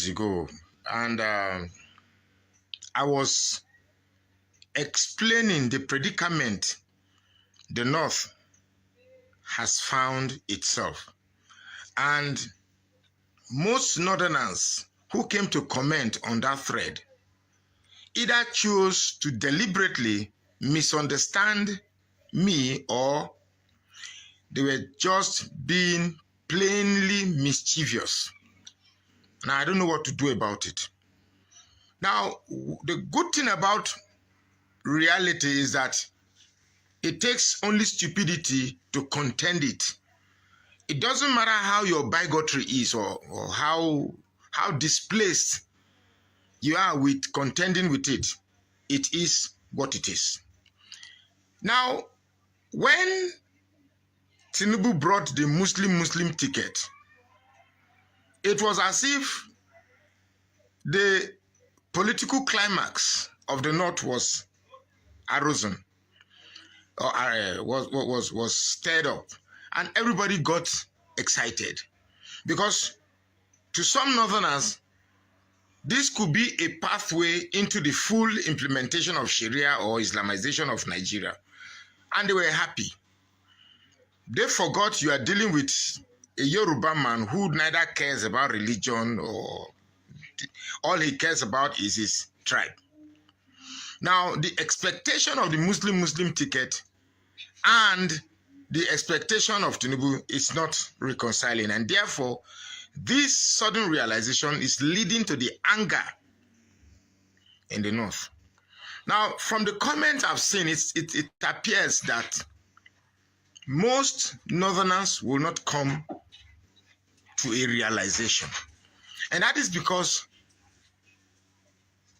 years ago, and I was explaining the predicament the North has found itself. And most Northerners who came to comment on that thread either chose to deliberately misunderstand me, or they were just being plainly mischievous. Now, I don't know what to do about it. Now, the good thing about reality is that it takes only stupidity to contend it. It doesn't matter how your bigotry is, or how displaced you are with contending with it. It is what it is. Now, when Tinubu brought the Muslim ticket, it was as if the political climax of the North was arisen, or was stirred up, and everybody got excited, because to some Northerners, this could be a pathway into the full implementation of Sharia or Islamization of Nigeria, and they were happy. They forgot you are dealing with a Yoruba man who neither cares about religion, or all he cares about is his tribe. Now, the expectation of the Muslim ticket and the expectation of Tinubu is not reconciling, and therefore, this sudden realization is leading to the anger in the North. Now, from the comments I've seen, it appears that most Northerners will not come to a realization. And that is because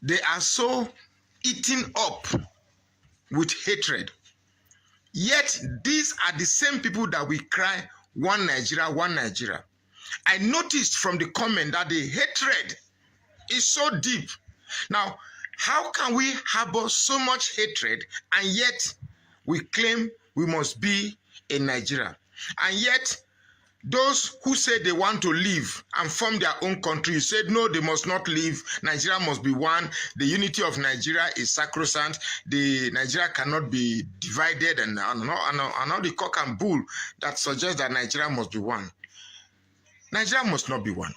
they are so eaten up with hatred. Yet, these are the same people that we cry, one Nigeria, one Nigeria. I noticed from the comment that the hatred is so deep. Now, how can we harbor so much hatred and yet we claim we must be in Nigeria? And yet, those who say they want to leave and form their own country said, no, they must not leave. Nigeria must be one. The unity of Nigeria is sacrosanct. Nigeria cannot be divided, and all the cock and bull that suggests that Nigeria must be one. Nigeria must not be one.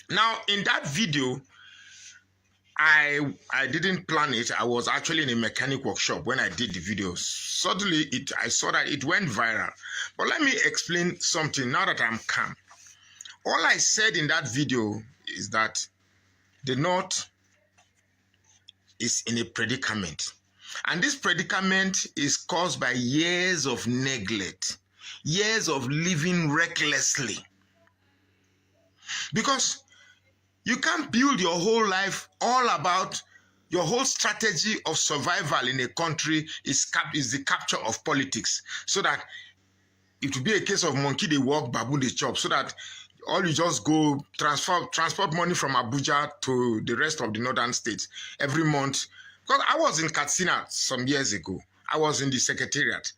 Now, in that video, I didn't plan it. I was actually in a mechanic workshop when I did the video. Suddenly, I saw that it went viral. But let me explain something now that I'm calm. All I said in that video is that the North is in a predicament. And this predicament is caused by years of neglect, years of living recklessly. Because you can't build your whole life all about your whole strategy of survival in a country is the capture of politics, so that it will be a case of monkey they walk, baboon they chop, so that all you just go transport money from Abuja to the rest of the northern states every month. Because I was in Katsina some years ago. I was in the secretariat.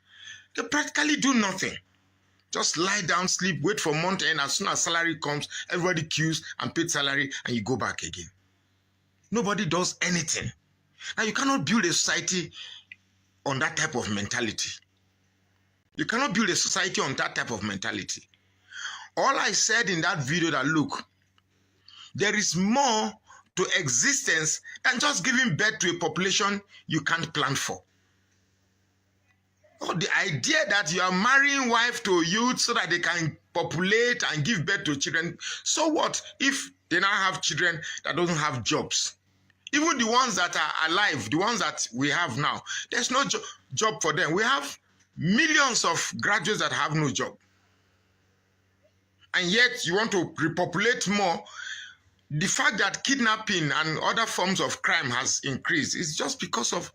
They practically do nothing. Just lie down, sleep, wait for month end. As soon as salary comes, everybody queues and pays salary, and you go back again. Nobody does anything. Now, you cannot build a society on that type of mentality. You cannot build a society on that type of mentality. All I said in that video that, look, there is more to existence than just giving birth to a population you can't plan for. Oh, the idea that you are marrying wife to youth so that they can populate and give birth to children. So what if they now have children that don't have jobs? Even the ones that are alive, the ones that we have now, there's no job for them. We have millions of graduates that have no job. And yet you want to repopulate more. The fact that kidnapping and other forms of crime has increased is just because of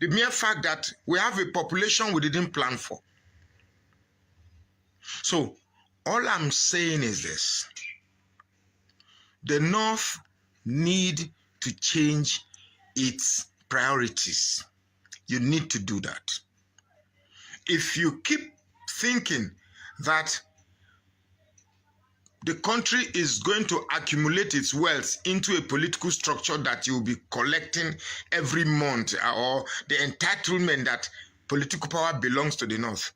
the mere fact that we have a population we didn't plan for. So, all I'm saying is this. The North need to change its priorities. You need to do that. If you keep thinking that the country is going to accumulate its wealth into a political structure that you'll be collecting every month, or the entitlement that political power belongs to the North.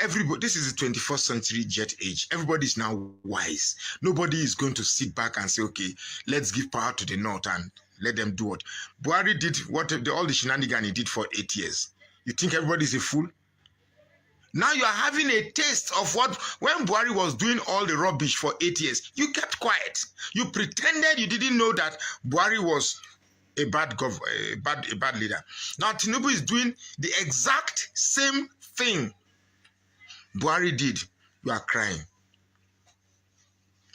Everybody, this is the 21st century jet age. Everybody is now wise. Nobody is going to sit back and say, okay, let's give power to the North and let them do what. Buhari did all the shenanigans he did for 8 years. You think everybody is a fool? Now you are having a taste of what, when Buhari was doing all the rubbish for 8 years, you kept quiet. You pretended you didn't know that Buhari was a bad leader. Now Tinubu is doing the exact same thing Buhari did. You are crying.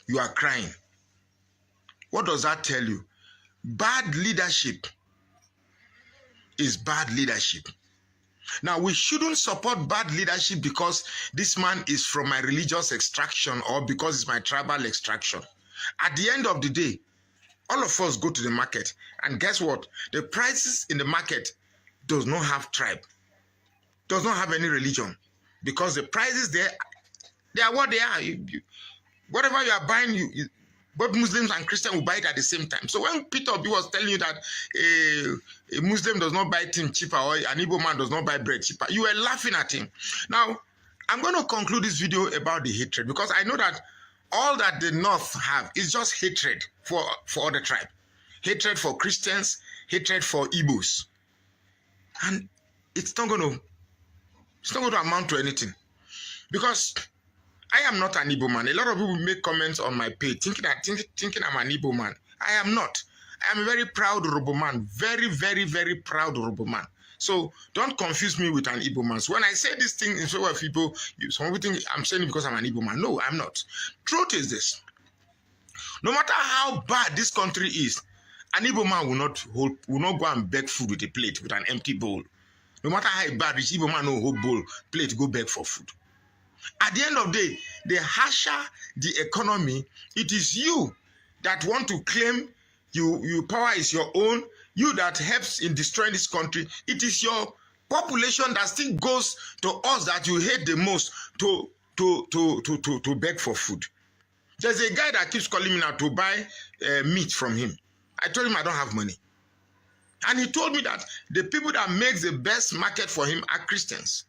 You are crying. What does that tell you? Bad leadership is bad leadership. Now, we shouldn't support bad leadership because this man is from my religious extraction or because it's my tribal extraction. At the end of the day, all of us go to the market, and guess what? The prices in the market does not have tribe, does not have any religion, because the prices there, they are what they are. Whatever you are buying, both Muslims and Christians will buy it at the same time. So when Peter Obi was telling you that a Muslim does not buy things cheaper, or an Igbo man does not buy bread cheaper, you were laughing at him. Now, I'm going to conclude this video about the hatred, because I know that all that the North have is just hatred for other tribe. Hatred for Christians, hatred for Igbos. And it's not going to amount to anything. Because I am not an Igbo man. A lot of people make comments on my page thinking I'm an Igbo man. I am not. I am a very proud Yoruba man. Very, very, very proud Yoruba man. So don't confuse me with an Igbo man. So when I say this thing in favor of people, some people think I'm saying it because I'm an Igbo man. No, I'm not. Truth is this. No matter how bad this country is, an Igbo man will not go and beg food with a plate, with an empty bowl. No matter how bad this Igbo man will hold bowl, plate, go beg for food. At the end of the day, the harsher the economy, it is you that want to claim your power is your own, you that helps in destroying this country. It is your population that still goes to us that you hate the most to beg for food. There's a guy that keeps calling me now to buy meat from him. I told him I don't have money. And he told me that the people that make the best market for him are Christians.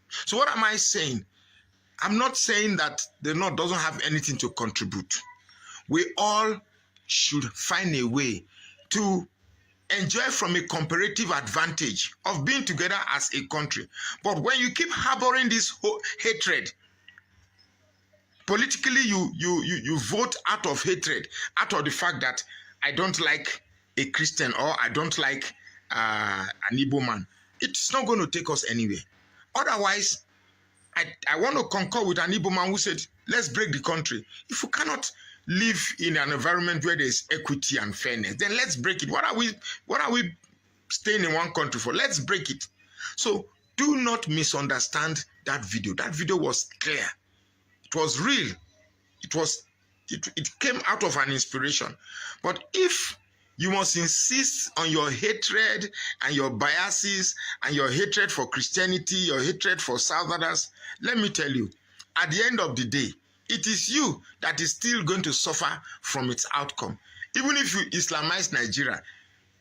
So what am I saying? I'm not saying that the North doesn't have anything to contribute. We all should find a way to enjoy from a comparative advantage of being together as a country. But when you keep harboring this hatred, politically you vote out of hatred, out of the fact that I don't like a Christian or I don't like an Igbo man. It's not going to take us anywhere. Otherwise, I want to concur with an Igbo man who said, let's break the country. If we cannot live in an environment where there's equity and fairness, then let's break it. What are we staying in one country for? Let's break it. So do not misunderstand that video. That video was clear. It was real. It came out of an inspiration. But if you must insist on your hatred and your biases and your hatred for Christianity, your hatred for Southerners, let me tell you, at the end of the day, it is you that is still going to suffer from its outcome. Even if you Islamize Nigeria,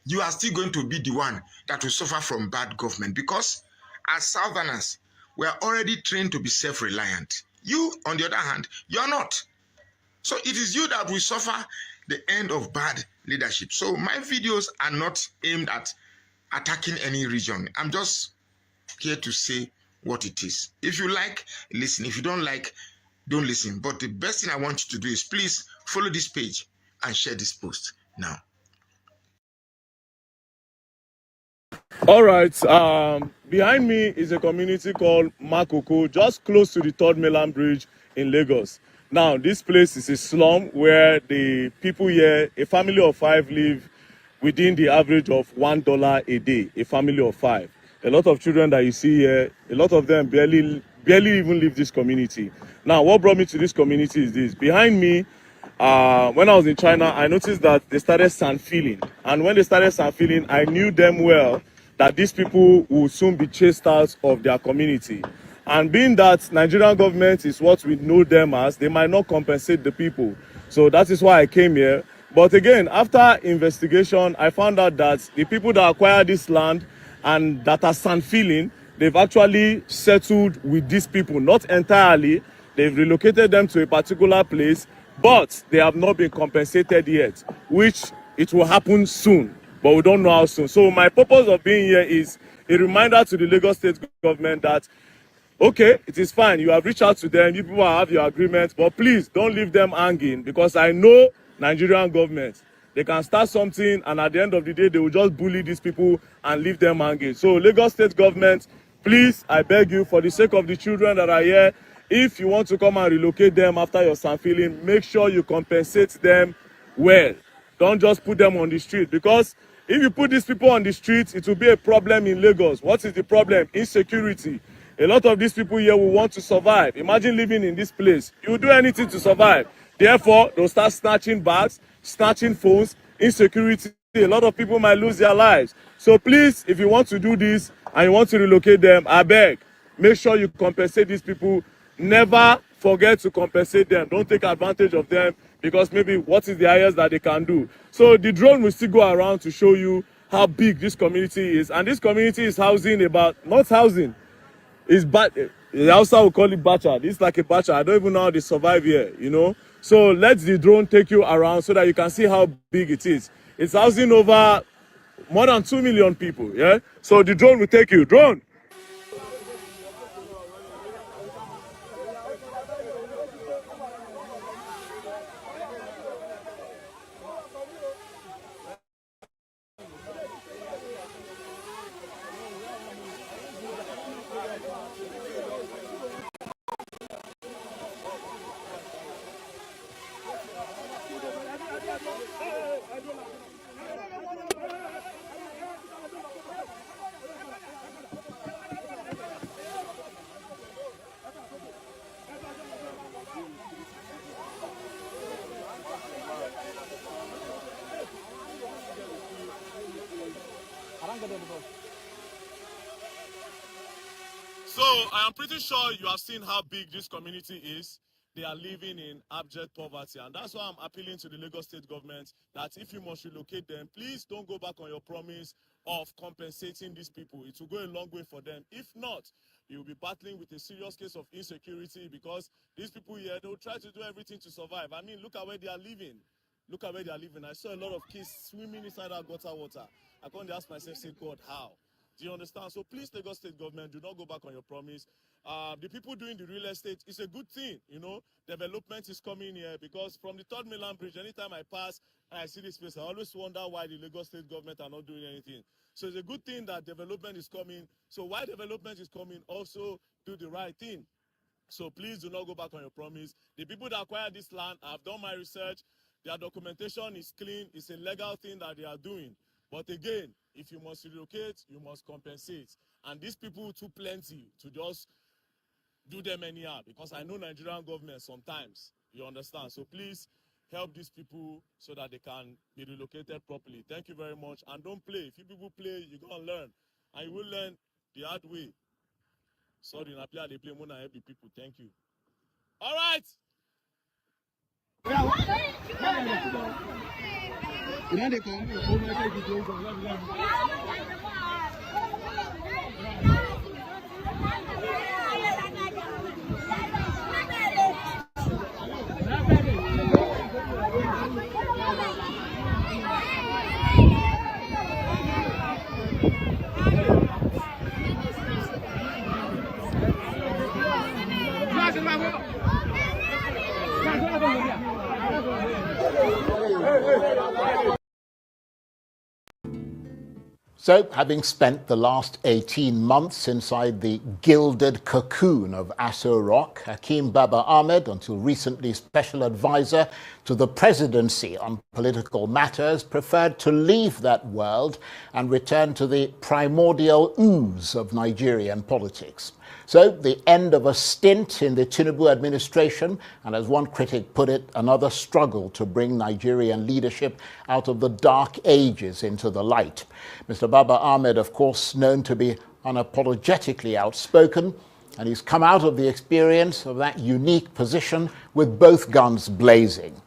you are still going to be the one that will suffer from bad government, because as Southerners, we are already trained to be self-reliant. You, on the other hand, you are not. So it is you that will suffer the end of bad leadership. So my videos are not aimed at attacking any region. I'm just here to say what it is. If you like, listen. If you don't like, don't listen. But the best thing I want you to do is please follow this page and share this post now. All right. Behind me is a community called Makoko, just close to the Third Mainland Bridge in Lagos. Now, this place is a slum where the people here, a family of 5, live within the average of $1 a day, a family of 5. A lot of children that you see here, a lot of them barely even leave this community. Now, what brought me to this community is this. Behind me, when I was in China, I noticed that they started sand filling. And when they started sand filling, I knew them well that these people will soon be chased out of their community. And being that Nigerian government is what we know them as, they might not compensate the people. So that is why I came here. But again, after investigation, I found out that the people that acquired this land and that are sand filling, they've actually settled with these people, not entirely. They've relocated them to a particular place, but they have not been compensated yet, which it will happen soon, but we don't know how soon. So my purpose of being here is a reminder to the Lagos state government that, okay, it is fine, you have reached out to them, you people have your agreement, but please don't leave them hanging, because I know Nigerian government, they can start something and at the end of the day, they will just bully these people and leave them hanging. So Lagos state government, please, I beg you, for the sake of the children that are here, if you want to come and relocate them after your sand filling, make sure you compensate them well. Don't just put them on the street, because if you put these people on the street, it will be a problem in Lagos. What is the problem? Insecurity. A lot of these people here will want to survive. Imagine living in this place. You will do anything to survive. Therefore, they'll start snatching bags, snatching phones, insecurity. A lot of people might lose their lives. So please, if you want to do this and you want to relocate them, I beg, make sure you compensate these people. Never forget to compensate them. Don't take advantage of them, because maybe what is the highest that they can do. So the drone will still go around to show you how big this community is. And this community is housing about, not housing, it's the Hausa will call it bacha. This is like a bacha. I don't even know how they survive here, you know. So let the drone take you around so that you can see how big it is. It's housing over more than 2 million people, yeah? So the drone will take you. Drone! So I am pretty sure you have seen how big this community is. They are living in abject poverty. And that's why I'm appealing to the Lagos state government that if you must relocate them, please don't go back on your promise of compensating these people. It will go a long way for them. If not, you'll be battling with a serious case of insecurity, because these people here, they'll try to do everything to survive. I mean, look at where they are living. Look at where they are living. I saw a lot of kids swimming inside that gutter water. I can't ask myself, say, God, how? Do you understand? So please, Lagos state government, do not go back on your promise. The people doing the real estate, it's a good thing, you know. Development is coming here, because from the third mainland bridge, anytime I pass and I see this place, I always wonder why the Lagos state government are not doing anything. So it's a good thing that development is coming. So while development is coming, also do the right thing. So please do not go back on your promise. The people that acquired this land, I've done my research. Their documentation is clean. It's a legal thing that they are doing. But again, if you must relocate, you must compensate. And these people too plenty to just do them anyhow, because I know Nigerian government sometimes, you understand. So please help these people so that they can be relocated properly. Thank you very much. And don't play. If you people play, you're going to learn. And you will learn the hard way. Sorry, Napia, they play more than happy people. Thank you. All right. So, having spent the last 18 months inside the gilded cocoon of Aso Rock, Hakeem Baba-Ahmed, until recently special advisor to the presidency on political matters, preferred to leave that world and return to the primordial ooze of Nigerian politics. So, the end of a stint in the Tinubu administration, and as one critic put it, another struggle to bring Nigerian leadership out of the dark ages into the light. Mr. Baba-Ahmed, of course, known to be unapologetically outspoken, And he's come out of the experience of that unique position with both guns blazing.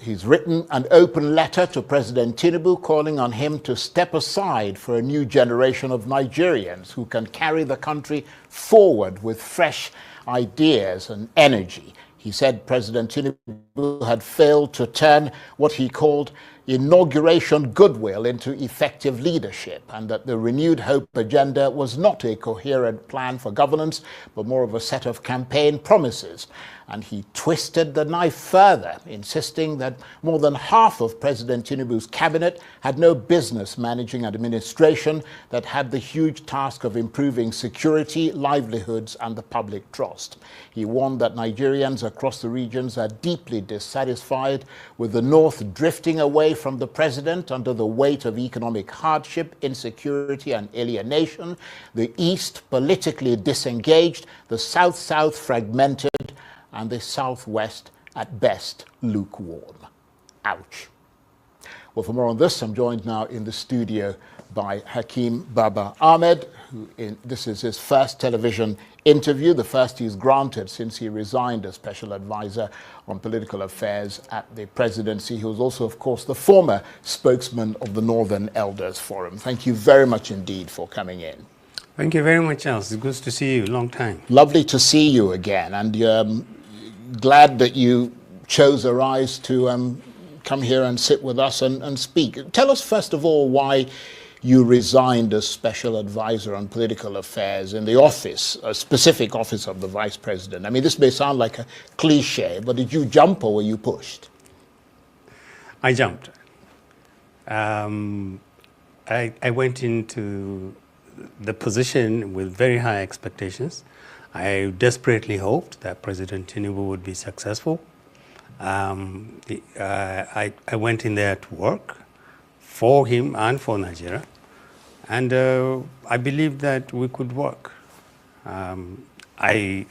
He's written an open letter to President Tinubu calling on him to step aside for a new generation of Nigerians who can carry the country forward with fresh ideas and energy. He said President Tinubu had failed to turn what he called inauguration goodwill into effective leadership, and that the renewed hope agenda was not a coherent plan for governance, but more of a set of campaign promises. And he twisted the knife further, insisting that more than half of President Tinubu's cabinet had no business managing an administration that had the huge task of improving security, livelihoods, and the public trust. He warned that Nigerians across the regions are deeply dissatisfied with the North drifting away from the president under the weight of economic hardship, insecurity, and alienation, the East politically disengaged, the South fragmented, and the Southwest, at best, lukewarm. Ouch. Well, for more on this, I'm joined now in the studio by Hakeem Baba-Ahmed, this is his first television interview, the first he's granted since he resigned as Special Advisor on Political Affairs at the presidency. He was also, of course, the former spokesman of the Northern Elders Forum. Thank you very much indeed for coming in. Thank you very much, Charles. It's good to see you. Long time. Lovely to see you again, and glad that you chose a rise to come here and sit with us and speak. Tell us, first of all, why you resigned as Special Advisor on Political Affairs in the office, a specific office of the Vice President. I mean, this may sound like a cliche, but did you jump or were you pushed? I jumped. I went into the position with very high expectations. I desperately hoped that President Tinubu would be successful. I went in there to work for him and for Nigeria, and I believed that we could work. I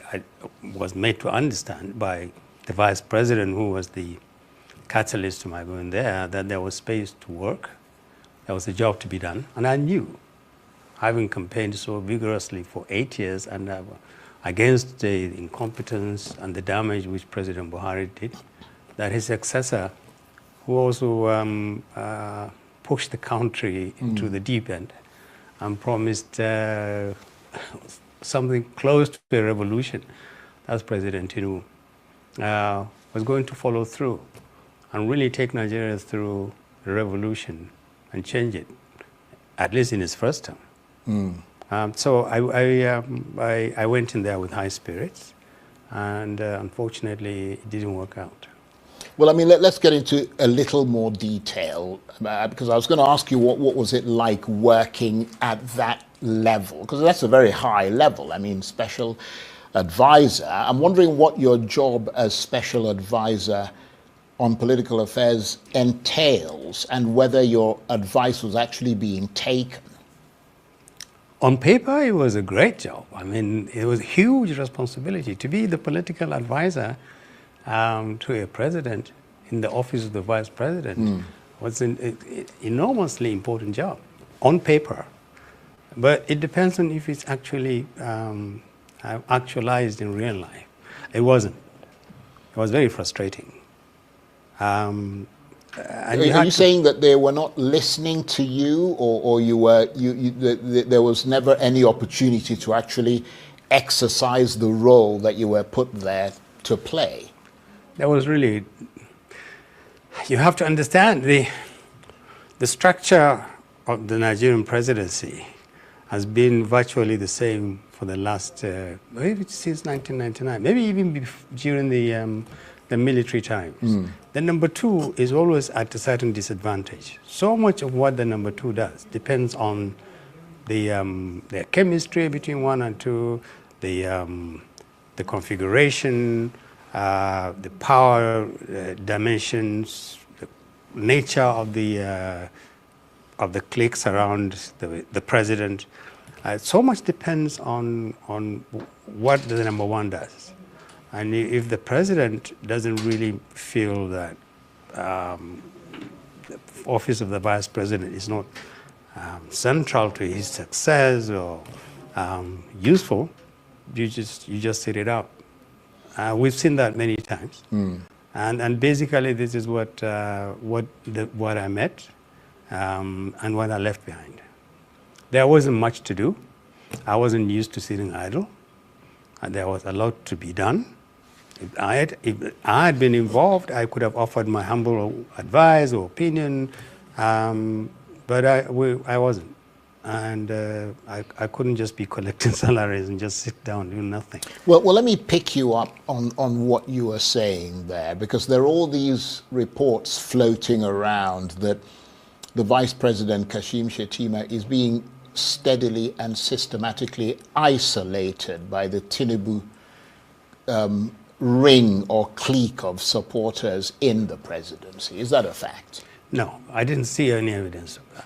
was made to understand by the Vice President, who was the catalyst to my going there, that there was space to work, there was a job to be done, and I knew, having campaigned so vigorously for 8 years and against the incompetence and the damage which President Buhari did, that his successor, who also pushed the country into the deep end and promised something close to a revolution, that's President Tinubu, was going to follow through and really take Nigeria through the revolution and change it, at least in his first term. So I went in there with high spirits, and unfortunately it didn't work out. Well, I mean, let's get into a little more detail, because I was going to ask you what was it like working at that level, because that's a very high level. I mean, Special Advisor. I'm wondering what your job as Special Advisor on Political Affairs entails and whether your advice was actually being taken. On paper, it was a great job. I mean, it was a huge responsibility to be the political advisor to a president in the office of the vice president. Was an enormously important job on paper, but it depends on if it's actually actualized in real life. It wasn't. It was very frustrating. Are you saying that they were not listening to you, or there was never any opportunity to actually exercise the role that you were put there to play? There was really, you have to understand the structure of the Nigerian presidency has been virtually the same for the last, maybe since 1999, maybe even during the military times. The number two is always at a certain disadvantage. So much of what the number two does depends on the chemistry between one and two, the configuration, the power dimensions, the nature of the cliques around the president. So much depends on what the number one does. And if the president doesn't really feel that the office of the vice president is not central to his success or useful, you just sit it out. We've seen that many times. And basically, this is what I met and what I left behind. There wasn't much to do. I wasn't used to sitting idle. And there was a lot to be done. If I had been involved, I could have offered my humble advice or opinion, but I wasn't. And I couldn't just be collecting salaries and just sit down doing nothing. Well, let me pick you up on what you were saying there, because there are all these reports floating around that the Vice President, Kashim Shettima, is being steadily and systematically isolated by the Tinubu ring or clique of supporters in the presidency. Is that a fact? No, I didn't see any evidence of that.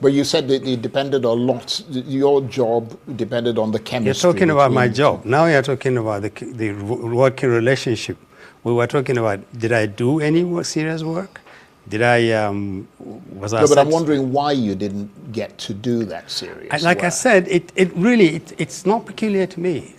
But you said that it depended a lot, your job depended on the chemistry. You're talking about my job. Now you're talking about the working relationship. We were talking about, did I do any serious work? Did I, was I... No, but I'm wondering why you didn't get to do that serious Like work. I said, it's not peculiar to me.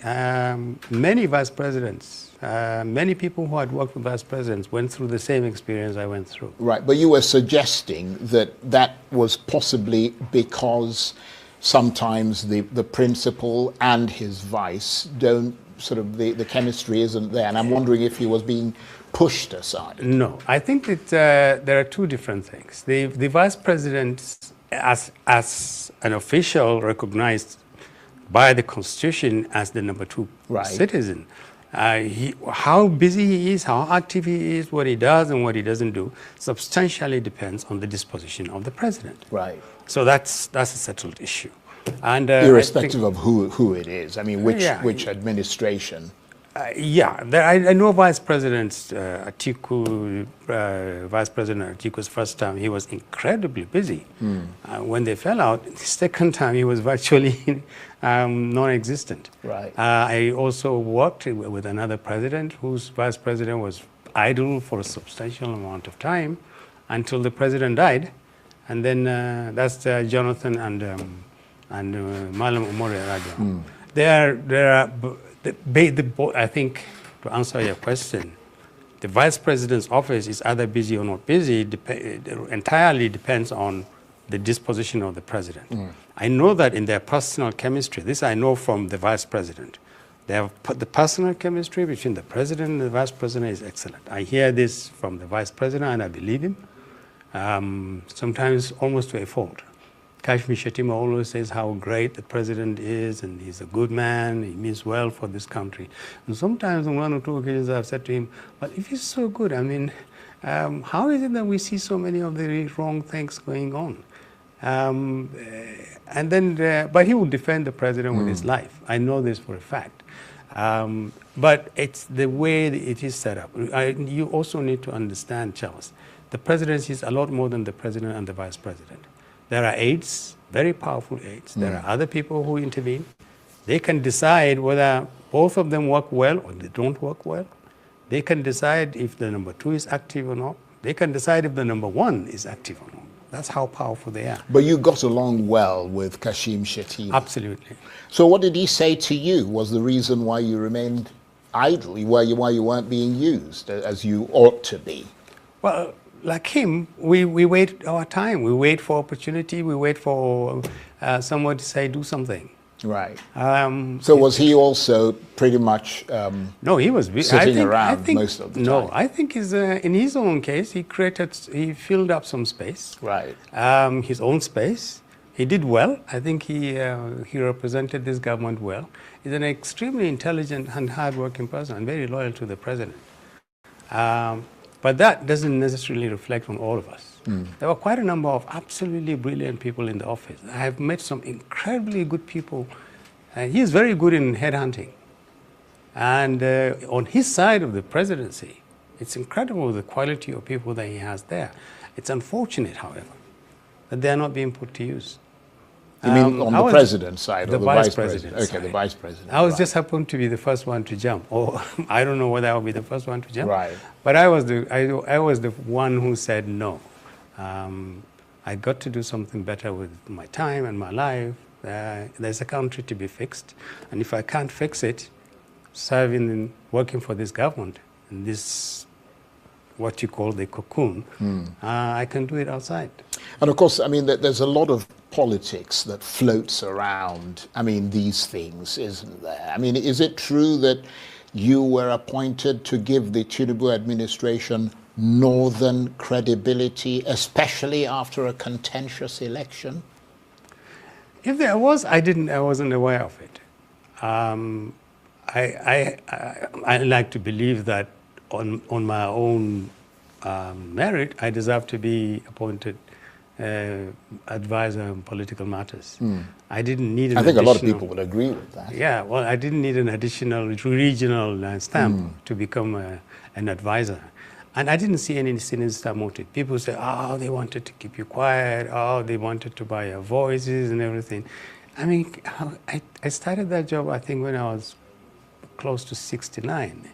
Many vice presidents, many people who had worked with vice presidents went through the same experience I went through. Right, but you were suggesting that that was possibly because sometimes the principal and his vice don't sort of, the chemistry isn't there. And I'm wondering if he was being pushed aside. No, I think that there are two different things. The vice president, as an official recognized by the Constitution as the number 2 citizen, how busy he is, how active he is, what he does and what he doesn't do, substantially depends on the disposition of the president. Right. So that's a settled issue. And irrespective of who it is, I mean, which administration. I know Vice President Atiku, Vice President Atiku's first time, he was incredibly busy. When they fell out, the second time he was virtually non-existent. Right. I also worked with another president whose vice president was idle for a substantial amount of time until the president died. And then that's Jonathan and Malam Umar Raja. There are I think, to answer your question, the vice president's office is either busy or not busy. It entirely depends on the disposition of the president. I know that in their personal chemistry, this I know from the vice president, they have put the personal chemistry between the president and the vice president is excellent. I hear this from the vice president and I believe him, sometimes almost to a fault. Kashim Shettima always says how great the president is and he's a good man, he means well for this country. And sometimes on one or two occasions I've said to him, but if he's so good, I mean, how is it that we see so many of the wrong things going on? And then, but he will defend the president with his life. I know this for a fact. But it's the way it is set up. You also need to understand, Charles, the presidency is a lot more than the president and the vice president. There are aides, very powerful aides. There are other people who intervene. They can decide whether both of them work well or they don't work well. They can decide if the number 2 is active or not. They can decide if the number 1 is active or not. That's how powerful they are. But you got along well with Kashim Shettima. Absolutely. So what did he say to you was the reason why you remained idle, why you weren't being used as you ought to be? Well, like him, we wait our time. We wait for opportunity. We wait for someone to say, do something. Right. So was he also pretty much no, he was sitting around most of the time? No, I think in his own case, he filled up some space. Right. His own space. He did well. I think he represented this government well. He's an extremely intelligent and hardworking person and very loyal to the president. But that doesn't necessarily reflect on all of us. There were quite a number of absolutely brilliant people in the office. I have met some incredibly good people. He is very good in headhunting. And on his side of the presidency, it's incredible the quality of people that he has there. It's unfortunate, however, that they are not being put to use. You mean on the president's side or the vice president? Okay, side. The vice president. I was just happened to be the first one to jump, or I don't know whether I will be the first one to jump. Right. But I was the one who said no. I got to do something better with my time and my life, There's a country to be fixed. And if I can't fix it, serving and working for this government, in this, what you call the cocoon, I can do it outside. And of course, I mean, there's a lot of politics that floats around, I mean, these things, isn't there? I mean, is it true that you were appointed to give the Tinubu administration northern credibility, especially after a contentious election? If there was, I wasn't aware of it. I like to believe that on my own merit, I deserve to be appointed advisor on political matters. I didn't need an I think a lot of people would agree with that. Yeah, well, I didn't need an additional regional stamp to become an advisor. And I didn't see any sinister motive. People say, oh, they wanted to keep you quiet, oh, they wanted to buy your voices and everything. I mean, I started that job, I think, when I was close to 69.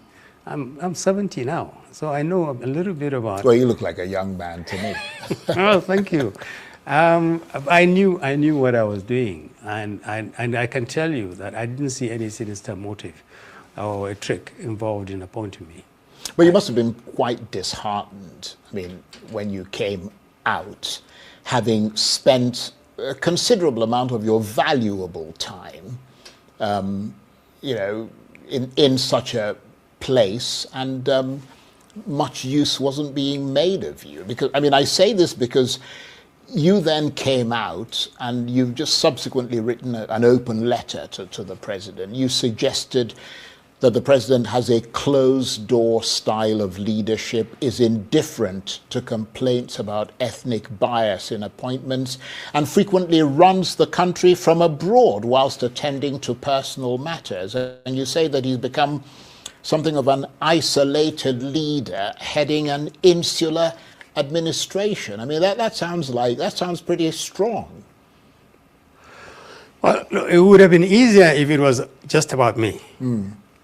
I'm 70 now, so I know a little bit about... Well, you look like a young man to me. Oh, thank you. I knew what I was doing, and I can tell you that I didn't see any sinister motive or a trick involved in appointing me. But you must have been quite disheartened, I mean, when you came out, having spent a considerable amount of your valuable time, you know, in such a place, and much use wasn't being made of you. Because, I mean, I say this because you then came out and you've just subsequently written an open letter to the president. You suggested that the president has a closed-door style of leadership, is indifferent to complaints about ethnic bias in appointments, and frequently runs the country from abroad whilst attending to personal matters. And you say that he's become something of an isolated leader heading an insular administration. I mean, that sounds pretty strong. Well, it would have been easier if it was just about me.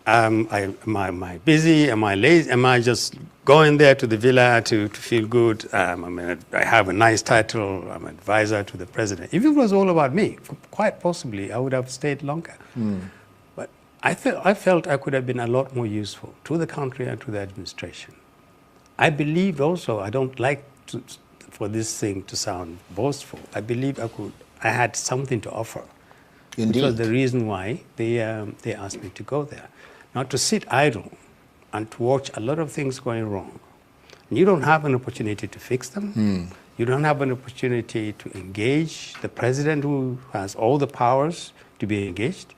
Am I busy? Am I lazy? Am I just going there to the villa to feel good? I mean, I have a nice title. I'm an advisor to the president. If it was all about me, quite possibly I would have stayed longer. But I felt I could have been a lot more useful to the country and to the administration. I believed also, I don't like for this thing to sound boastful, I believe I had something to offer. Indeed. Which was the reason why they asked me to go there. Not to sit idle and to watch a lot of things going wrong. And you don't have an opportunity to fix them. You don't have an opportunity to engage the president, who has all the powers to be engaged.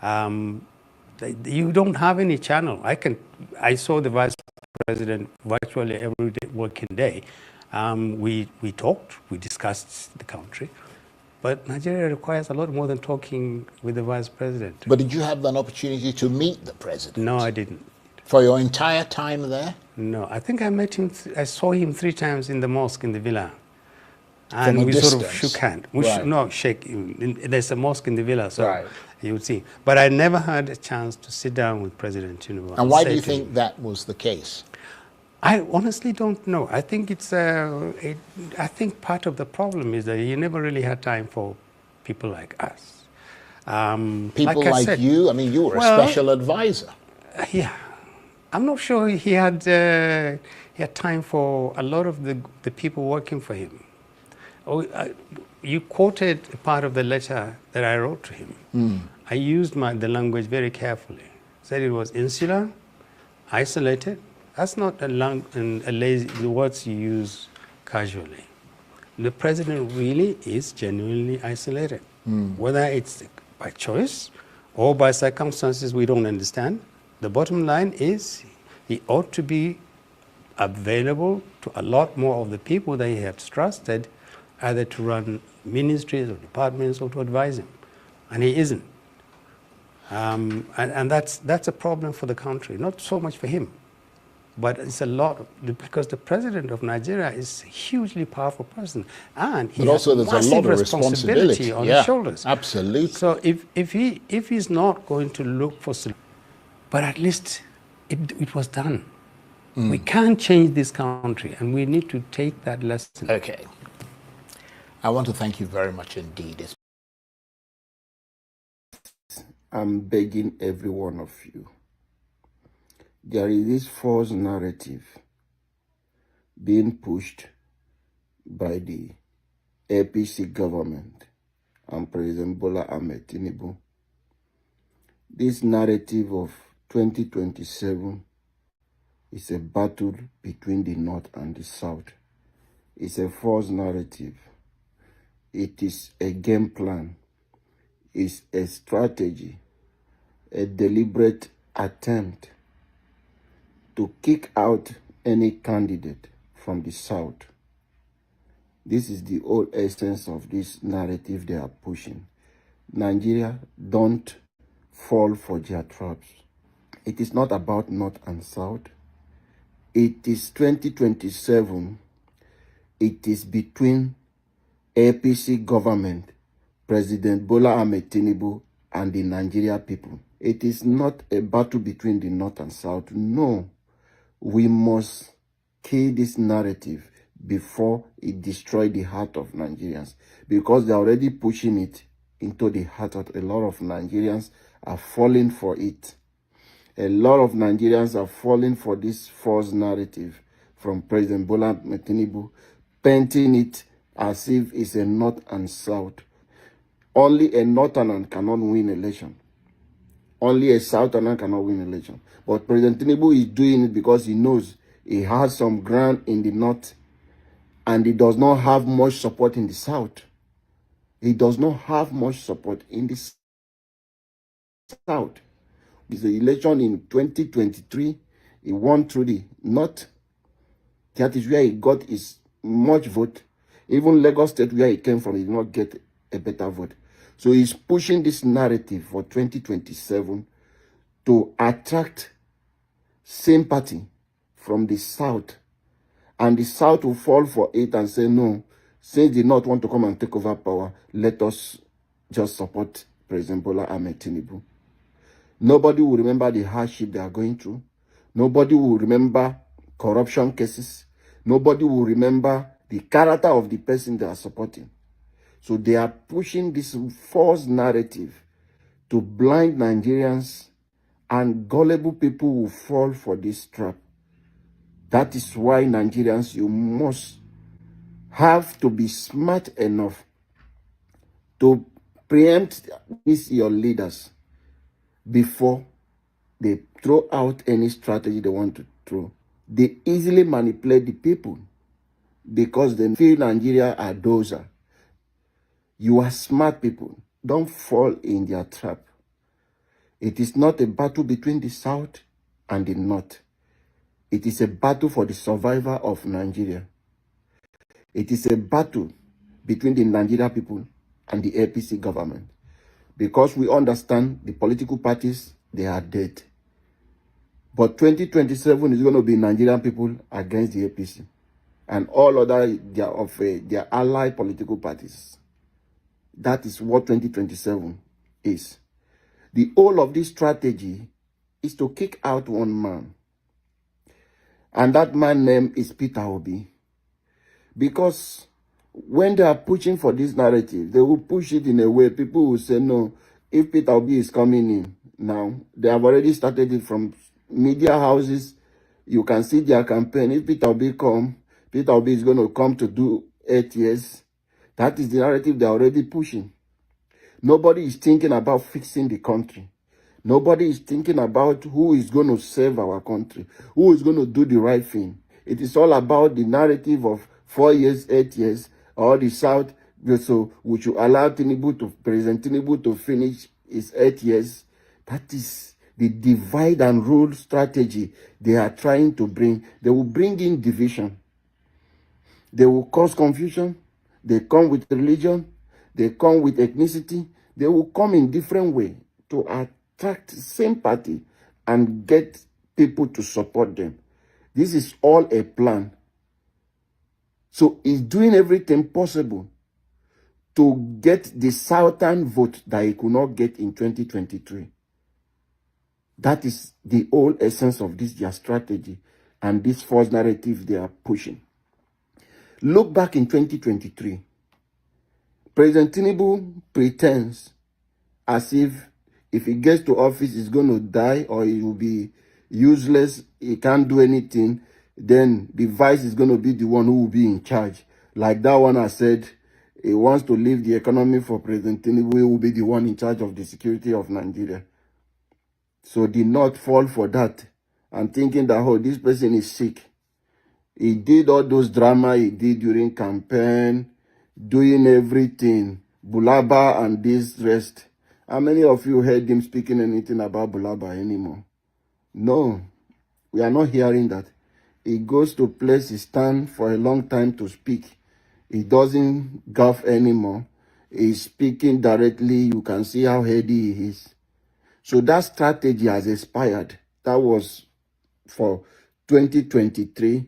You don't have any channel. I saw the vice president virtually every working day. We talked, we discussed the country. But Nigeria requires a lot more than talking with the vice president. But did you have an opportunity to meet the president? No, I didn't. For your entire time there? No, I think I met him, I saw him 3 times in the mosque in the villa. And From a we distance. sort of shook hands. Right. No, shake. There's a mosque in the villa, so Right. you would see. But I never had a chance to sit down with President Tinubu. And why do you think that was the case? I honestly don't know. I think I think part of the problem is that he never really had time for people like us. People like you? I mean, you were a special advisor. Yeah. I'm not sure he had time for a lot of the people working for him. You quoted a part of the letter that I wrote to him. I used the language very carefully. Said it was insular, isolated. That's not a lazy, the words you use casually. The president really is genuinely isolated. Whether it's by choice or by circumstances we don't understand, the bottom line is he ought to be available to a lot more of the people that he has trusted, either to run ministries or departments or to advise him. And he isn't. And that's a problem for the country, not so much for him. But it's a lot, because the president of Nigeria is a hugely powerful person, and he has there's a lot of responsibility on his shoulders. Absolutely. So if he's not going to look for solutions, but at least it was done. We can't change this country, and we need to take that lesson. Okay. I want to thank you very much indeed. It's I'm begging every one of you. There is this false narrative being pushed by the APC government and President Bola Ahmed Tinubu. This narrative of 2027 is a battle between the North and the South. It's a false narrative. It is a game plan. It's a strategy, a deliberate attempt to kick out any candidate from the South. This is the whole essence of this narrative they are pushing. Nigeria, don't fall for their traps. It is not about North and South. It is 2027. It is between APC government, President Bola Ahmed Tinubu, and the Nigeria people. It is not a battle between the North and South. No, we must kill this narrative before it destroys the heart of Nigerians, because they're already pushing it into the heart of a lot of Nigerians are falling for it. A lot of Nigerians are falling for this false narrative from President Bola Ahmed Tinubu, painting it as if it's a North and South. Only a Northerner cannot win election. Only a Southerner cannot win election. But President Tinubu is doing it because he knows he has some ground in the North and he does not have much support in the South. He does not have much support in the South. It's the election in 2023. He won through the North. That is where he got his much vote. Even Lagos State, where he came from, he did not get a better vote. So he's pushing this narrative for 2027 to attract sympathy from the South. And the South will fall for it and say, no, since they not want to come and take over power, let us just support President Bola Ahmed Tinubu. Nobody will remember the hardship they are going through. Nobody will remember corruption cases. Nobody will remember the character of the person they are supporting. So they are pushing this false narrative to blind Nigerians, and gullible people will fall for this trap. That is why Nigerians, you must have to be smart enough to preempt these your leaders before they throw out any strategy they want to throw. They easily manipulate the people because they feel Nigeria are dozer. You are smart people. Don't fall in their trap. It is not a battle between the South and the North. It is a battle for the survival of Nigeria. It is a battle between the Nigeria people and the APC government. Because we understand the political parties, they are dead. But 2027 is going to be Nigerian people against the APC and all other their allied political parties. That is what 2027 is. The whole of this strategy is to kick out one man. And that man's name is Peter Obi. Because when they are pushing for this narrative, they will push it in a way people will say, no, if Peter Obi is coming in now, they have already started it from media houses. You can see their campaign. If Peter Obi come, Peter Obi is going to come to do 8 years. That is the narrative they are already pushing. Nobody is thinking about fixing the country. Nobody is thinking about who is going to save our country, who is going to do the right thing. It is all about the narrative of 4 years, 8 years, or the South. So we should allow President Tinubu to finish his 8 years. That is the divide and rule strategy they are trying to bring. They will bring in division. They will cause confusion. They come with religion. They come with ethnicity. They will come in different way to attract sympathy and get people to support them. This is all a plan. So he's doing everything possible to get the Southern vote that he could not get in 2023. That is the whole essence of this their strategy and this false narrative they are pushing. Look back in 2023. President Tinubu pretends as if if he gets to office, he's going to die or he will be useless, he can't do anything, then the vice is going to be the one who will be in charge. Like that one I said, he wants to leave the economy for President Tinubu, he will be the one in charge of the security of Nigeria. So did not fall for that and thinking that, oh, this person is sick. He did all those drama he did during campaign, doing everything, Bulaba and this rest. How many of you heard him speaking anything about Bulaba anymore? No, we are not hearing that. He goes to place, he stands for a long time to speak. He doesn't guff anymore. He's speaking directly. You can see how heady he is. So that strategy has expired. That was for 2023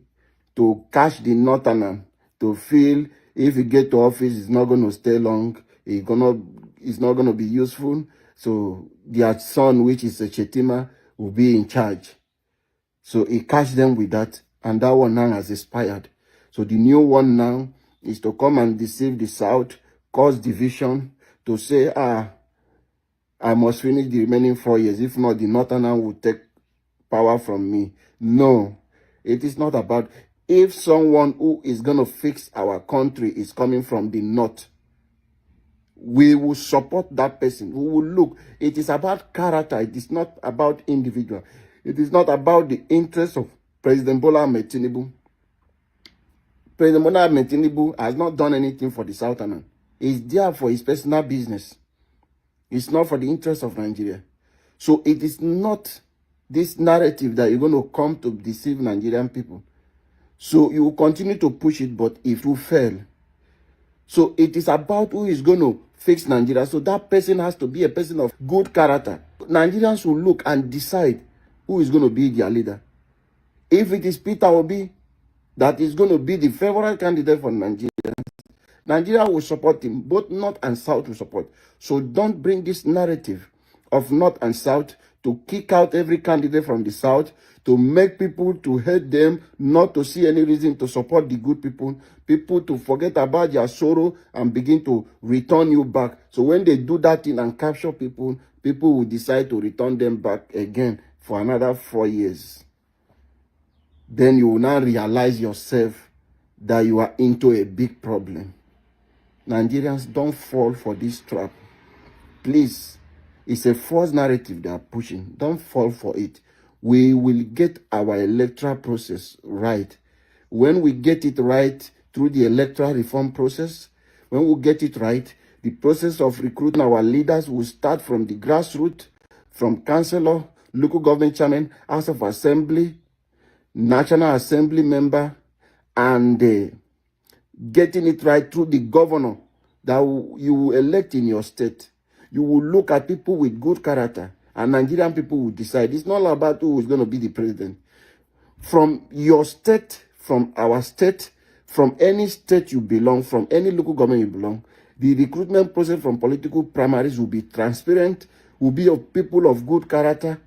to catch the northerner, to feel if he get to office, he's not going to stay long. He's not going to be useful. So their son, which is a Chetima, will be in charge. So he catch them with that. And that one now has expired. So the new one now is to come and deceive the South, cause division, to say, I must finish the remaining 4 years. If not, the northerner will take power from me. No, it is not about... If someone who is going to fix our country is coming from the north, we will support that person. We will look. It is about character. It is not about individual. It is not about the interests of President Bola Ahmed Tinubu. President Bola Ahmed Tinubu has not done anything for the Southerners. He's there for his personal business. It's not for the interests of Nigeria. So it is not this narrative that you're going to come to deceive Nigerian people. So you will continue to push it, but it will fail. So it is about who is going to fix Nigeria. So that person has to be a person of good character. Nigerians will look and decide who is going to be their leader. If it is Peter Obi that is going to be the favorite candidate for Nigeria, Nigeria will support him. Both North and South will support. So don't bring this narrative of North and South to kick out every candidate from the South, to make people to hate them, not to see any reason to support the good people, people to forget about their sorrow and begin to return you back. So when they do that thing and capture people, people will decide to return them back again for another 4 years. Then you will now realize yourself that you are into a big problem. Nigerians, don't fall for this trap. Please. It's a false narrative they are pushing. Don't fall for it. We will get our electoral process right. When we get it right through the electoral reform process, when we get it right, the process of recruiting our leaders will start from the grassroots, from councillor, local government chairman, House of Assembly, National Assembly member, and getting it right through the governor that you will elect in your state. You will look at people with good character, and Nigerian people will decide. It's not about who is going to be the president. From your state, from our state, from any state you belong, from any local government you belong, the recruitment process from political primaries will be transparent, will be of people of good character,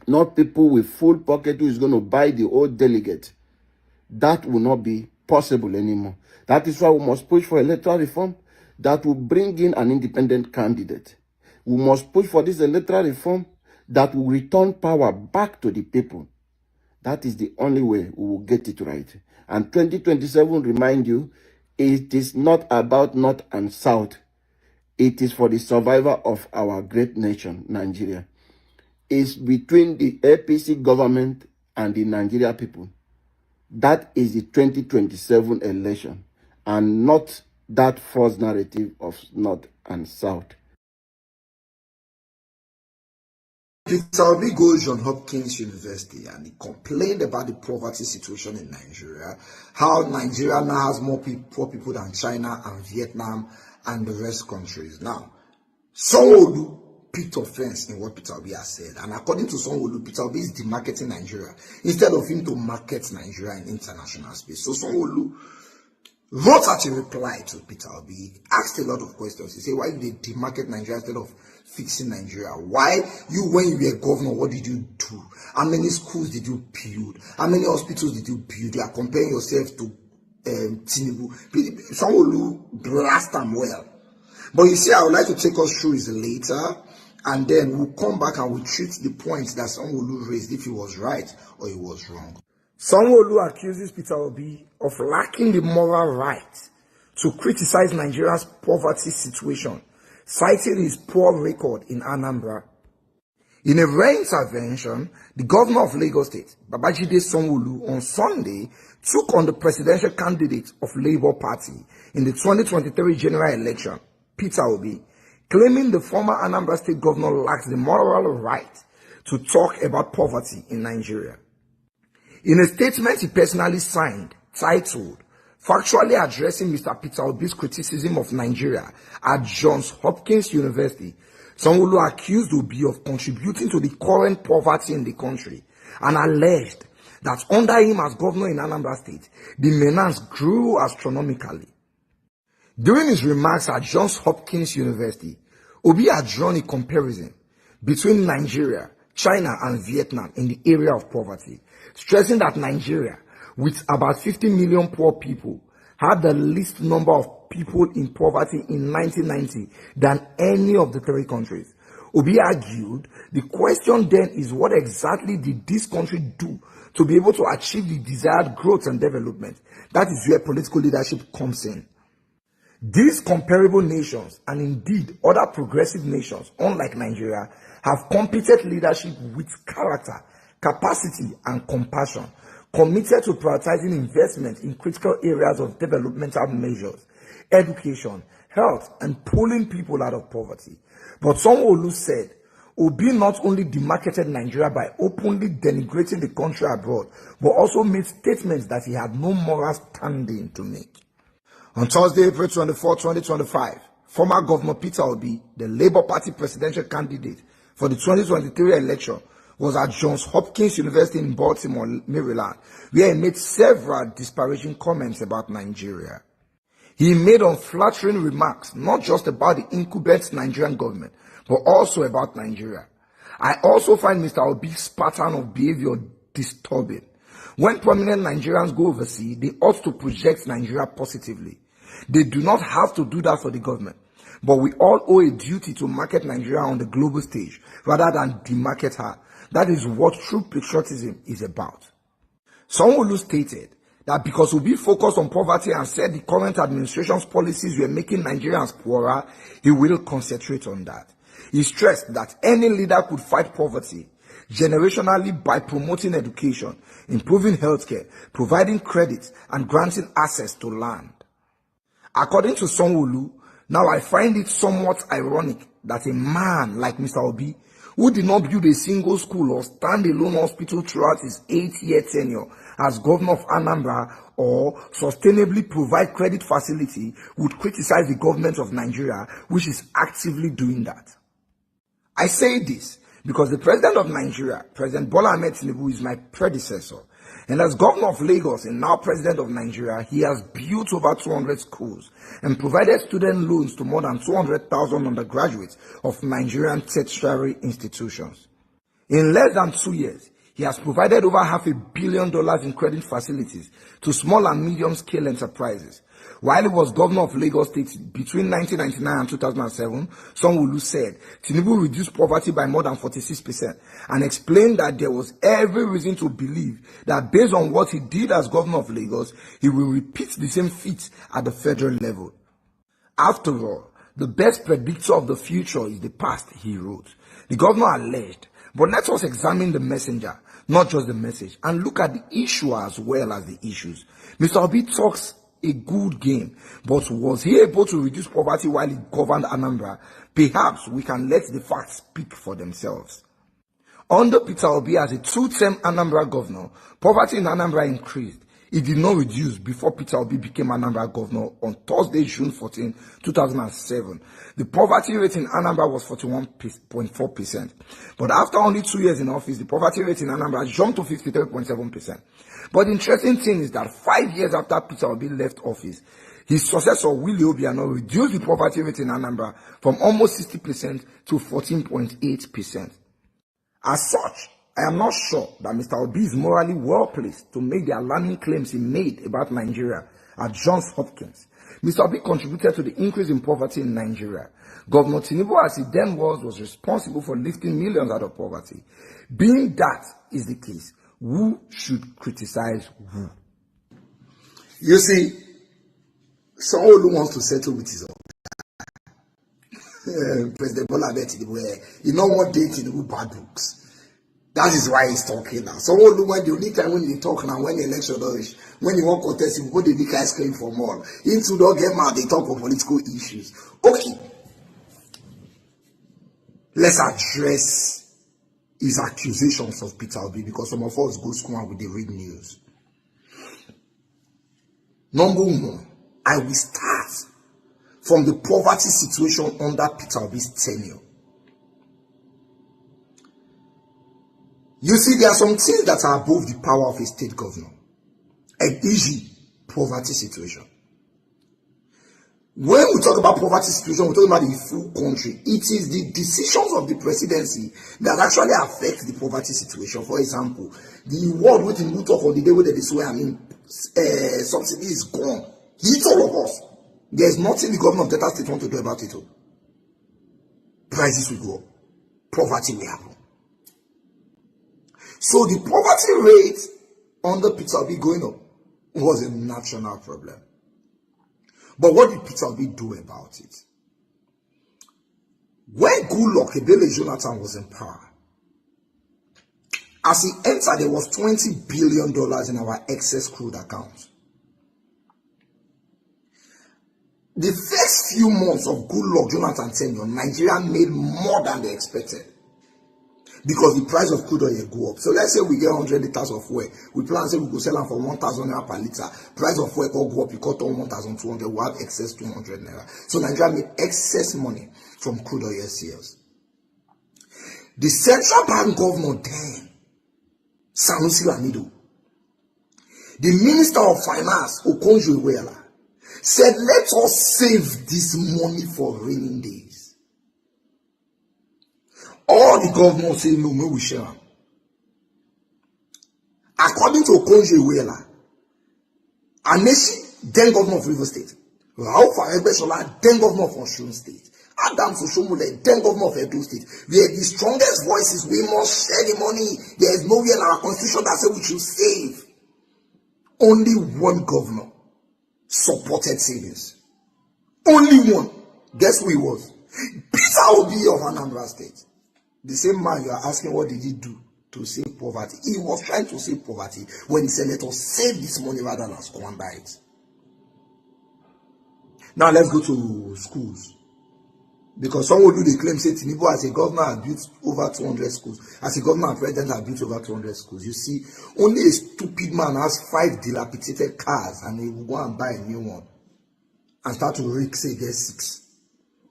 not people with full pocket who is going to buy the old delegate. That will not be possible anymore. That is why we must push for electoral reform that will bring in an independent candidate. We must push for this electoral reform that will return power back to the people. That is the only way we will get it right. And 2027, remind you, it is not about North and South. It is for the survival of our great nation, Nigeria. It's between the APC government and the Nigeria people. That is the 2027 election, and not that false narrative of North and South. Peter Obi goes Johns Hopkins University and he complained about the poverty situation in Nigeria, how Nigeria now has more poor people than China and Vietnam and the rest countries. Now, Sanwo-Olu picked offense in what Peter Obi has said, and according to Sanwo-Olu, Peter Obi is demarketing Nigeria instead of him to market Nigeria in international space. So Sanwo-Olu wrote out a reply to Peter Obi, asked a lot of questions. He said, why did they demarket Nigeria instead of fixing Nigeria? Why you, when you were governor, what did you do? How many schools did you build? How many hospitals did you build? You are comparing yourself to Tinubu. Sanwo-Olu blast them well. But you see, I would like to take us through is later. and then we'll come back and we'll treat the points that Sanwo-Olu raised, if he was right or he was wrong. Sanwo-Olu accuses Peter Obi of lacking the moral right to criticize Nigeria's poverty situation, citing his poor record in Anambra. In a rare intervention, the governor of Lagos State, Babajide Sanwo-Olu, on Sunday took on the presidential candidate of Labour Party in the 2023 general election, Peter Obi, claiming the former Anambra State governor lacks the moral right to talk about poverty in Nigeria. In a statement he personally signed, titled, factually addressing Mr. Peter Obi's criticism of Nigeria at Johns Hopkins University, Sanwo-Olu accused Obi of contributing to the current poverty in the country and alleged that under him as governor in Anambra State, the menace grew astronomically. During his remarks at Johns Hopkins University, Obi had drawn a comparison between Nigeria, China, and Vietnam in the area of poverty, stressing that Nigeria, with about 50 million poor people, had the least number of people in poverty in 1990 than any of the three countries. Obi argued the question then is, what exactly did this country do to be able to achieve the desired growth and development? That is where political leadership comes in. These comparable nations, and indeed other progressive nations, unlike Nigeria, have competent leadership with character, capacity, and compassion, committed to prioritizing investment in critical areas of developmental measures, education, health, and pulling people out of poverty. But Sanwo-Olu said Obi not only demarketed Nigeria by openly denigrating the country abroad, but also made statements that he had no moral standing to make. On Thursday, April 24, 2025, former Governor Peter Obi, the Labour Party presidential candidate for the 2023 election, was at Johns Hopkins University in Baltimore, Maryland, where he made several disparaging comments about Nigeria. He made unflattering remarks, not just about the incumbent Nigerian government, but also about Nigeria. I also find Mr. Obi's pattern of behavior disturbing. When prominent Nigerians go overseas, they ought to project Nigeria positively. They do not have to do that for the government, but we all owe a duty to market Nigeria on the global stage rather than demarket her. That is what true patriotism is about. Sanwo-Olu stated that because Obi focused on poverty and said the current administration's policies were making Nigerians poorer, he will concentrate on that. He stressed that any leader could fight poverty generationally by promoting education, improving healthcare, providing credit, and granting access to land. According to Sanwo-Olu, now I find it somewhat ironic that a man like Mr. Obi, who did not build a single school or stand-alone hospital throughout his 8-year tenure as governor of Anambra or sustainably provide credit facility, would criticize the government of Nigeria, which is actively doing that. I say this because the president of Nigeria, President Bola Ahmed Tinubu, is my predecessor. And as governor of Lagos and now president of Nigeria, he has built over 200 schools and provided student loans to more than 200,000 undergraduates of Nigerian tertiary institutions. In less than 2 years, he has provided over $500 million in credit facilities to small and medium-scale enterprises. While he was governor of Lagos State between 1999 and 2007, Sanwo-Olu said Tinubu reduced poverty by more than 46% and explained that there was every reason to believe that based on what he did as governor of Lagos, he will repeat the same feat at the federal level. After all, the best predictor of the future is the past, he wrote. The governor alleged, but let us examine the messenger, not just the message, and look at the issue as well as the issues. Mr. Obi talks a good game, but was he able to reduce poverty while he governed Anambra? Perhaps we can let the facts speak for themselves. Under Peter Obi as a two-term Anambra governor, poverty in Anambra increased. It did not reduce before Peter Obi became Anambra governor on Thursday, June 14, 2007. The poverty rate in Anambra was 41.4%. But after only 2 years in office, the poverty rate in Anambra jumped to 53.7%. But the interesting thing is that 5 years after Peter Obi left office, his successor, Willie Obiano, reduced the poverty rate in Anambra from almost 60% to 14.8%. As such, I am not sure that Mr. Obi is morally well placed to make the alarming claims he made about Nigeria at Johns Hopkins. Mr. Obi contributed to the increase in poverty in Nigeria. Governor Tinubu, as he then was responsible for lifting millions out of poverty. Being that is the case, who should criticize who? You see, Sanwo-Olu wants to settle with his own. President Bola-Ahmed Tinubu, he don't want Tinubu bad books. That is why he's talking now. Sanwo-Olu, when the only time when he talk now, when the election is, when he want contest, he go the big ice cream for more. Into don't get mad, they talk of political issues. Okay. Let's address his accusations of Peter Obi, because some of us go school with the read news. Number one, I will start from the poverty situation under Peter Obi's tenure. You see, there are some things that are above the power of a state governor. An easy poverty situation. When we talk about poverty situation, we're talking about the full country. It is the decisions of the presidency that actually affect the poverty situation. For example, the word which we talk on the day where they swear, subsidy is gone. Hits all of us. There's nothing the government of Delta State want to do about it. Prices will go up. Poverty will happen. So the poverty rate under Peter Obi going up was a national problem. But what did Peter Obi do about it? When Goodluck Ebele Jonathan was in power, as he entered, there was $20 billion in our excess crude account. The first few months of Goodluck Jonathan tenure, Nigeria made more than they expected, because the price of crude oil go up. So let's say we get 100 liters of oil. We plan to say we go sell them for 1,000 naira per liter. Price of oil go up, you cut on 1,200, we have excess 200 naira. So Nigeria made excess money from crude oil sales. The central bank governor then, Sanwo-Olu, the minister of finance, Okonjo-Iweala, said, let us save this money for raining days. All the governors say, no, we share. According to Okonjo-Iweala, Amechi, then governor of Rivers State, El-Rufai, then governor of Osun State, Adams Oshiomhole, then governor of Edo State, we are the strongest voices. We must share the money. There is nowhere in our constitution that says we should save. Only one governor supported savings. Only one. Guess who he was? Peter Obi of Anambra State. The same man you are asking, what did he do to save poverty? He was trying to save poverty when he said, let us save this money rather than squander it. Now let's go to schools. Because some will do the claim, say Tinubu as a governor has built over 200 schools. As a governor and president has built over 200 schools. You see, only a stupid man has 5 dilapidated cars and he will go and buy a new one and start to rake, say, get 6.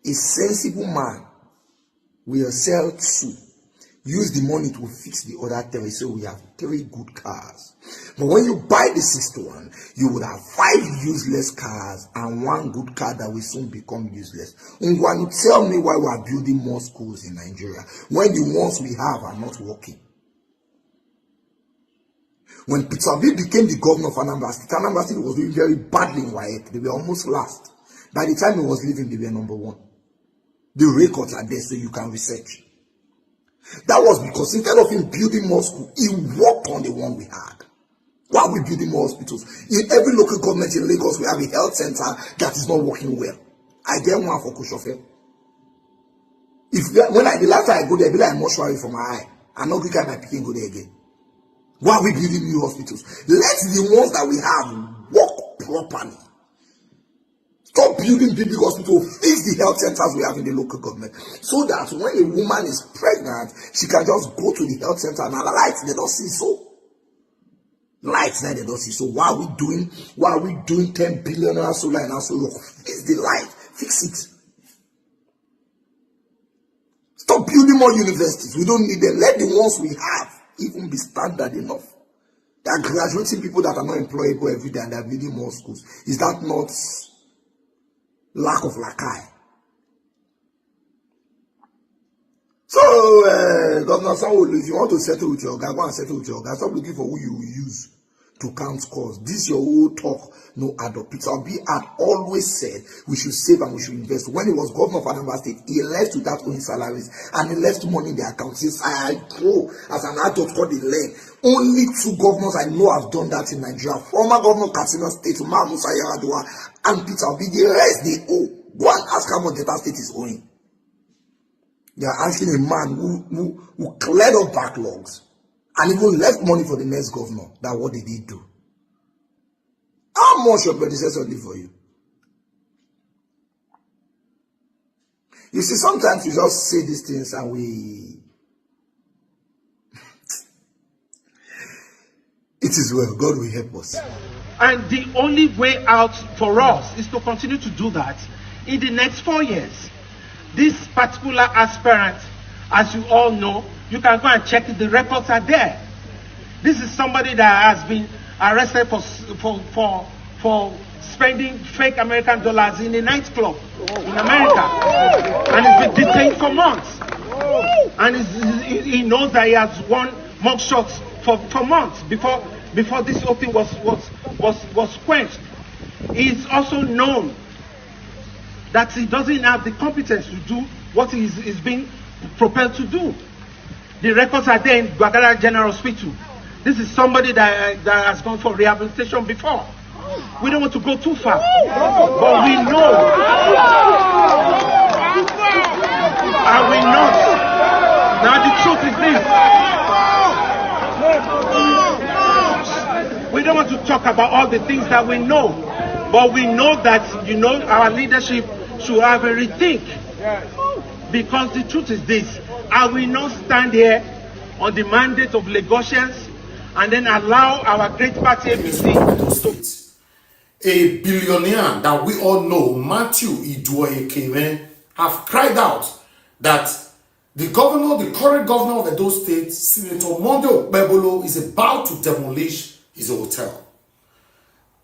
A sensible man will sell 2, use the money to fix the other 3, so we have 3 good cars. But when you buy the 6th one, you would have 5 useless cars and 1 good car that will soon become useless. Ungwanu, tell me why we are building more schools in Nigeria when the ones we have are not working. When Peter Obi became the governor of Anambra State was doing very badly in WAEC. They were almost last. By the time he was leaving, they were number 1. The records are there so you can research. That was because instead of him building more schools, he worked on the one we had. Why are we building more hospitals? In every local government in Lagos, we have a health center that is not working well. I get one for Kushofe. The last time I go there, I be like mortuary for my eye. I'm not going to my picking go there again. Why are we building new hospitals? Let the ones that we have work properly. Stop building big hospitals, fix the health centers we have in the local government. So that when a woman is pregnant, she can just go to the health center and lights, they don't see so. Lights now they don't see. So why are we doing 10 billion solar and solar? Fix the light, fix it. Stop building more universities. We don't need them. Let the ones we have even be standard enough. They are graduating people that are not employable every day and they are building more schools. Is that not lack of lakai? So, Governor Sanwo-Olu, if you want to settle with your guy, go and settle with your guy. Stop looking for who you will use to to count scores. This your whole talk, no add up. Peter Obi had always said we should save and we should invest. When he was governor of Anambra State, he left without owning salaries and he left money in the account. Since I grow as an adult called the leg, only 2 governors I know have done that in Nigeria. Former governor Katsina State, Umar Musa Yar'Adua, and Peter Obi. The rest they owe. Go and ask how much Delta State is owing. They are asking a man who cleared up backlogs and even left money for the next governor. That what did he do? How much your predecessor did for you? You see, sometimes we just say these things and we... It is well. God will help us. And the only way out for us is to continue to do that in the next 4 years. This particular aspirant, as you all know, you can go and check it, the records are there. This is somebody that has been arrested for spending fake American dollars in a nightclub in America. And he's been detained for months. And he knows that he has won mugshots for months before this whole thing was quenched. He's also known that he doesn't have the competence to do what he is being propelled to do. The records are there in Gwagwalada General Hospital. This is somebody that has gone for rehabilitation before. We don't want to go too far, but we know, and we know. Now the truth is this. We don't want to talk about all the things that we know, but we know that, you know, our leadership should have a rethink. Because the truth is this: I will not stand here on the mandate of Lagosians and then allow our great party APC to... A billionaire that we all know, Matthew Iduoyekeme, have cried out that the current governor of Edo State, Senator Monday Okpebholo, is about to demolish his hotel.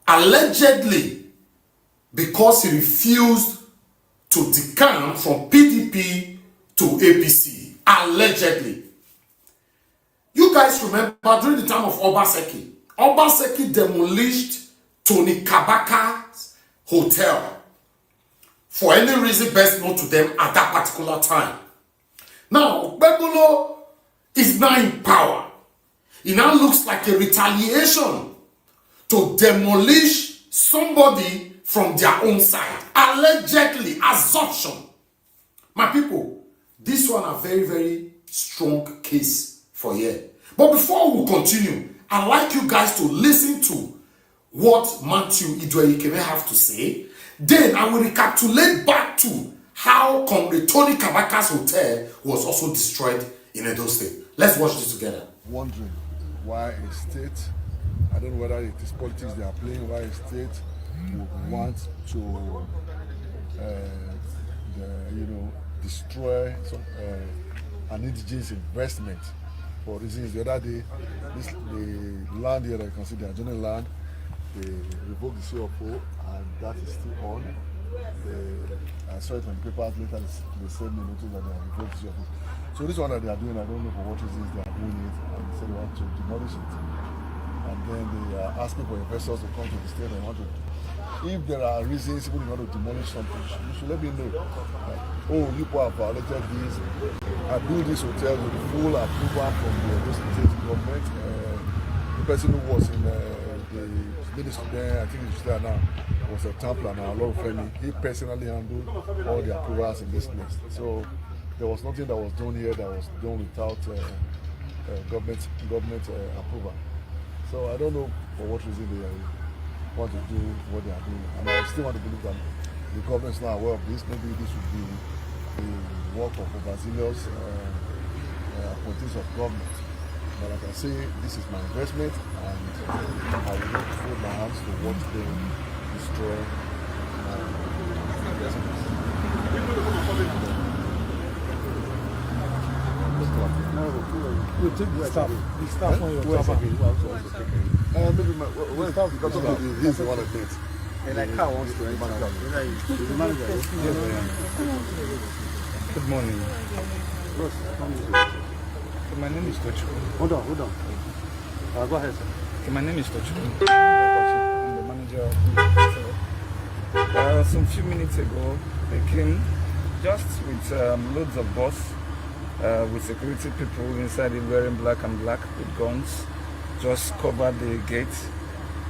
Allegedly, because he refused to decamp from PDP to APC. Allegedly. You guys remember during the time of Obaseki demolished Tony Kabaka's hotel for any reason best known to them at that particular time. Now, Okpebholo is now in power. It now looks like a retaliation to demolish somebody from their own side. Allegedly, assumption. My people, this one a very, very strong case for here. But before we continue, I'd like you guys to listen to what Matthew Iduoyekeme have to say. Then I will recapitulate back to how Comrade Tony Kabaka's hotel was also destroyed in Edo State. Let's watch this together. Wondering why a state, I don't know whether it is politics they are playing, why a state would want to destroy an indigenous investment for reasons. The other day, the land here, you can see the adjoining land, they revoked the CFO, and that is still on. I saw it on the papers later, they sent me notice that they have revoked the CFO. So this one that they are doing, I don't know for what reasons they are doing it, and they said they want to demolish it. And then they are asking for investors to come to the state and want to. If there are reasons people want to demolish something, you should let me know. Like, oh, you people have violated this. I built this hotel with full approval from the state government. The person who was in the ministry there, I think he's there now, was a town planner, El-Rufai. He personally handled all the approvals in this place. So there was nothing that was done here that was done without government approval. So I don't know for what reason they want to do what they are doing. And I still want to believe that the government is not aware of this. Maybe this would be the work of overzealous appointees of government. But like I say, this is my investment, and I will not fold my hands to watch them destroy my investments. You take the staff. The staff on your maybe when staff because of he's the one that did. And like car wants to enter. The manager. Good morning. My name is Coach. Hold on. Go ahead, sir. Okay, my name is Tochukwu. I'm the manager of the hotel. Some few minutes ago, they came just with loads of bus, with security people inside it wearing black and black with guns, just covered the gate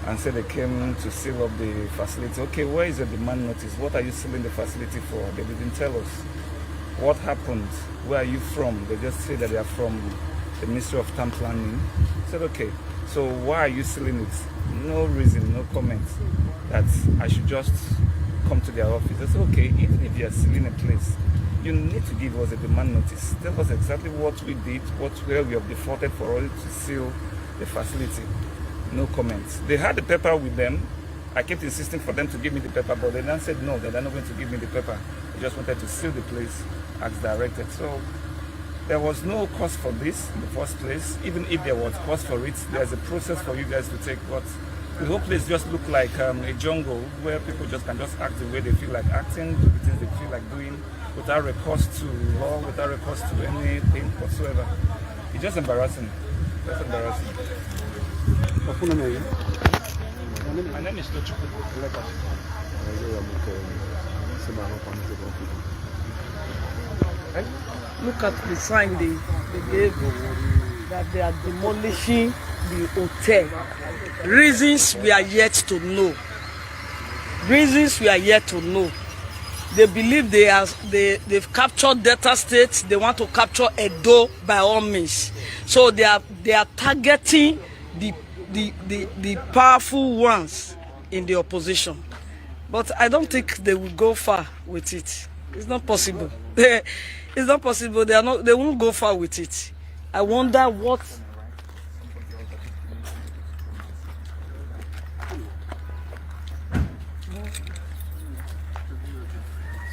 and said they came to seal up the facility. Okay, where is the demand notice? What are you sealing the facility for? They didn't tell us. What happened? Where are you from? They just say that they are from the Ministry of Town Planning. I said, okay, so why are you sealing it? No reason, no comment that I should just come to their office. I said, okay, even if you are sealing a place, you need to give us a demand notice. Tell us exactly what we did, where we have defaulted for us to seal the facility. No comments. They had the paper with them. I kept insisting for them to give me the paper, but they then said no, they're not going to give me the paper. They just wanted to seal the place as directed. So there was no cause for this in the first place. Even if there was cause for it, there's a process for you guys to take. But the whole place just looked like a jungle where people just can just act the way they feel like acting, do the things they feel like doing, without recourse to law, without recourse to anything whatsoever. It's just embarrassing. Just embarrassing. My name is Tochukwu. Look at the sign they gave that they are demolishing the hotel. Reasons we are yet to know. Reasons we are yet to know. They believe they've captured Delta State. They want to capture Edo by all means. So they are targeting the powerful ones in the opposition. But I don't think they will go far with it. It's not possible. It's not possible. They won't go far with it. I wonder what.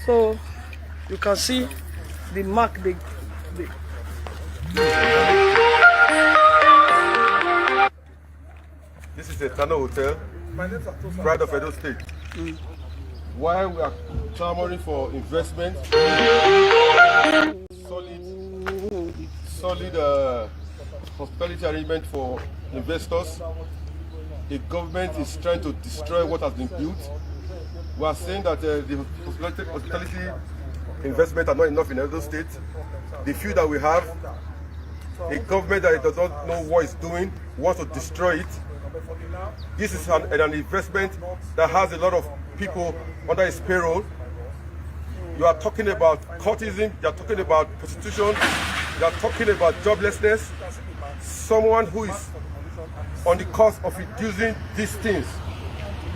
So you can see the mark This is a Tano hotel, pride of Edo State. Why we are clamoring for investment, solid hospitality arrangement for investors. The government is trying to destroy what has been built. We are saying that the hospitality investment are not enough in Edo State. The few that we have, a government that does not know what it's doing, wants to destroy it. This is an investment that has a lot of people under its payroll. You are talking about cultism, you are talking about prostitution, you are talking about joblessness. Someone who is on the course of reducing these things,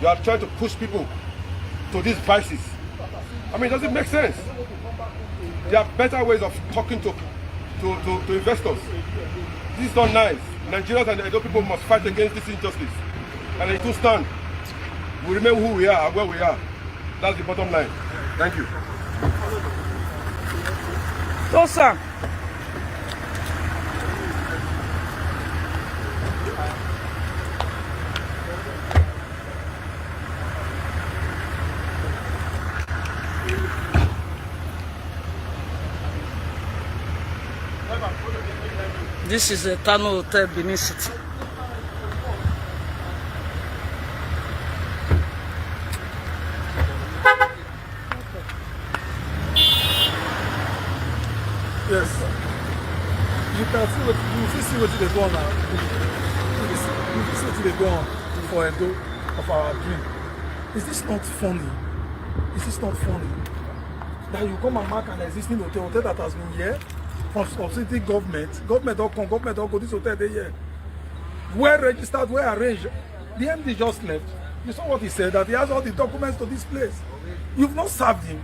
you are trying to push people to these vices. I mean, does it make sense? There are better ways of talking to investors. This is not nice. Nigerians and the Edo people must fight against this injustice. And it will stand. We remain who we are and where we are. That's the bottom line. Thank you. So, sir. This is a Tano Hotel, Benin City. Yes. You can see what they go on now. You see what they go on for Edo of our dream. Is this not funny? Is this not funny? That you come and mark an existing hotel that has been here from subsidy government don't go, this hotel they here. Where registered, where arranged. The MD just left. You saw what he said, that he has all the documents to this place. You've not served him.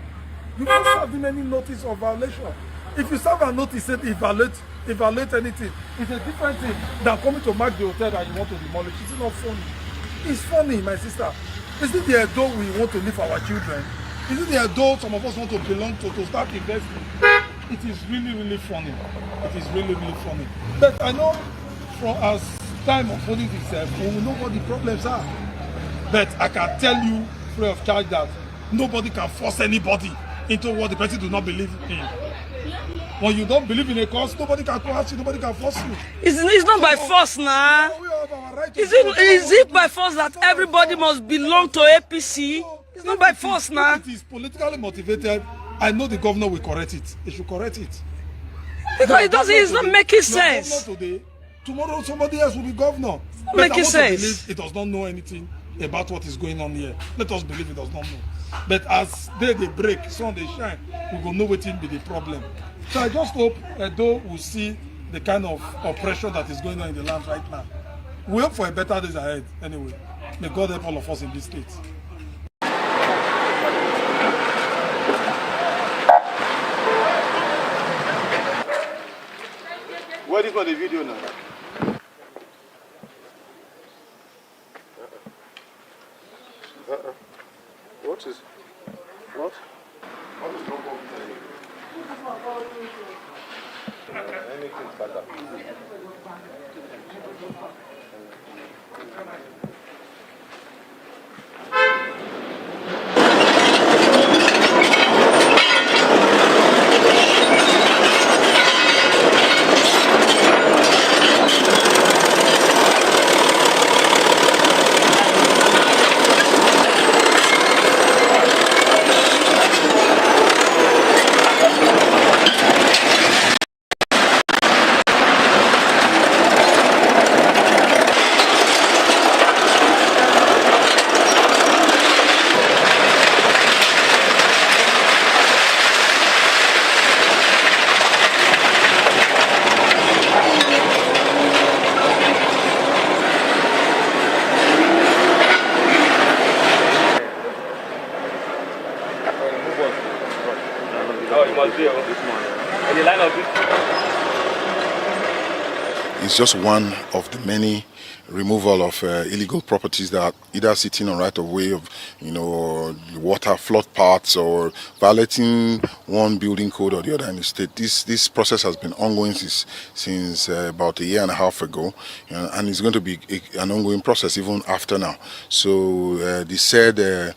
You've not served him any notice of violation. If you serve a notice, say evaluate anything, it's a different thing than coming to mark the hotel that you want to demolish. It's not funny. It's funny, my sister. Is it the Edo we want to live for our children? Is it the Edo some of us want to belong to start investing? It is really, really funny. It is really, really funny. But I know from as time unfolding itself, we will know what the problems are. But I can tell you free of charge that nobody can force anybody into what the person does not believe in. When you don't believe in a cause, nobody can coerce you, nobody can force you. It's not by force now. Is it by force that everybody must belong to APC? It's not by force now. If it is politically motivated, I know the governor will correct it. He should correct it. Because it's not making sense. Today, tomorrow somebody else will be governor. It's not making sense. It does not know anything about what is going on here. Let us believe it does not know. But as they break, sun they shine, we will know what will be the problem. So I just hope Edo will see the kind of oppression that is going on in the land right now. We hope for a better days ahead anyway. May God help all of us in this state. What is for the video now? What is what? Anything better. It's just one of the many removal of illegal properties that are either sitting on right of way of, or water flood parts or violating one building code or the other in the state. This process has been ongoing since about a year and a half ago, and it's going to be an ongoing process even after now. So the said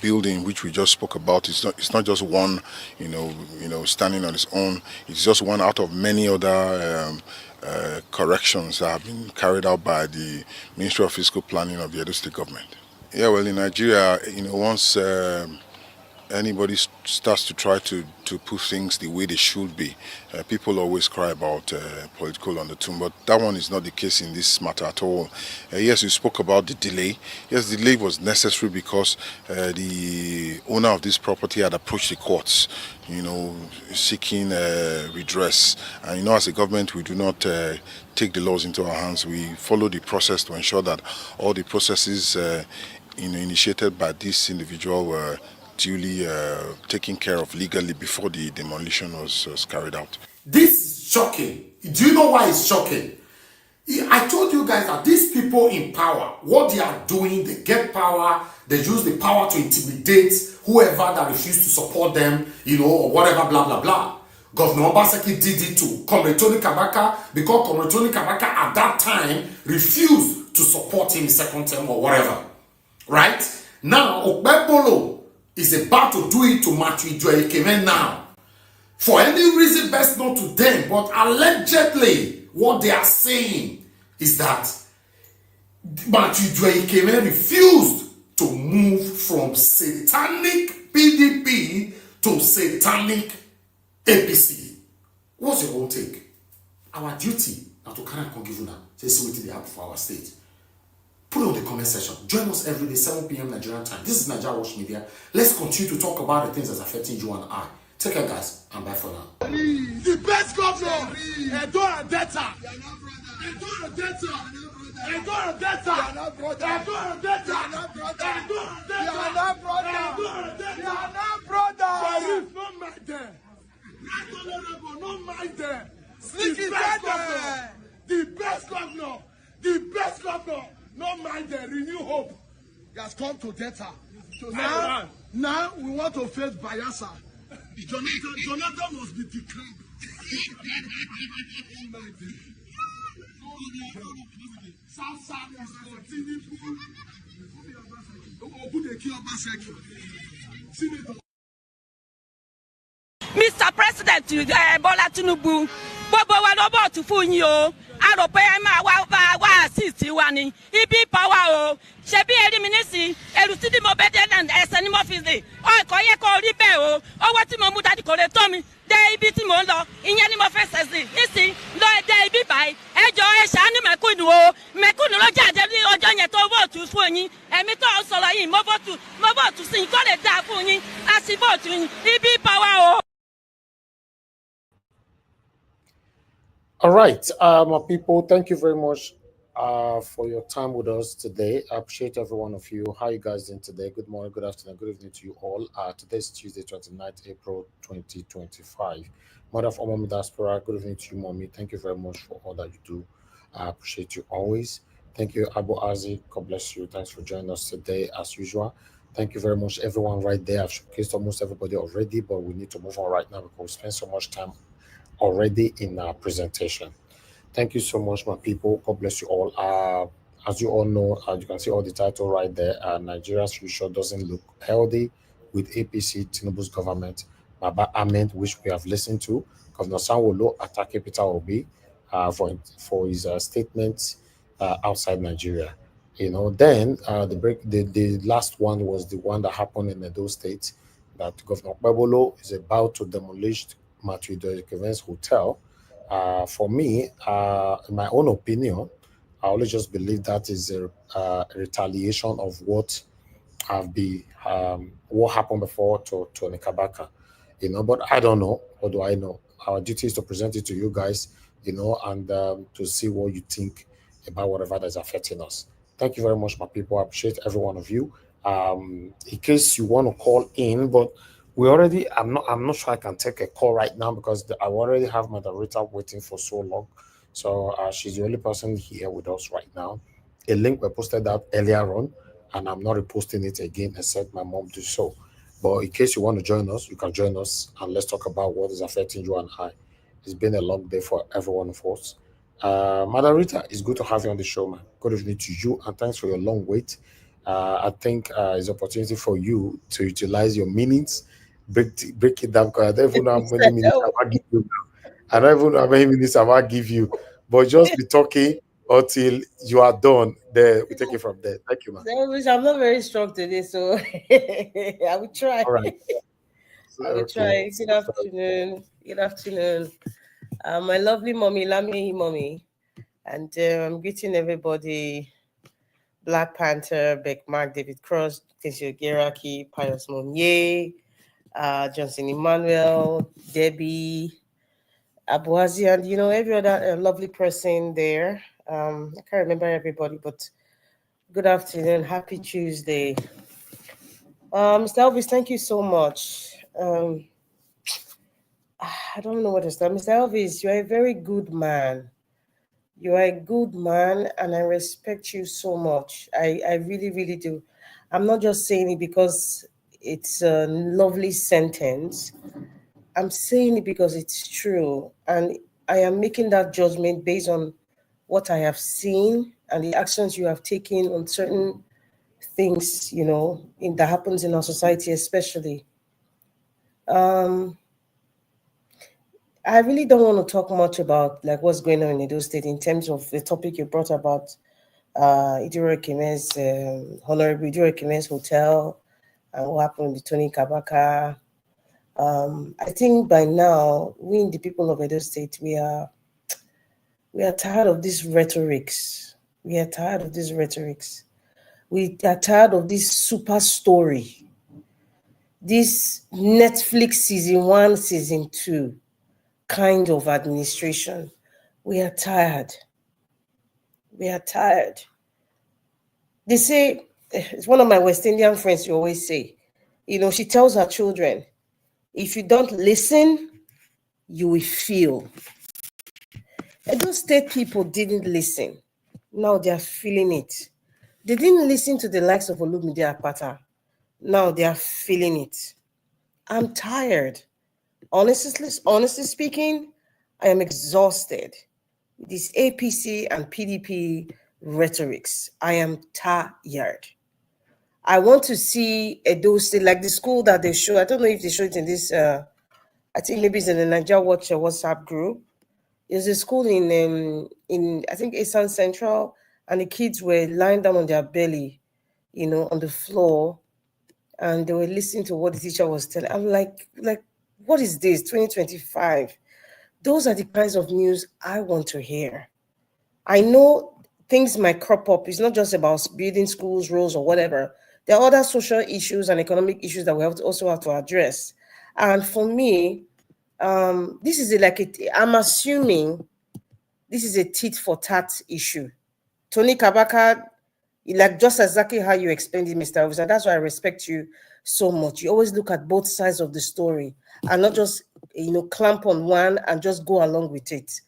building which we just spoke about, it's not just one, standing on its own. It's just one out of many other corrections that have been carried out by the Ministry of Fiscal Planning of the Edo State government. Yeah, well, in Nigeria, once anybody starts to try to put things the way they should be, people always cry about political undertone, but that one is not the case in this matter at all. Yes, you spoke about the delay. Yes, the delay was necessary because the owner of this property had approached the courts, seeking redress. And as a government, we do not take the laws into our hands. We follow the process to ensure that all the processes initiated by this individual were duly taken care of legally before the demolition was carried out. This is shocking. Do you know why it's shocking? I told you guys that these people in power, what they are doing, they get power, they use the power to intimidate whoever that refused to support them, or whatever, blah, blah, blah. Governor Obaseki did it to Comrade Tony Kabaka because Comrade Tony Kabaka at that time refused to support him in second term or whatever. Right? Now, Okpebolo is about to do it to Matthew Joyekeme now. For any reason best known to them, but allegedly what they are saying is that Matthew Joyekeme refused to move from satanic PDP to satanic APC. What's your own take? Our duty now to carry and give you now. Say what they have for our state. Put it on the comment section. Join us every day, 7 p.m. Nigerian time. This is Nigeria Watch Media. Let's continue to talk about the things that's affecting you and I. Take care, guys, and bye for now. The best governor, Edo and Delta. Edo and Delta. Edo and Delta. Edo and Delta. No mind them. Right honorable, no mind them. The best governor. The best governor. The best governor. No mind them. Renew hope. He has come to Delta. So now we want to face Bayelsa. Jonathan must be declared. Mr. President Bola Tinubu gbogbo wa ló vote fún yín o a rò pé ẹ máa wá assist wa ni ibi power o ṣebí ẹ rí mi nísìn ẹrù tí mo bẹ́ dé ẹsẹ̀ ni mo fi lè ọkọ̀ yẹ kó rí bẹ́ẹ̀ o owó tí mo mú dání kò lè tó mi dé ibi tí mo ń lọ ìyẹn ni mo fẹ́ sẹ̀ sí nísìn lọ dé ibi báyìí ẹ jọ ẹ ṣàánú mẹ̀kúnnù o mẹ̀kúnnù ló jáde ní ọjọ́ yẹn tó vote fún yín ẹ̀mí tó ń sọ̀rọ̀ yìí mo vote sí yín kó lè dáa fún yín a sì vote yín ibi power o. All right, my people, thank you very much for your time with us today. I appreciate every one of you. How you guys doing today? Good morning, good afternoon, good evening to you all. Today is Tuesday, 29th April 2025. Mother of Mommy Diaspora, good evening to you, Mommy. Thank you very much for all that you do. I appreciate you always. Thank you, Abu Azi. God bless you. Thanks for joining us today, as usual. Thank you very much, everyone right there. I've showcased almost everybody already, but we need to move on right now because we spent so much time already in our presentation. Thank you so much, my people. God bless you all. As you all know, you can see all the title right there. Nigeria's future doesn't look healthy with APC Tinubu's government. Baba-Ahmed, which we have listened to. Governor Sanwo-Olu attacking Peter Obi for his statements outside Nigeria. You know, then the last one was the one that happened in Edo State, that Governor Babolo is about to demolish Matthew Evans Hotel. For me, in my own opinion, I always just believe that is a retaliation of what what happened before to Nikabaka, you know. But I don't know. What do I know? Our duty is to present it to you guys, you know, and to see what you think about whatever that's affecting us. Thank you very much, my people. I appreciate every one of you. In case you want to call in, but I'm not sure I can take a call right now because I already have my director waiting for so long. So she's the only person here with us right now. A link was posted out earlier on, and I'm not reposting it again except my mom do so. But in case you want to join us, you can join us and let's talk about what is affecting you and I. It's been a long day for every one of us. Madam Rita, it's good to have you on the show, man. Good evening to you, and thanks for your long wait. I think it's an opportunity for you to utilize your meanings, break it down, because I don't even know how many minutes I might give you now. I don't even know how many minutes I might give you, but just be talking until you are done. There, we take it from there. Thank you, man. I'm not very strong today, so I will try. All right. I will try. Good afternoon. Good afternoon. My lovely mommy, Lami mommy, and I'm greeting everybody. Black Panther, Beck Mark, David Cross, Kesio Geraki, Pius Monye, Johnson Emmanuel, Debbie, Abuazi, and you know every other lovely person there. I can't remember everybody, but good afternoon, happy Tuesday. Mr. Elvis, thank you so much. I don't know what to say. Mr. Elvis, you're a very good man. You are a good man, and I respect you so much. I really, really do. I'm not just saying it because it's a lovely sentence. I'm saying it because it's true. And I am making that judgment based on what I have seen and the actions you have taken on certain things, you know, that happens in our society, especially. I really don't want to talk much about like what's going on in Edo State in terms of the topic you brought about Honorable Idiro Ekeme's hotel and what happened with Tony Kabaka. I think by now, we, the people of Edo State, we are tired of these rhetorics. We are tired of these rhetorics. We are tired of this super story. This Netflix season 1, season 2 kind of administration. We are tired. We are tired. They say, it's one of my West Indian friends, you always say, you know, she tells her children, if you don't listen, you will feel. Edo State people didn't listen. Now they are feeling it. They didn't listen to the likes of Olumide Apata. Now they are feeling it. I'm tired. Honestly speaking, I am exhausted with this APC and PDP rhetorics. I am tired. I want to see Edo State, like the school that they show. I don't know if they show it in this I think maybe it's in the Nigeria Watch WhatsApp group. There's a school in I think Eastern Central, and the kids were lying down on their belly, on the floor, and they were listening to what the teacher was telling. I'm like, what is this? 2025. Those are the kinds of news I want to hear. I know things might crop up. It's not just about building schools, roads, or whatever. There are other social issues and economic issues that we also have to address. And for me, this is I'm assuming this is a tit for tat issue. Tony Kabaka, just exactly how you explained it, Mr. Officer. That's why I respect you so much. You always look at both sides of the story and not just, clamp on one and just go along with it.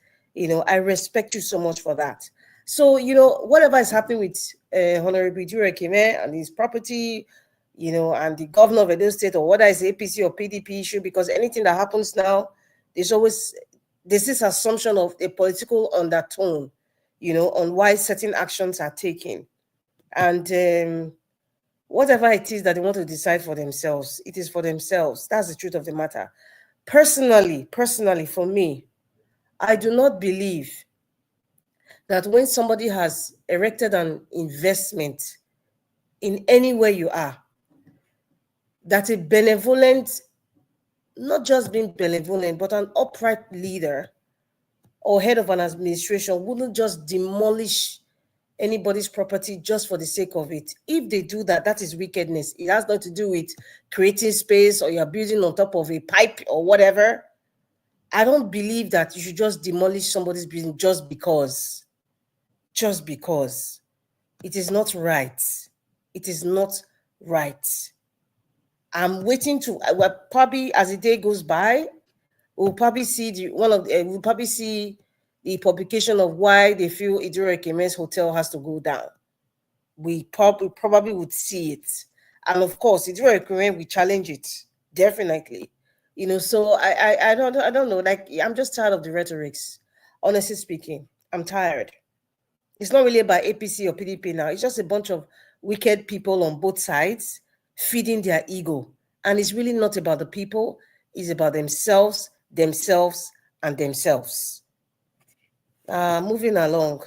I respect you so much for that. So, whatever is happening with Honorable Iduro-Ekeme and his property, and the governor of Edo State, or whether it's APC or PDP issue, because anything that happens now, there's this assumption of a political undertone, on why certain actions are taken. And whatever it is that they want to decide for themselves, it is for themselves. That's the truth of the matter. Personally, for me, I do not believe that when somebody has erected an investment in anywhere you are, that a benevolent, not just being benevolent, but an upright leader or head of an administration wouldn't just demolish anybody's property just for the sake of it. If they do that, that is wickedness. It has nothing to do with creating space or you're building on top of a pipe or whatever. I don't believe that you should just demolish somebody's building just because. Just because. It is not right. It is not right. I'm waiting to, probably as the day goes by, we'll probably see we'll probably see the publication of why they feel Iduro-Ekeme's hotel has to go down. We probably would see it. And of course, Iduro-Ekeme will challenge it, definitely. So I don't know. I'm just tired of the rhetorics. Honestly speaking, I'm tired. It's not really about APC or PDP now. It's just a bunch of wicked people on both sides feeding their ego. And it's really not about the people. It's about themselves, and themselves. Moving along.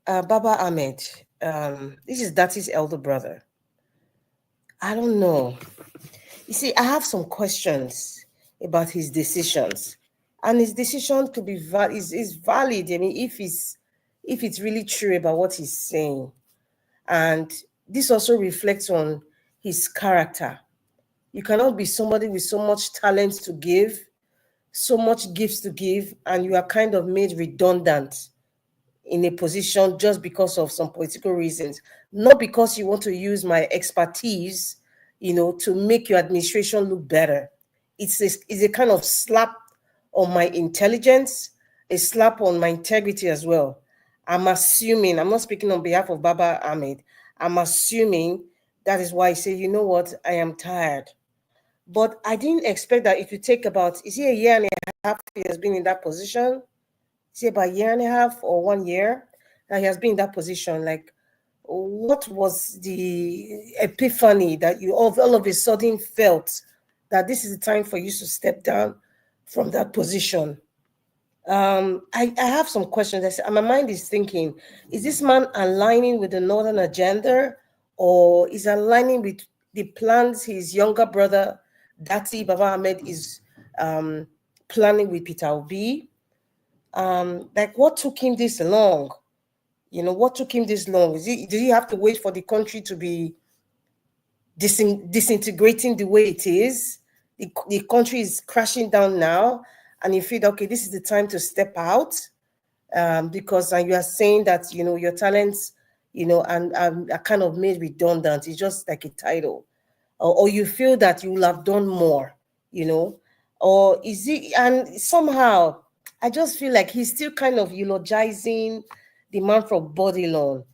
Baba-Ahmed. This is Dati's elder brother. I don't know. You see, I have some questions about his decisions. And his decision could be is valid. I mean, if it's really true about what he's saying. And this also reflects on his character. You cannot be somebody with so much talent to give, so much gifts to give, and you are kind of made redundant in a position just because of some political reasons. Not because you want to use my expertise, to make your administration look better. It's a kind of slap on my intelligence, a slap on my integrity as well. I'm assuming, I'm not speaking on behalf of Baba-Ahmed, I'm assuming that is why I say, you know what, I am tired. But I didn't expect that it would take about, is it a year and a half he has been in that position? Is it about a year and a half or 1 year that he has been in that position? Like, what was the epiphany that you all of a sudden felt that this is the time for you to step down from that position? I have some questions. My mind is thinking, is this man aligning with the Northern agenda, or is aligning with the plans his younger brother, Dati Baba-Ahmed, is planning with Peter Obi? What took him this long? What took him this long? Did he have to wait for the country to be disintegrating the way it is? The country is crashing down now, and you feel, okay, this is the time to step out, because you are saying that, your talents, and are kind of made redundant. It's just like a title. Or you feel that you will have done more, or is it, and somehow I just feel like he's still kind of eulogizing the man from Bodilon,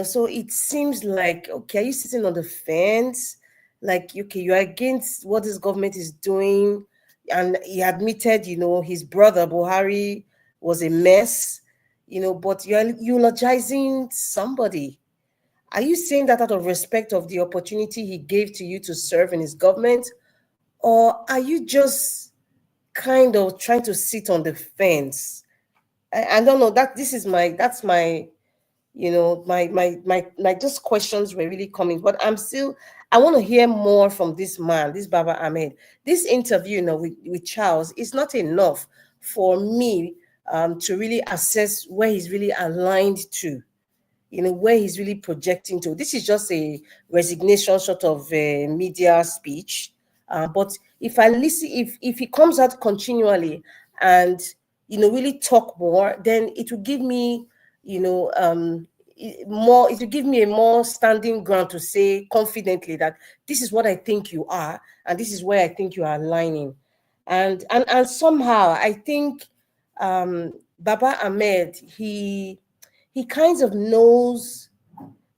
so it seems like, okay, are you sitting on the fence? Like, okay, you're against what this government is doing. And he admitted, his brother Buhari was a mess, but you're eulogizing somebody. Are you saying that out of respect of the opportunity he gave to you to serve in his government? Or are you just kind of trying to sit on the fence? I don't know. That's my my just questions were really coming. But I want to hear more from this man, this Baba-Ahmed. This interview, with Charles is not enough for me to really assess where he's really aligned to, where he's really projecting to. This is just a resignation sort of media speech. But if I listen, if he comes out continually and, really talk more, then it will give me, more, it will give me a more standing ground to say confidently that this is what I think you are, and this is where I think you are aligning. And somehow I think Baba-Ahmed, he kind of knows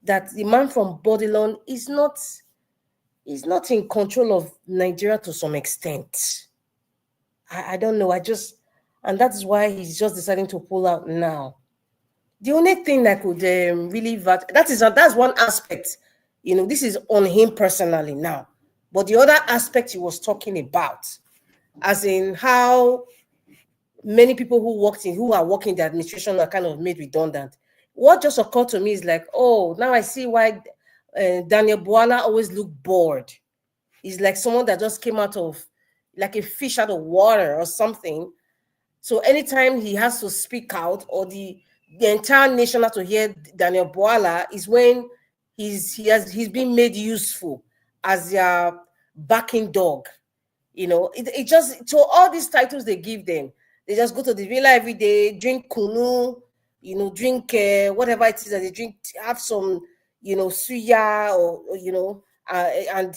that the man from Bodilon is not in control of Nigeria to some extent. I don't know. And that's why he's just deciding to pull out now. The only thing that could really that's one aspect. This is on him personally now. But the other aspect he was talking about, as in how many people who are working in the administration are kind of made redundant. What just occurred to me is like, oh, now I see why Daniel Bwala always looked bored. He's like someone that just came out of, like a fish out of water or something. So anytime he has to speak out, or the entire nation has to hear Daniel Bwala, is when he's been made useful as their backing dog. It just, so all these titles they give them, they just go to the villa every day, drink kunu, drink whatever it is that they drink, have some, suya or and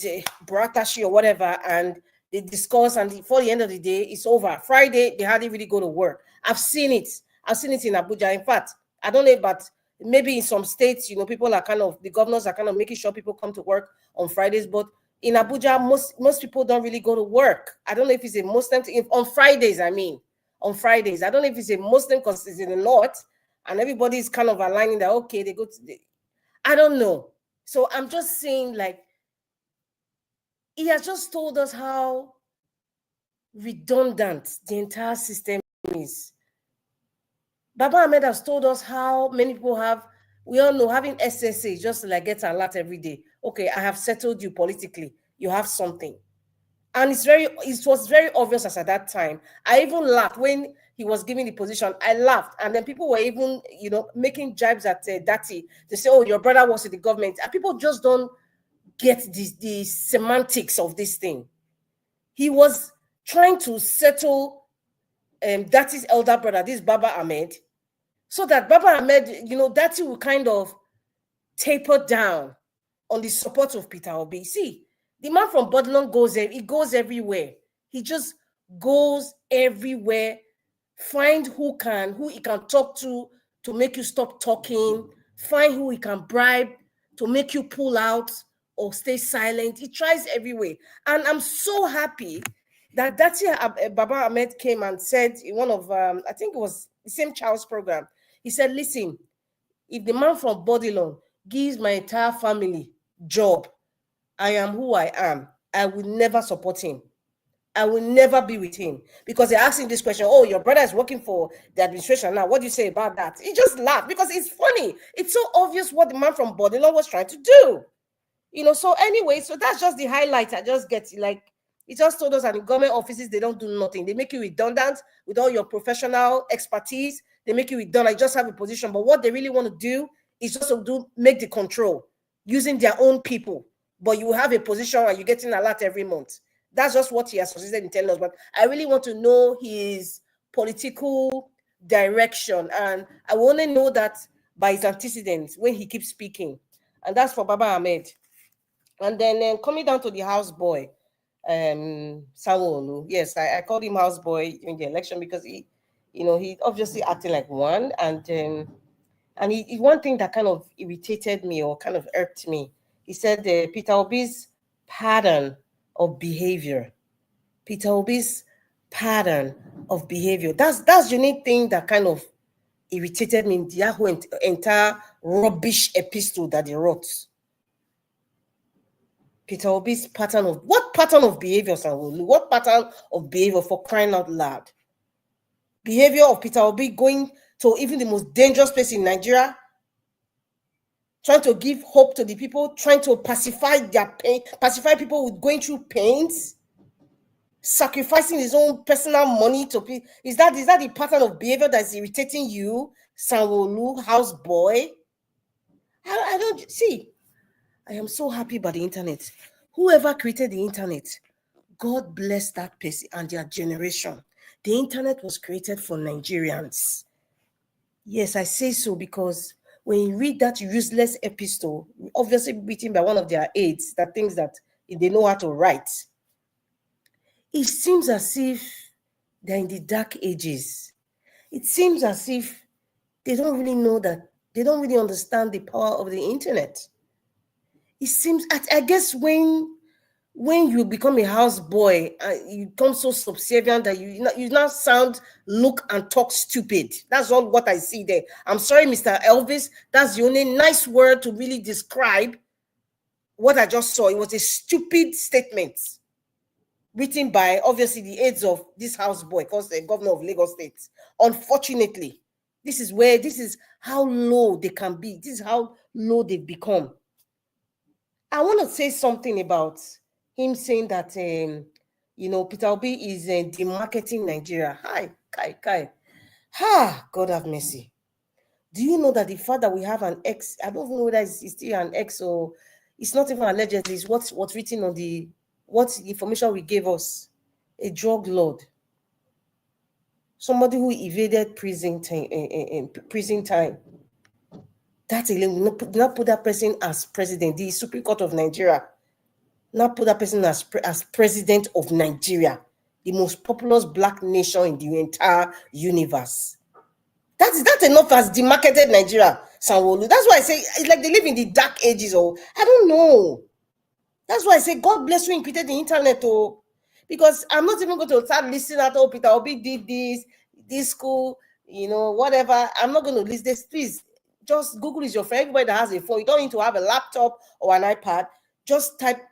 buratashi or whatever, and they discuss, and before the end of the day, it's over. Friday, they hardly really go to work. I've seen it in Abuja. In fact, I don't know, but maybe in some states, people are the governors are kind of making sure people come to work on Fridays, but in Abuja, most people don't really go to work. I don't know if it's a Muslim thing. On Fridays, on Fridays. I don't know if it's a Muslim because it's in the north, and everybody's kind of aligning that, okay, they go to I don't know. So I'm just saying, like, he has just told us how redundant the entire system is. Baba-Ahmed has told us how many people we all know having SSA just like get a lot every day. Okay, I have settled you politically. You have something. And it was very obvious as at that time. I even laughed when he was giving the position. I laughed. And then people were even, making jibes at Dati. They say, oh, your brother was in the government. And people just don't get the semantics of this thing. He was trying to settle Dati's elder brother, this Baba-Ahmed, so that Baba-Ahmed, Dati will kind of taper down on the support of Peter Obi. See, the man from Bodilon goes everywhere. He just goes everywhere. Find who he can talk to make you stop talking. Find who he can bribe to make you pull out or stay silent. He tries everywhere. And I'm so happy that Dati Baba-Ahmed came and said in one of, I think it was the same Charles program, he said, listen, if the man from Bodilon gives my entire family job, I am who I am, I will never support him. I will never be with him. Because they're asking this question, oh, your brother is working for the administration now. What do you say about that? He just laughed because it's funny. It's so obvious what the man from Bodilon was trying to do. So anyway, so that's just the highlight. I just get, like, it just told us that in government offices, they don't do nothing. They make you redundant with all your professional expertise. They make you redundant. Just have a position. But what they really want to do is just to make the control using their own people. But you have a position and you're getting a lot every month. That's just what he has succeeded in telling us. But I really want to know his political direction. And I want to know that by his antecedents when he keeps speaking. And that's for Baba-Ahmed. And then coming down to the houseboy, Sanwo-Olu. Yes, I called him houseboy in the election because he obviously acting like one. And he one thing that kind of irritated me or kind of irked me, he said Peter Obi's pattern of behavior. Peter Obi's pattern of behavior. That's the unique thing that kind of irritated me in the whole entire rubbish epistle that they wrote. Peter Obi's pattern of what pattern of behavior, Sanwo-Olu? What pattern of behavior, for crying out loud? Behavior of Peter Obi going to even the most dangerous place in Nigeria, trying to give hope to the people, trying to pacify their pain, pacify people with going through pains, sacrificing his own personal money to people. Is that the pattern of behavior that's irritating you, Sanwo-Olu, house boy? I don't see. I am so happy about the internet. Whoever created the internet, God bless that person and their generation. The internet was created for Nigerians. Yes, I say so because when you read that useless epistle, obviously written by one of their aides that thinks that they know how to write, it seems as if they're in the dark ages. It seems as if they don't really know that, they don't really understand the power of the internet. It seems, I guess when you become a houseboy, you become so subservient that you now sound, look, and talk stupid. That's all what I see there. I'm sorry, Mr. Elvis. That's the only nice word to really describe what I just saw. It was a stupid statement written by, obviously, the aides of this houseboy, because the governor of Lagos State. Unfortunately, this is how low they can be. This is how low they've become. I want to say something about him saying that, Peter Obi is demarketing Nigeria. Hi, Kai. God have mercy. Do you know that the fact that we have an ex, I don't know whether it's still an ex or it's not even allegedly, it's what's written on what information we gave us, a drug lord, somebody who evaded prison time. That alone, not put that person as president. The Supreme Court of Nigeria not put that person as president of Nigeria, the most populous black nation in the entire universe. That's enough as demarketed Nigeria, Sanwo-Olu. That's why I say it's like they live in the dark ages, or I don't know. That's why I say God bless you and created the internet, because I'm not even going to start listening at all. Peter Obi did this school, whatever. I'm not going to list this. Please, just Google is your friend. Everybody that has a phone, you don't need to have a laptop or an iPad. Just type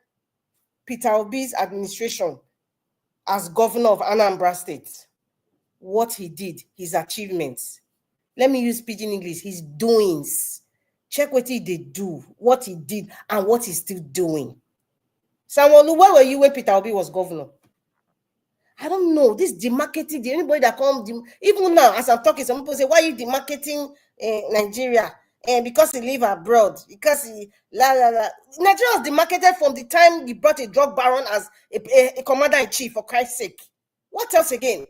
Peter Obi's administration as governor of Anambra State. What he did, his achievements. Let me use pidgin English, his doings. Check what he did do, what he did, and what he's still doing. Sanwo-Olu, where were you when Peter Obi was governor? I don't know. This demarketing, anybody that comes, even now, as I'm talking, some people say, why are you demarketing Nigeria? And because he live abroad, because Nigeria was demarketed from the time he brought a drug baron as a commander-in-chief, for Christ's sake. What else again?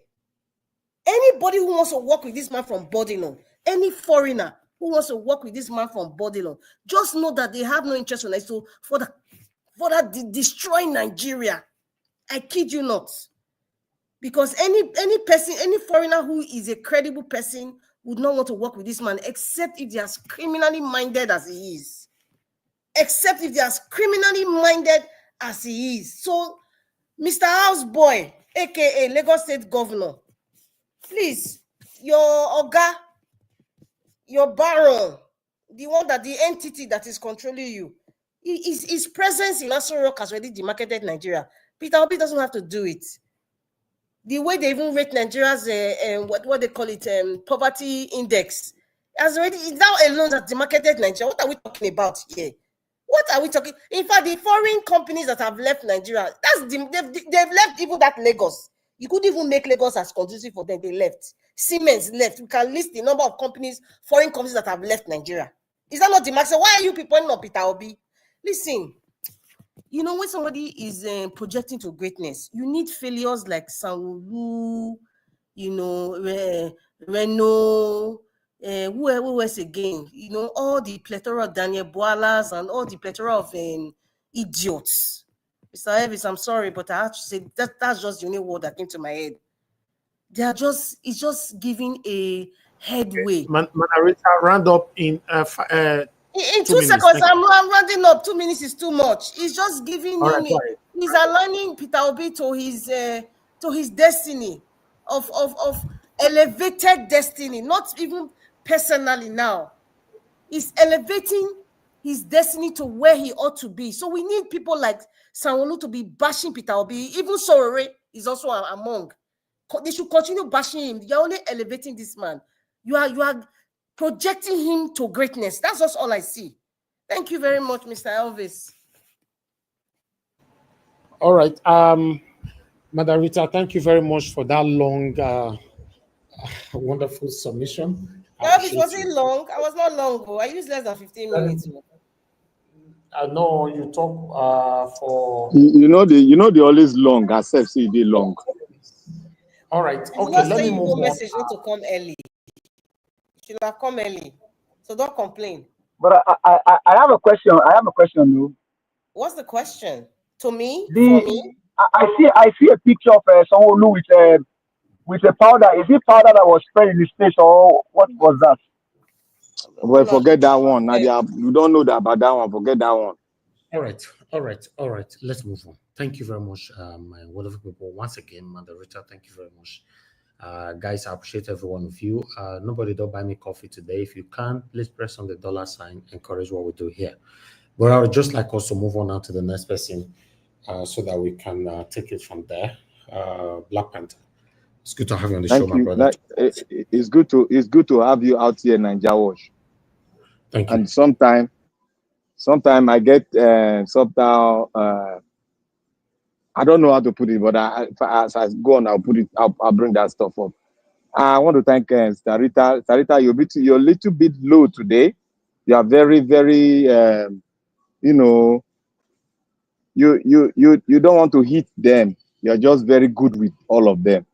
Anybody who wants to work with this man from Bodilon, any foreigner who wants to work with this man from Bodilon, just know that they have no interest in it. So for that destroy Nigeria. I kid you not. Because any person, any foreigner who is a credible person would not want to work with this man, except if they are as criminally minded as he is. Except if they are as criminally minded as he is. So, Mr. Houseboy, aka Lagos State Governor, please, your Oga, your Baron, the entity that is controlling you, his presence in Aso Rock has already demarketed Nigeria. Peter Obi doesn't have to do it. The way they even rate Nigeria's what they call it, poverty index, has already now alone has demarketed Nigeria. What are we talking about here? What are we talking? In fact, the foreign companies that have left Nigeria, they've left even that Lagos. You couldn't even make Lagos as conducive for them. They left. Siemens left. We can list the number of companies, foreign companies that have left Nigeria. Is that not the max? Why are you people not Peter Obi? Listen, when somebody is projecting to greatness, you need failures like Sanwo-Olu, Renault, who else again? All the plethora of Daniel Boalas and all the plethora of idiots. Mr. Elvis, I'm sorry, but I have to say that's just the only word that came to my head. It's just giving a headway. Manarita, round up in 2 seconds. I'm rounding up. 2 minutes is too much. He's just giving he's aligning Peter Obi to his destiny of elevated destiny, not even personally now is elevating his destiny to where he ought to be. So we need people like Sanwo-Olu to be bashing Peter Obi. Even Sorore is also among. They should continue bashing him. You're only elevating this man. You are projecting him to greatness. That's just all I see. Thank you very much, Mr. Elvis. All right. Madam Rita, thank you very much for that long, wonderful submission. Elvis, was it long? I was not long ago. I used less than 15 minutes. No, you talk for. You know they always long. Accept say they long. All right. Okay. Let me move on. Message not to come early. You should have come early. So don't complain. But I have a question. I have a question, Lou. What's the question? To me? For me? I see a picture of Sanwo-Olu with a powder. Is it powder that was sprayed in his face, or what was that? Well, forget that one. Nadia, you don't know that about that one. Forget that one. All right. Let's move on. Thank you very much, my wonderful people. Once again, Mother Rita, thank you very much. Guys, I appreciate every one of you. Nobody don't buy me coffee today. If you can, please press on the $sign. Encourage what we do here. But I would just like us to move on now to the next person so that we can take it from there. Black Panther. It's good to have you on the show, my brother. It's good to have you out here in Nigeria Watch. Thank you. And sometime I get somehow I don't know how to put it, but as I go on, I'll put it. I'll bring that stuff up. I want to thank Sarita. Sarita, you're a little bit low today. You are very, very. You know, you don't want to hit them. You're just very good with all of them.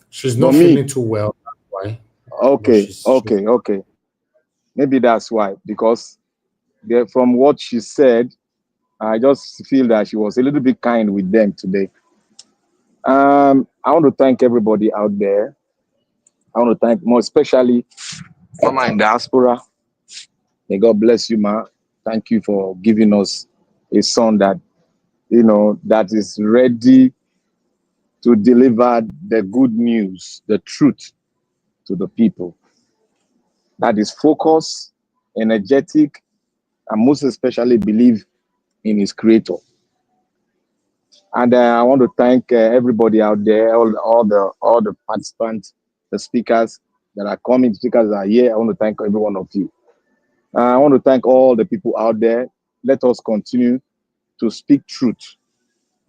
She's not feeling too well. That's why. Okay. Maybe that's why. Because from what she said, I just feel that she was a little bit kind with them today. I want to thank everybody out there. I want to thank more especially Mama in diaspora. May God bless you, Ma. Thank you for giving us a son that, that is ready to deliver the good news, the truth to the people. That is focused, energetic, and most especially believe in his creator. And I want to thank everybody out there, all the participants, the speakers that are coming, speakers that are here. I want to thank every one of you. I want to thank all the people out there. Let us continue to speak truth,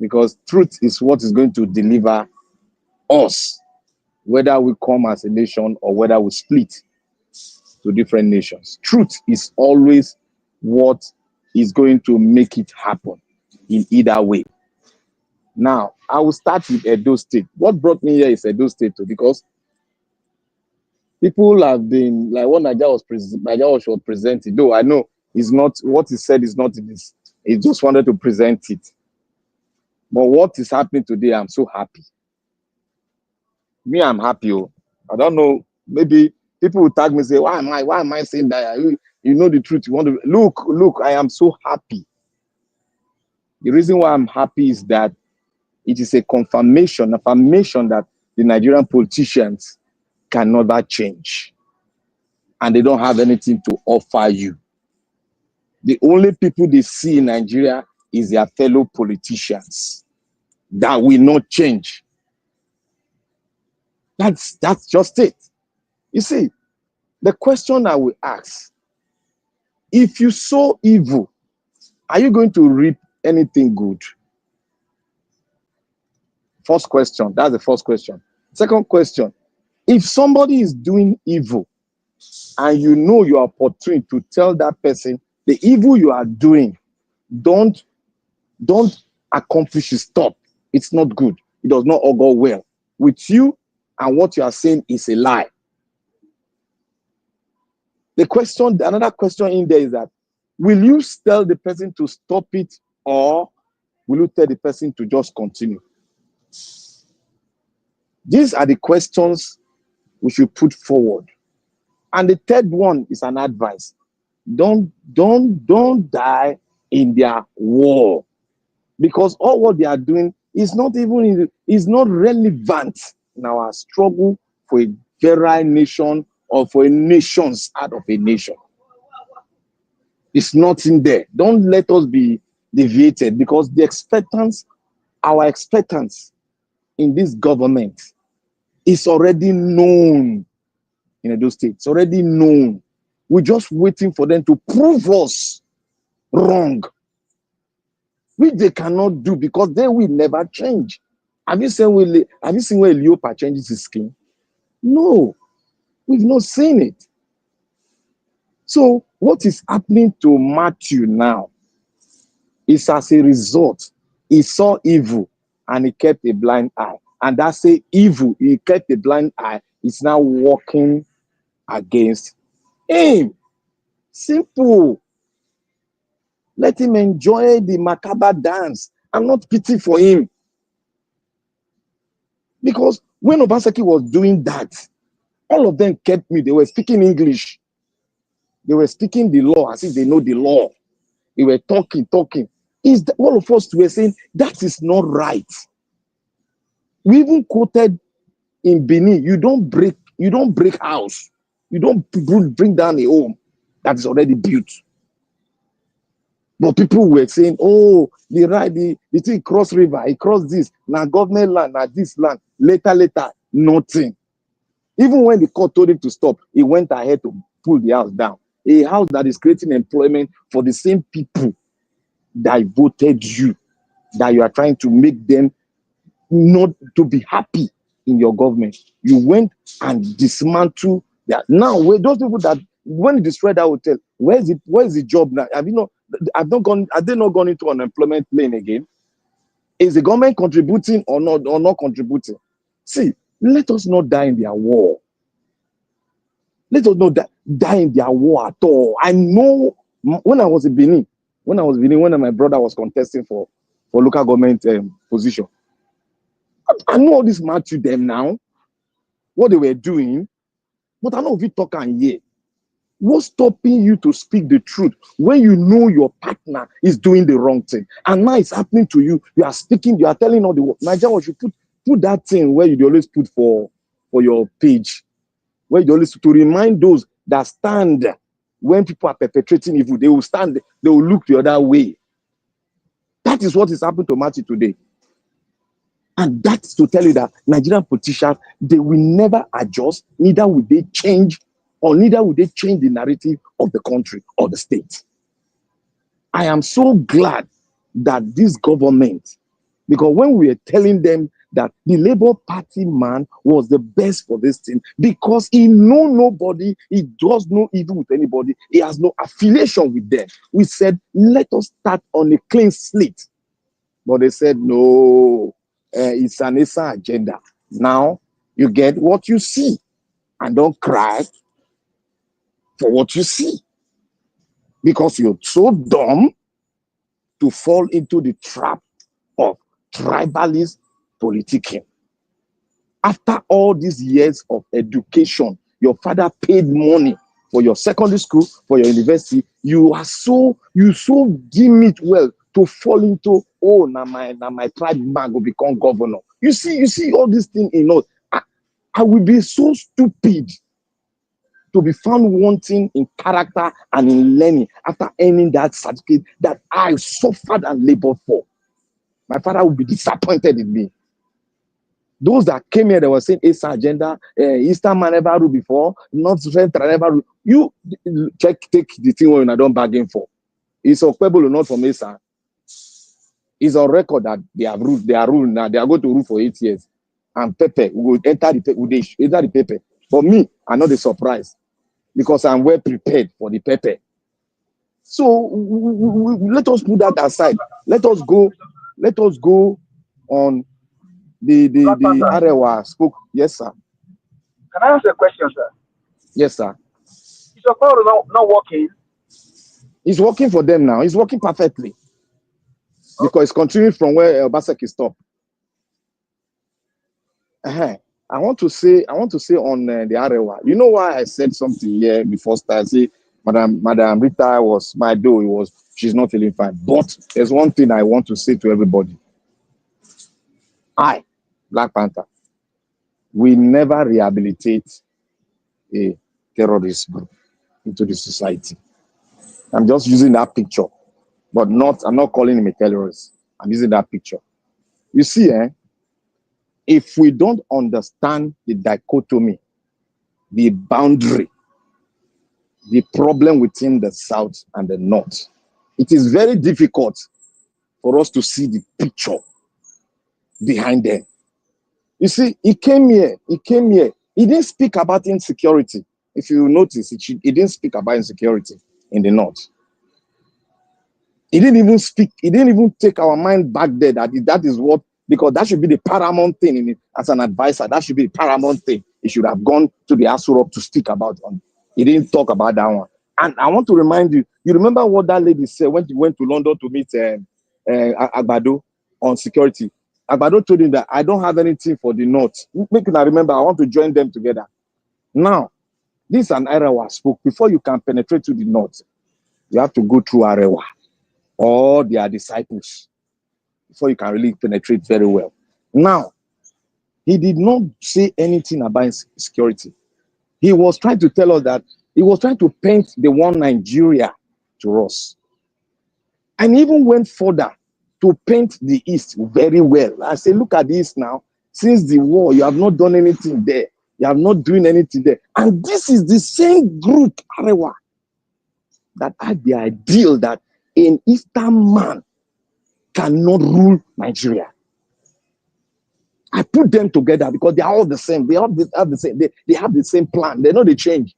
because truth is what is going to deliver us, whether we come as a nation or whether we split to different nations. Truth is always what is going to make it happen in either way. Now, I will start with Edo State. What brought me here is Edo State too, because people have been like what Nigeria was presenting. Though I know it's not what he said is not this. He just wanted to present it. But what is happening today, I'm so happy. Me, I'm happy. Oh. I don't know. Maybe people will tag me and say, why am I saying that? You know the truth. You want to look, I am so happy. The reason why I'm happy is that it is a confirmation, affirmation that the Nigerian politicians can never change. And they don't have anything to offer you. The only people they see in Nigeria is their fellow politicians that will not change. That's just it. You see, the question I will ask, if you sow evil, are you going to reap anything good? First question, that's the first question. Second question, if somebody is doing evil and you know you are opportune to tell that person the evil you are doing, don't accomplish it, stop. It's not good. It does not all go well with you, and what you are saying is a lie. Another question in there is that, will you tell the person to stop it, or will you tell the person to just continue? These are the questions we should put forward. And the third one is an advice. Don't die in their war, because all what they are doing is not relevant in our struggle for a virile nation or for a nation's out of a nation. It's not in there. Don't let us be deviated, because the expectance, our expectance in this government is already known in those states. Already known. We're just waiting for them to prove us wrong, which they cannot do because they will never change. Have you seen where Leopard changes his skin? No, we've not seen it. So what is happening to Matthew now is as a result, he saw evil and he kept a blind eye. And that say evil, he kept a blind eye, is now walking against him. Simple. Let him enjoy the macabre dance. I'm not pity for him. Because when Obaseki was doing that, all of them kept me. They were speaking English. They were speaking the law as if they know the law. They were talking. All of us were saying, that is not right. We even quoted in Benin, you don't break house. You don't bring down a home that is already built. But people were saying, oh, the thing cross river, it cross this, now government land, now this land. Later, nothing. Even when the court told him to stop, he went ahead to pull the house down. A house that is creating employment for the same people that voted you, that you are trying to make them not to be happy in your government. You went and dismantled that. Now, where those people that when you destroy that hotel, where is the job now? Have they not gone into unemployment lane again? Is the government contributing or not contributing? See, let us not die in their war. Let us not die in their war at all. I know when I was in Benin, when my brother was contesting for local government position, I know all this match to them now, what they were doing, but I know if you talk and hear. What's stopping you to speak the truth when you know your partner is doing the wrong thing? And now it's happening to you. You are speaking, you are telling all the world. Nigerians should put that thing where you always put for your page, where you always to remind those that stand when people are perpetrating evil. They will stand, they will look the other way. That is what is happening to Matthew today. And that's to tell you that Nigerian politicians, they will never adjust, neither will they change, or neither will they change the narrative of the country or the state. I am so glad that this government, because when we were telling them that the Labour Party man was the best for this thing, because he knows nobody, he does no evil with anybody, he has no affiliation with them. We said, let us start on a clean slate. But they said, no, it's an ESA agenda. Now, you get what you see, and don't cry for what you see. Because you're so dumb to fall into the trap of tribalist politicking. After all these years of education, your father paid money for your secondary school, for your university. You deem it well to fall into, oh, now my tribe man will become governor. You see all these things in us. I will be so stupid to be found wanting in character and in learning after earning that certificate that I suffered and labored for. My father will be disappointed in me. Those that came here, they were saying, it's agenda, Eastern man never ruled before, North Central never ruled. You take the thing when I don't bargain for. It's Okpebolo, not from Eastern. It's on record that they are ruled now. They are going to rule for 8 years. And Pepe will enter the Pepe. For me, I'm not a surprise because I'm well prepared for the Pepe. So let us put that aside. Let us go on the Arewa spoke. Yes, sir. Can I ask a question, sir? Yes, sir. Is your power not working? It's working for them now. It's working perfectly. Because it's continuing from where Obaseki stopped. I want to say on the Arewa. You know why I said something here before start? Say, Madam Rita was my door. She's not feeling fine. But there's one thing I want to say to everybody. Black Panther, we never rehabilitate a terrorist group into the society. I'm just using that picture, but I'm not calling him a terrorist. I'm using that picture. You see, if we don't understand the dichotomy, the boundary, the problem within the South and the North, it is very difficult for us to see the picture behind them. You see, he came here. He didn't speak about insecurity. If you notice, he didn't speak about insecurity in the North. He didn't even take our mind back there that is what, because that should be the paramount thing in it. As an advisor, that should be the paramount thing. He should have gone to the Aso Rock to speak about it. He didn't talk about that one. And I want to remind you, you remember what that lady said when she went to London to meet Agbado on security? Agbado told him that I don't have anything for the North. Make me remember, I want to join them together. Now, this is an Arewa spoke. Before you can penetrate to the North, you have to go through Arewa or their disciples before you can really penetrate very well. Now, he did not say anything about security. He was trying to tell us that he was trying to paint the one Nigeria to us. And even went further to paint the East very well. I say, look at this now. Since the war, you have not done anything there. You have not doing anything there. And this is the same group, Arewa, that had the ideal that an Eastern man cannot rule Nigeria. I put them together because they are all the same. They have the same. They have the same plan. They know they change.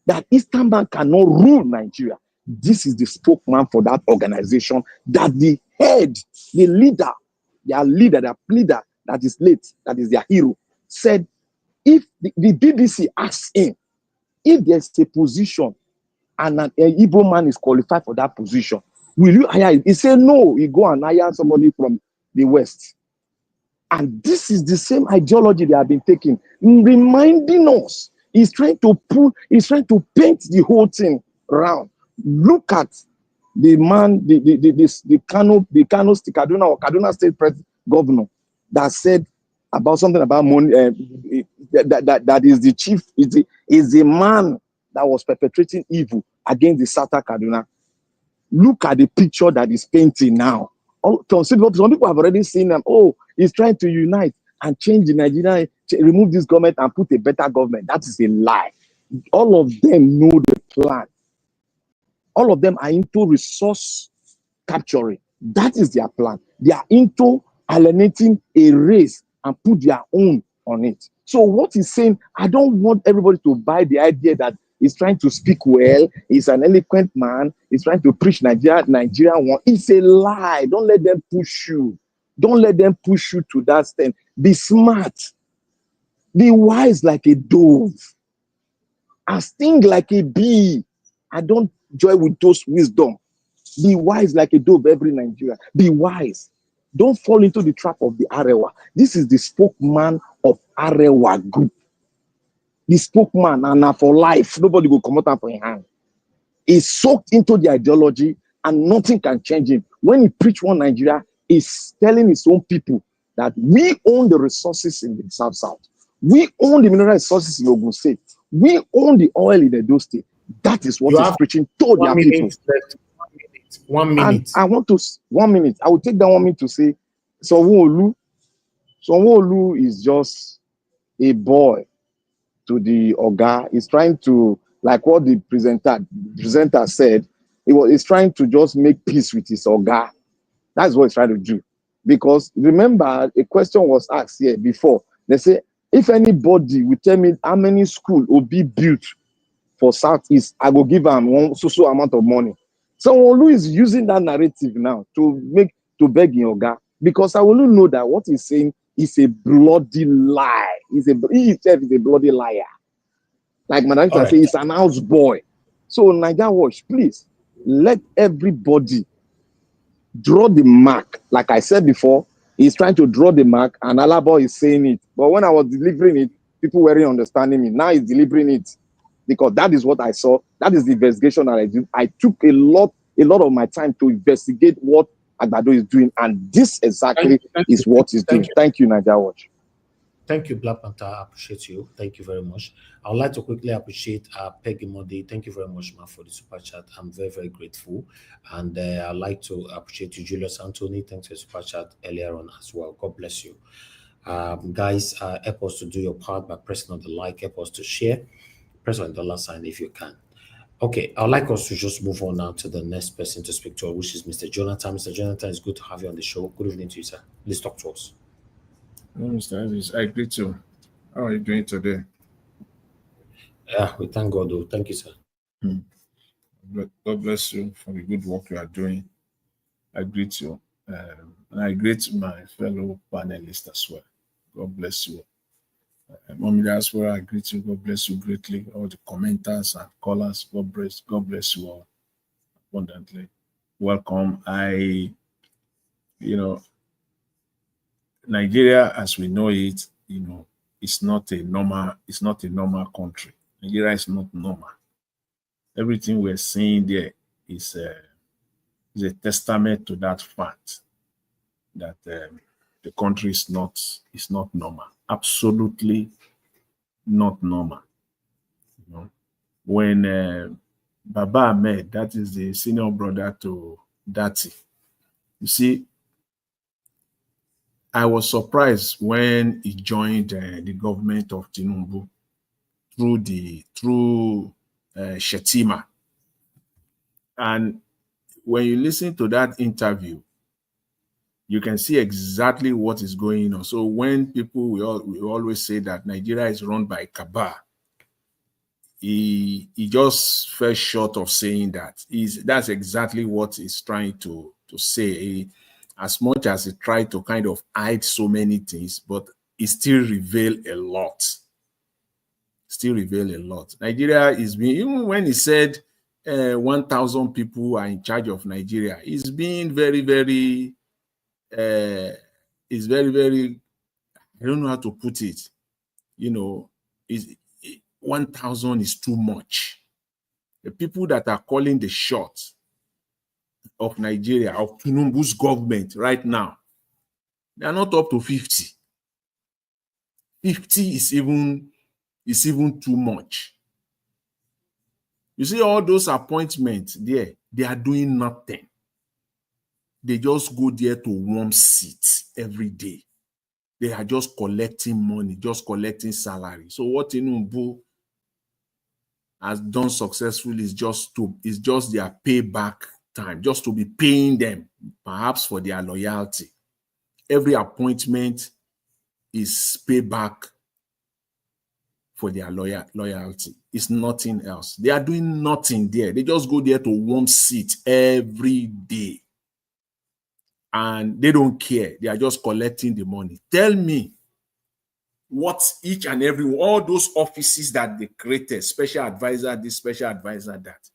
That Eastern man cannot rule Nigeria. This is the spokesman for that organization. That the head, the leader, their leader that is late, that is their hero, said, if the BBC asks him if there's a position and an Igbo man is qualified for that position, will you hire him? He said no. He go and hire somebody from the West. And this is the same ideology they have been taking, reminding us. He's trying to paint the whole thing around. Look at the man, the Kano State, Kaduna or Kaduna State governor that said about something about money. That is the chief, is the man that was perpetrating evil against the Sata Kaduna. Look at the picture that is painting now. Some people have already seen them. Oh, he's trying to unite and change the Nigeria, remove this government and put a better government. That is a lie. All of them know the plan. All of them are into resource capturing. That is their plan. They are into alienating a race and put their own on it. So what he's saying, I don't want everybody to buy the idea that he's trying to speak well, he's an eloquent man, he's trying to preach Nigeria one. It's a lie. Don't let them push you. Don't let them push you to that stand. Be smart. Be wise like a dove. And sting like a bee. I don't joy with those wisdom. Be wise like a dove, every Nigeria. Be wise. Don't fall into the trap of the Arewa. This is the spokesman of Arewa group. The spokesman, and for life, nobody will come out for your hand. He's soaked into the ideology and nothing can change him. When he preach one Nigeria, he's telling his own people that we own the resources in the South. We own the mineral resources in Ogun State. We own the oil in Edo State. That is what he's preaching to their people. 1 minute. And I want to, 1 minute. I will take that 1 minute to say, Sanwo-Olu is just a boy to the Oga. He's trying to, like what the presenter said, he's trying to just make peace with his Oga. That's what he's trying to do. Because remember, a question was asked here before. They say, if anybody will tell me how many schools will be built for Southeast, I will give them one so amount of money. Sanwo-Olu is using that narrative now to beg in Oga. Because Sanwo-Olu know that what he's saying is a bloody lie. He himself is a bloody liar. Like Madam right. Say, he's an house boy. So Nigeria Watch, please, let everybody draw the mark. Like I said before, he's trying to draw the mark and Alabo is saying it. But when I was delivering it, people weren't understanding me. Now he's delivering it. Because that is what I saw. That is the investigation that I did. I took a lot of my time to investigate what Agbado is doing. And this exactly is what he's doing. Thank you, Nigeria Watch. Thank you, Black Panther. I appreciate you. Thank you very much. I would like to quickly appreciate Peggy Modi. Thank you very much, ma, for the super chat. I'm very, very grateful. And I'd like to appreciate you, Julius Anthony. Thanks for the super chat earlier on as well. God bless you. Guys, help us to do your part by pressing on the like, help us to share. Press on the $sign if you can. Okay, I'd like us to just move on now to the next person to speak to, which is Mr. Jonathan. Mr. Jonathan, it's good to have you on the show. Good evening to you, sir. Please talk to us. Hello, Mr. Elvis. I greet you. How are you doing today? Yeah, we thank God, though. Thank you, sir. God bless you for the good work you are doing. I greet you. And I greet my fellow panelists as well. God bless you. Mommy Diaspora, I greet you. God bless you greatly. All the commenters and callers, God bless you all abundantly. Welcome. Nigeria, as we know it, it's not a normal country. Nigeria is not normal. Everything we're seeing there is a testament to that fact that the country is not normal. Absolutely not normal. When Baba-Ahmed, that is the senior brother to Dati, you see, I was surprised when he joined the government of Tinubu through Shetima. And when you listen to that interview, you can see exactly what is going on. So when people we always say that Nigeria is run by cabal, he just fell short of saying that. That's exactly what he's trying to say. As much as he tried to kind of hide so many things, but he still revealed a lot. Nigeria is being, even when he said 1,000 people are in charge of Nigeria, he's being very, very, I don't know how to put it. 1,000 is too much. The people that are calling the shots of Nigeria, of Tinubu's government right now, they are not up to 50. 50 is even too much. You see all those appointments there, they are doing nothing. They just go there to warm seats every day. They are just collecting money, just collecting salary. So what Tinubu has done successfully is just their payback time, just to be paying them, perhaps for their loyalty. Every appointment is payback for their loyalty. It's nothing else. They are doing nothing there. They just go there to warm seats every day. And they don't care. They are just collecting the money. Tell me what each and every, all those offices that they created, special advisor this, special advisor that.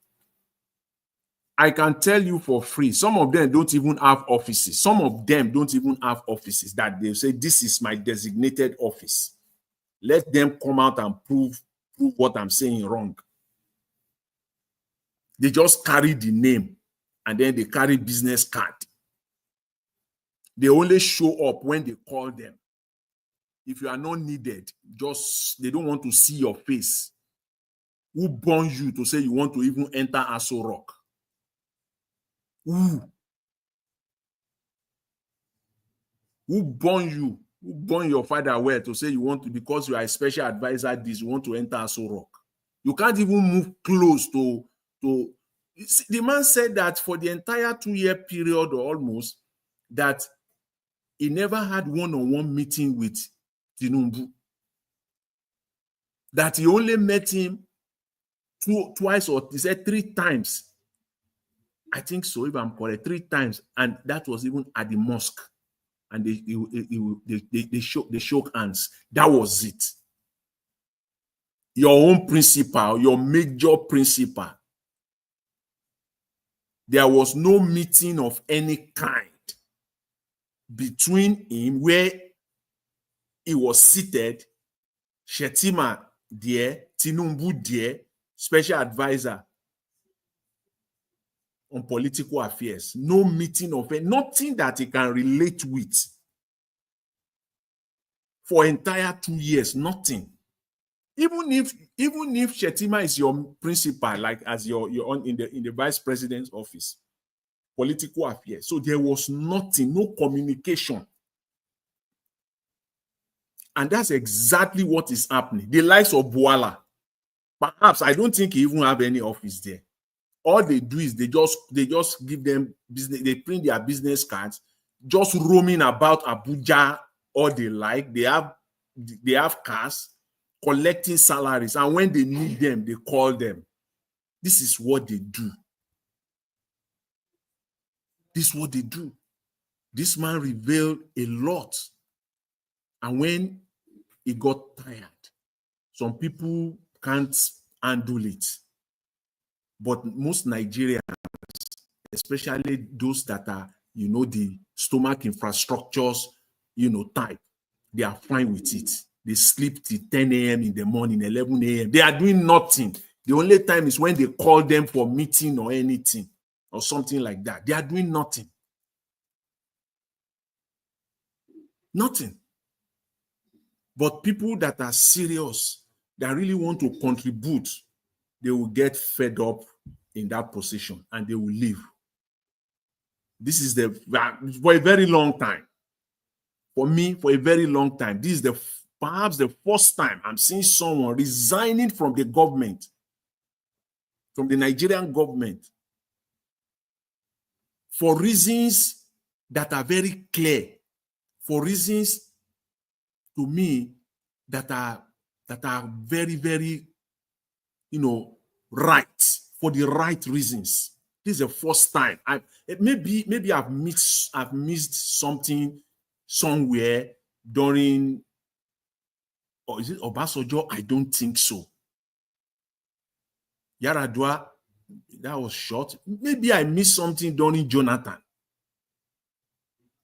I can tell you for free, some of them don't even have offices. Some of them don't even have offices that they say, this is my designated office. Let them come out and prove what I'm saying wrong. They just carry the name and then they carry business card. They only show up when they call them. If you are not needed, they don't want to see your face. Who born you to say you want to even enter Aso Rock? Who born you? Who born your father where to say you want to, because you are a special advisor, you want to enter Aso Rock? You can't even move close to. The man said that for the entire 2-year period or almost, that he never had one-on-one meeting with Tinubu. That he only met him twice, or he said 3 times. I think so, if I'm correct, 3 times. And that was even at the mosque. And they shook hands. That was it. Your own principal, your major principal. There was no meeting of any kind between him where he was seated, Shetima there, Tinubu there, special advisor on political affairs. No meeting of nothing that he can relate with. for entire 2 years, nothing. Even if Shetima is your principal, like as you're on in the vice president's office, political affairs. So there was nothing, no communication. And that's exactly what is happening. The likes of Bouala, perhaps I don't think he even have any office there. All they do is they just give them business, they print their business cards, just roaming about Abuja all they like. They have cars, collecting salaries, and when they need them, they call them. This is what they do. This is what they do. This man revealed a lot. And when he got tired, some people can't handle it. But most Nigerians, especially those that are, the stomach infrastructures, type, they are fine with it. They sleep till 10 a.m. in the morning, 11 a.m. They are doing nothing. The only time is when they call them for meeting or anything or something like that. They are doing nothing. Nothing. But people that are serious, that really want to contribute, they will get fed up in that position and they will leave. This is for a very long time. For me, for a very long time, this is perhaps the first time I'm seeing someone resigning from the government, from the Nigerian government, for reasons that are very clear, for reasons to me that are very, very, right, for the right reasons. This is the first time. Maybe I've missed something somewhere during, or is it Obasanjo? I don't think so. Yaradua, that was short. Maybe I missed something during Jonathan.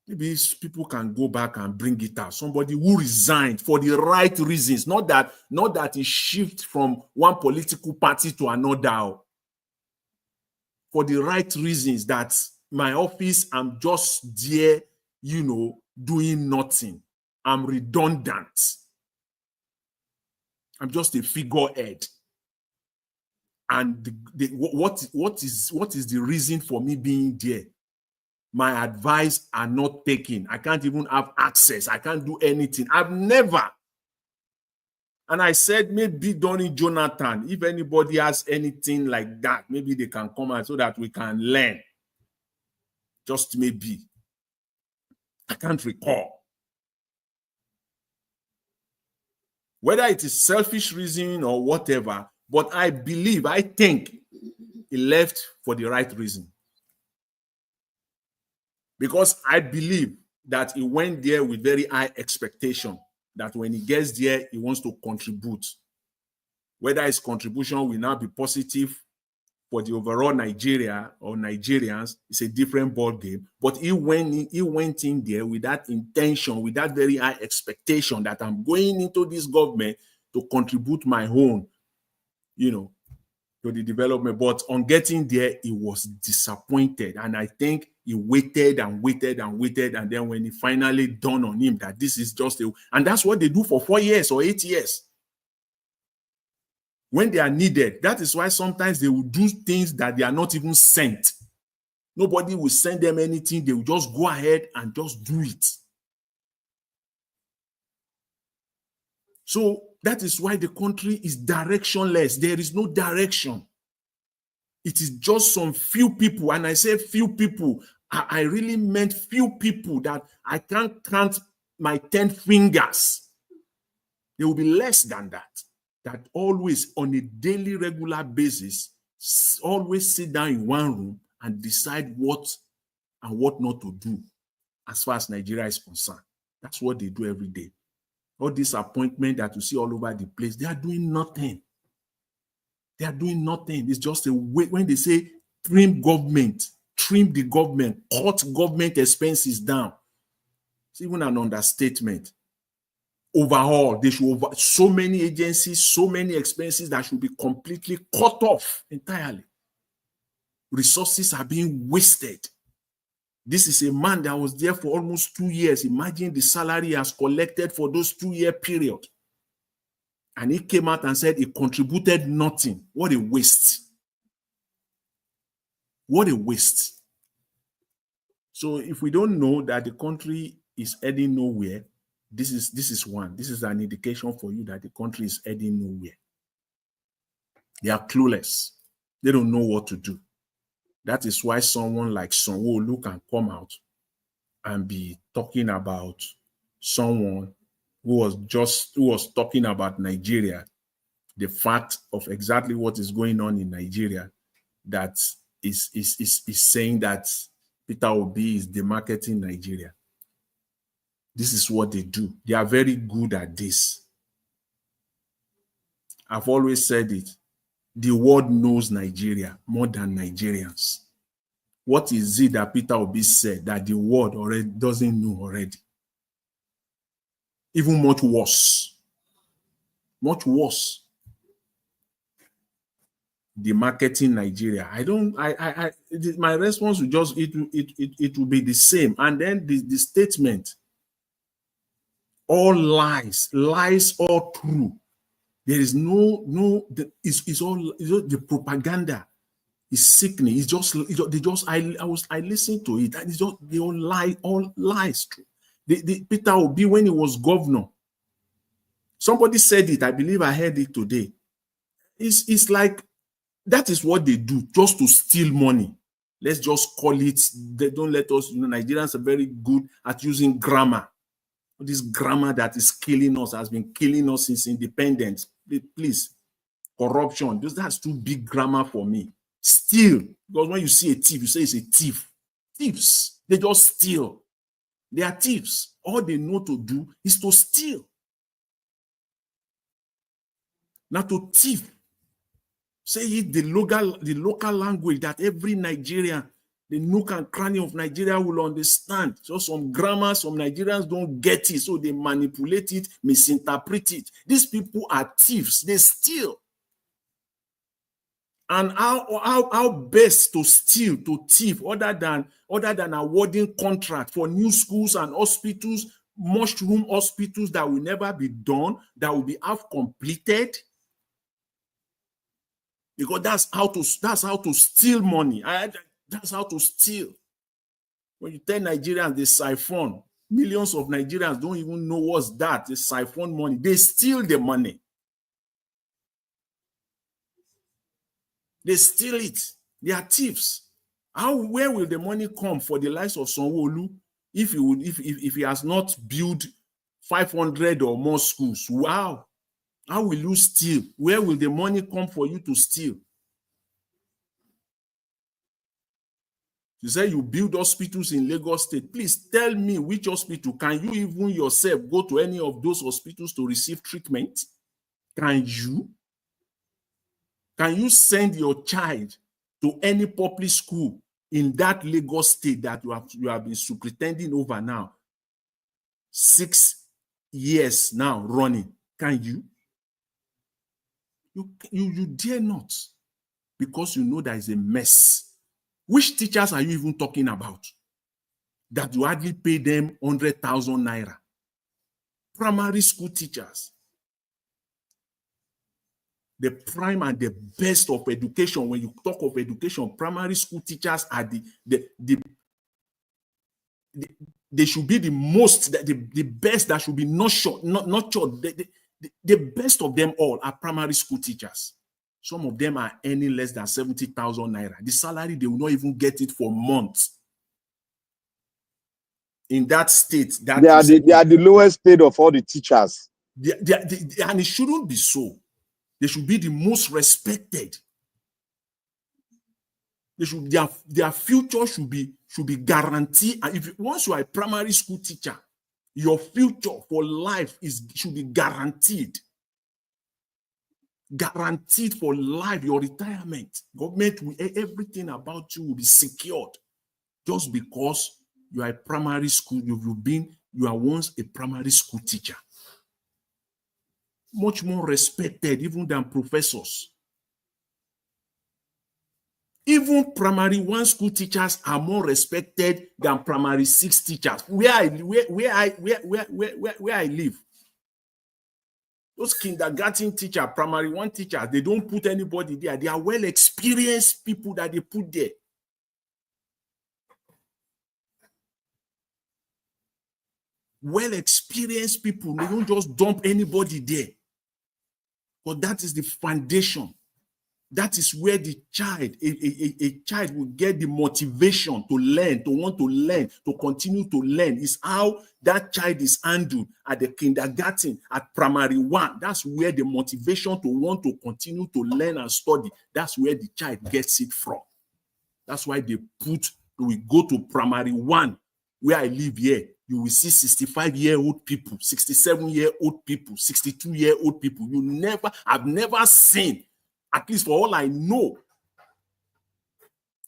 Maybe people can go back and bring it out. Somebody who resigned for the right reasons, not that he shift from one political party to another. For the right reasons, that my office, I'm just there, doing nothing. I'm redundant. I'm just a figurehead. And what is the reason for me being there? My advice are not taken. I can't even have access. I can't do anything. I've never. And I said, maybe during Jonathan, if anybody has anything like that, maybe they can come out so that we can learn. Just maybe. I can't recall. Whether it is selfish reason or whatever, but I think he left for the right reason. Because I believe that he went there with very high expectation, that when he gets there, he wants to contribute. Whether his contribution will now be positive for the overall Nigeria or Nigerians, it's a different ballgame. But he went in there with that intention, with that very high expectation that I'm going into this government to contribute my own, to the development. But on getting there, he was disappointed. And I think he waited and waited and waited. And then when it finally dawned on him that this is just and that's what they do for 4 years or 8 years. When they are needed, that is why sometimes they will do things that they are not even sent. Nobody will send them anything. They will just go ahead and just do it. So that is why the country is directionless. There is no direction. It is just some few people. And I say few people, I really meant few people that I can't count my 10 fingers. There will be less than that. That always on a daily, regular basis, always sit down in one room and decide what and what not to do as far as Nigeria is concerned. That's what they do every day. All this appointment that you see all over the place, they are doing nothing. They are doing nothing. It's just a way. When they say trim the government, cut government expenses down, it's even an understatement. Overall, they should so many agencies, so many expenses that should be completely cut off entirely. Resources are being wasted This is a man that was there for almost 2 years. Imagine the salary he has collected for those 2-year period. And he came out and said he contributed nothing. What a waste. What a waste. So if we don't know that the country is heading nowhere, this is one. This is an indication for you that the country is heading nowhere. They are clueless. They don't know what to do. That is why someone like Sanwo-Olu can come out and be talking about someone who was talking about Nigeria, the fact of exactly what is going on in Nigeria, that is saying that Peter Obi is demarketing Nigeria. This is what they do. They are very good at this. I've always said it. The world knows Nigeria more than Nigerians. What is it that Peter Obi said that the world already doesn't know already? Even much worse. Much worse. Demarketing Nigeria. My response will just, it will be the same. And then the statement, all lies all true. There is it's all the propaganda is sickening. It's just I listened to it, and it's just they all lies true. Peter Obi, when he was governor, somebody said it, I believe I heard it today. It's like that is what they do, just to steal money. Let's just call it, they don't let us, Nigerians are very good at using grammar. This grammar that is killing us, has been killing us since independence. Please, corruption, that's too big grammar for me. Steal, because when you see a thief, you say it's a thief. Thieves, they just steal. They are thieves. All they know to do is to steal. Not to thief. Say it the local language that every Nigerian, the nook and cranny of Nigeria will understand. So some grammar, some Nigerians don't get it, so they manipulate it, misinterpret it. These people are thieves. They steal. And how best to steal, to thief, other than awarding contract for new schools and hospitals, mushroom hospitals that will never be done, that will be half completed. Because that's how to steal money. That's how to steal. When you tell Nigerians they siphon, millions of Nigerians don't even know what's that. They siphon money. They steal the money. They steal it. They are thieves. Where will the money come for the likes of Sanwo-Olu if he has not built 500 or more schools? Wow. How will you steal? Where will the money come for you to steal? You say you build hospitals in Lagos State. Please tell me which hospital. Can you even yourself go to any of those hospitals to receive treatment? Can you? Can you send your child to any public school in that Lagos State that you have been superintending over now? 6 years now running. Can you? You dare not, because you know there is a mess. Which teachers are you even talking about? That you hardly pay them 100,000 naira. Primary school teachers. The prime and the best of education. When you talk of education, primary school teachers are they should be the most, the best that should be nurtured. The best of them all are primary school teachers. Some of them are earning less than 70,000 naira. The salary, they will not even get it for months. In that state, they are the lowest paid of all the teachers. And it shouldn't be so. They should be the most respected. Their future should be guaranteed. And once you are a primary school teacher, your future for life should be guaranteed. Guaranteed for life, your retirement. Government, everything about you will be secured. Just because you are a primary school, you are once a primary school teacher. Much more respected even than professors. Even primary 1 school teachers are more respected than primary 6 teachers. Where I live, those kindergarten teachers, primary 1 teachers, they don't put anybody there. They are well-experienced people that they put there. Well-experienced people. They don't just dump anybody there. But that is the foundation. That is where the child, a child will get the motivation to learn, to want to learn, to continue to learn. Is how that child is handled at the kindergarten, at primary 1. That's where the motivation to want to continue to learn and study, that's where the child gets it from. That's why we go to primary 1, where I live here. You will see 65-year-old people, 67-year-old people, 62-year-old people. I've never seen, at least for all I know,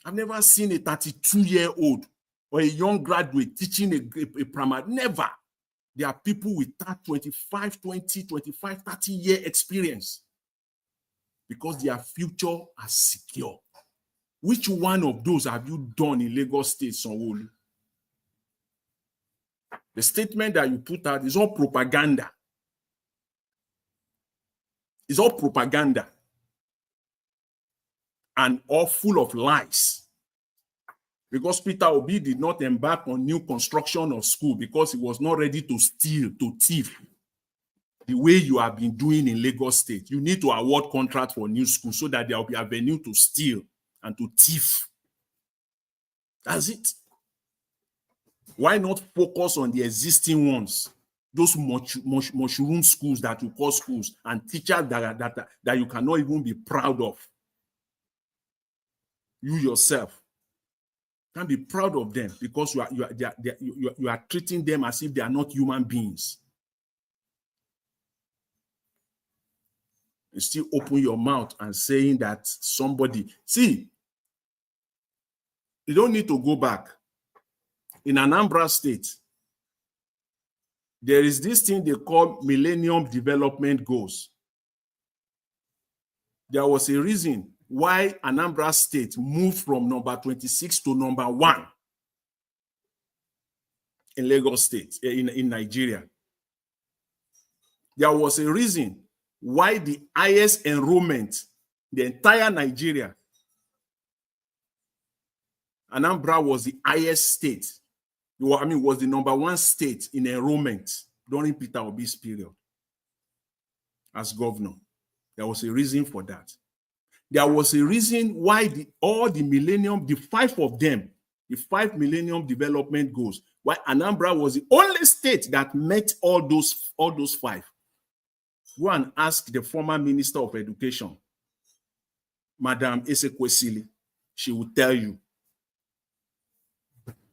I've never seen a 32-year-old or a young graduate teaching a primary. Never. There are people with that 25, 30-year experience because their future is secure. Which one of those have you done in Lagos State, Sanwo-Olu? The statement that you put out is all propaganda. It's all propaganda. And all full of lies. Because Peter Obi did not embark on new construction of school because he was not ready to steal, to thief. The way you have been doing in Lagos State. You need to award contract for new schools so that there will be avenue to steal and to thief. That's it. Why not focus on the existing ones? Those mushroom schools that you call schools and teachers that you cannot even be proud of. You yourself can't be proud of them because you are treating them as if they are not human beings. You still open your mouth and saying that somebody... See, you don't need to go back. In Anambra State, there is this thing they call Millennium Development Goals. There was a reason why Anambra State moved from number 26 to number 1 in Lagos State, in Nigeria. There was a reason why the highest enrollment, the entire Nigeria, Anambra was the highest state. Was the number 1 state in enrollment during Peter Obi's period as governor. There was a reason for that. There was a reason why all the millennium, the 5 of them, the 5 millennium development goals, why Anambra was the only state that met all those 5. Go and ask the former Minister of Education, Madam Ezekwesili. She will tell you.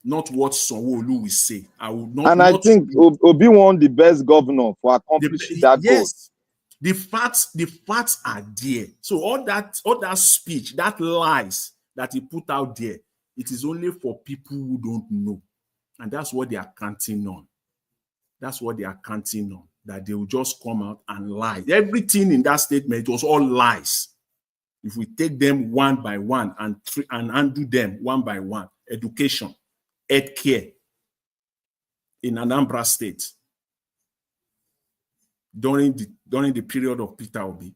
Not what Sanwo-Olu will say. I will not. And I think Obi won the best governor for accomplishing that goal. Yes, the facts are there. So all that speech, that lies that he put out there, it is only for people who don't know, and that's what they are counting on. That's what they are counting on. That they will just come out and lie. Everything in that statement was all lies. If we take them one by one and undo them one by one, education, healthcare in Anambra State during the period of Peter Obi.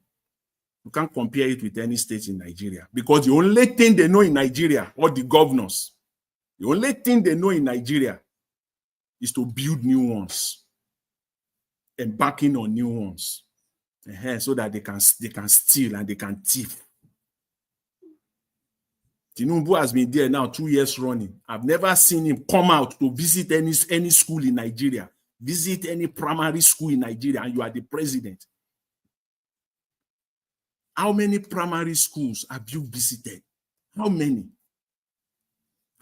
You can't compare it with any state in Nigeria because the only thing they know in Nigeria, or the governors, the only thing they know in Nigeria is to build new ones, embarking on new ones, so that they can steal and they can thief. Tinubu has been there now 2 years running. I've never seen him come out to visit any school in Nigeria, visit any primary school in Nigeria, and you are the president. How many primary schools have you visited? How many?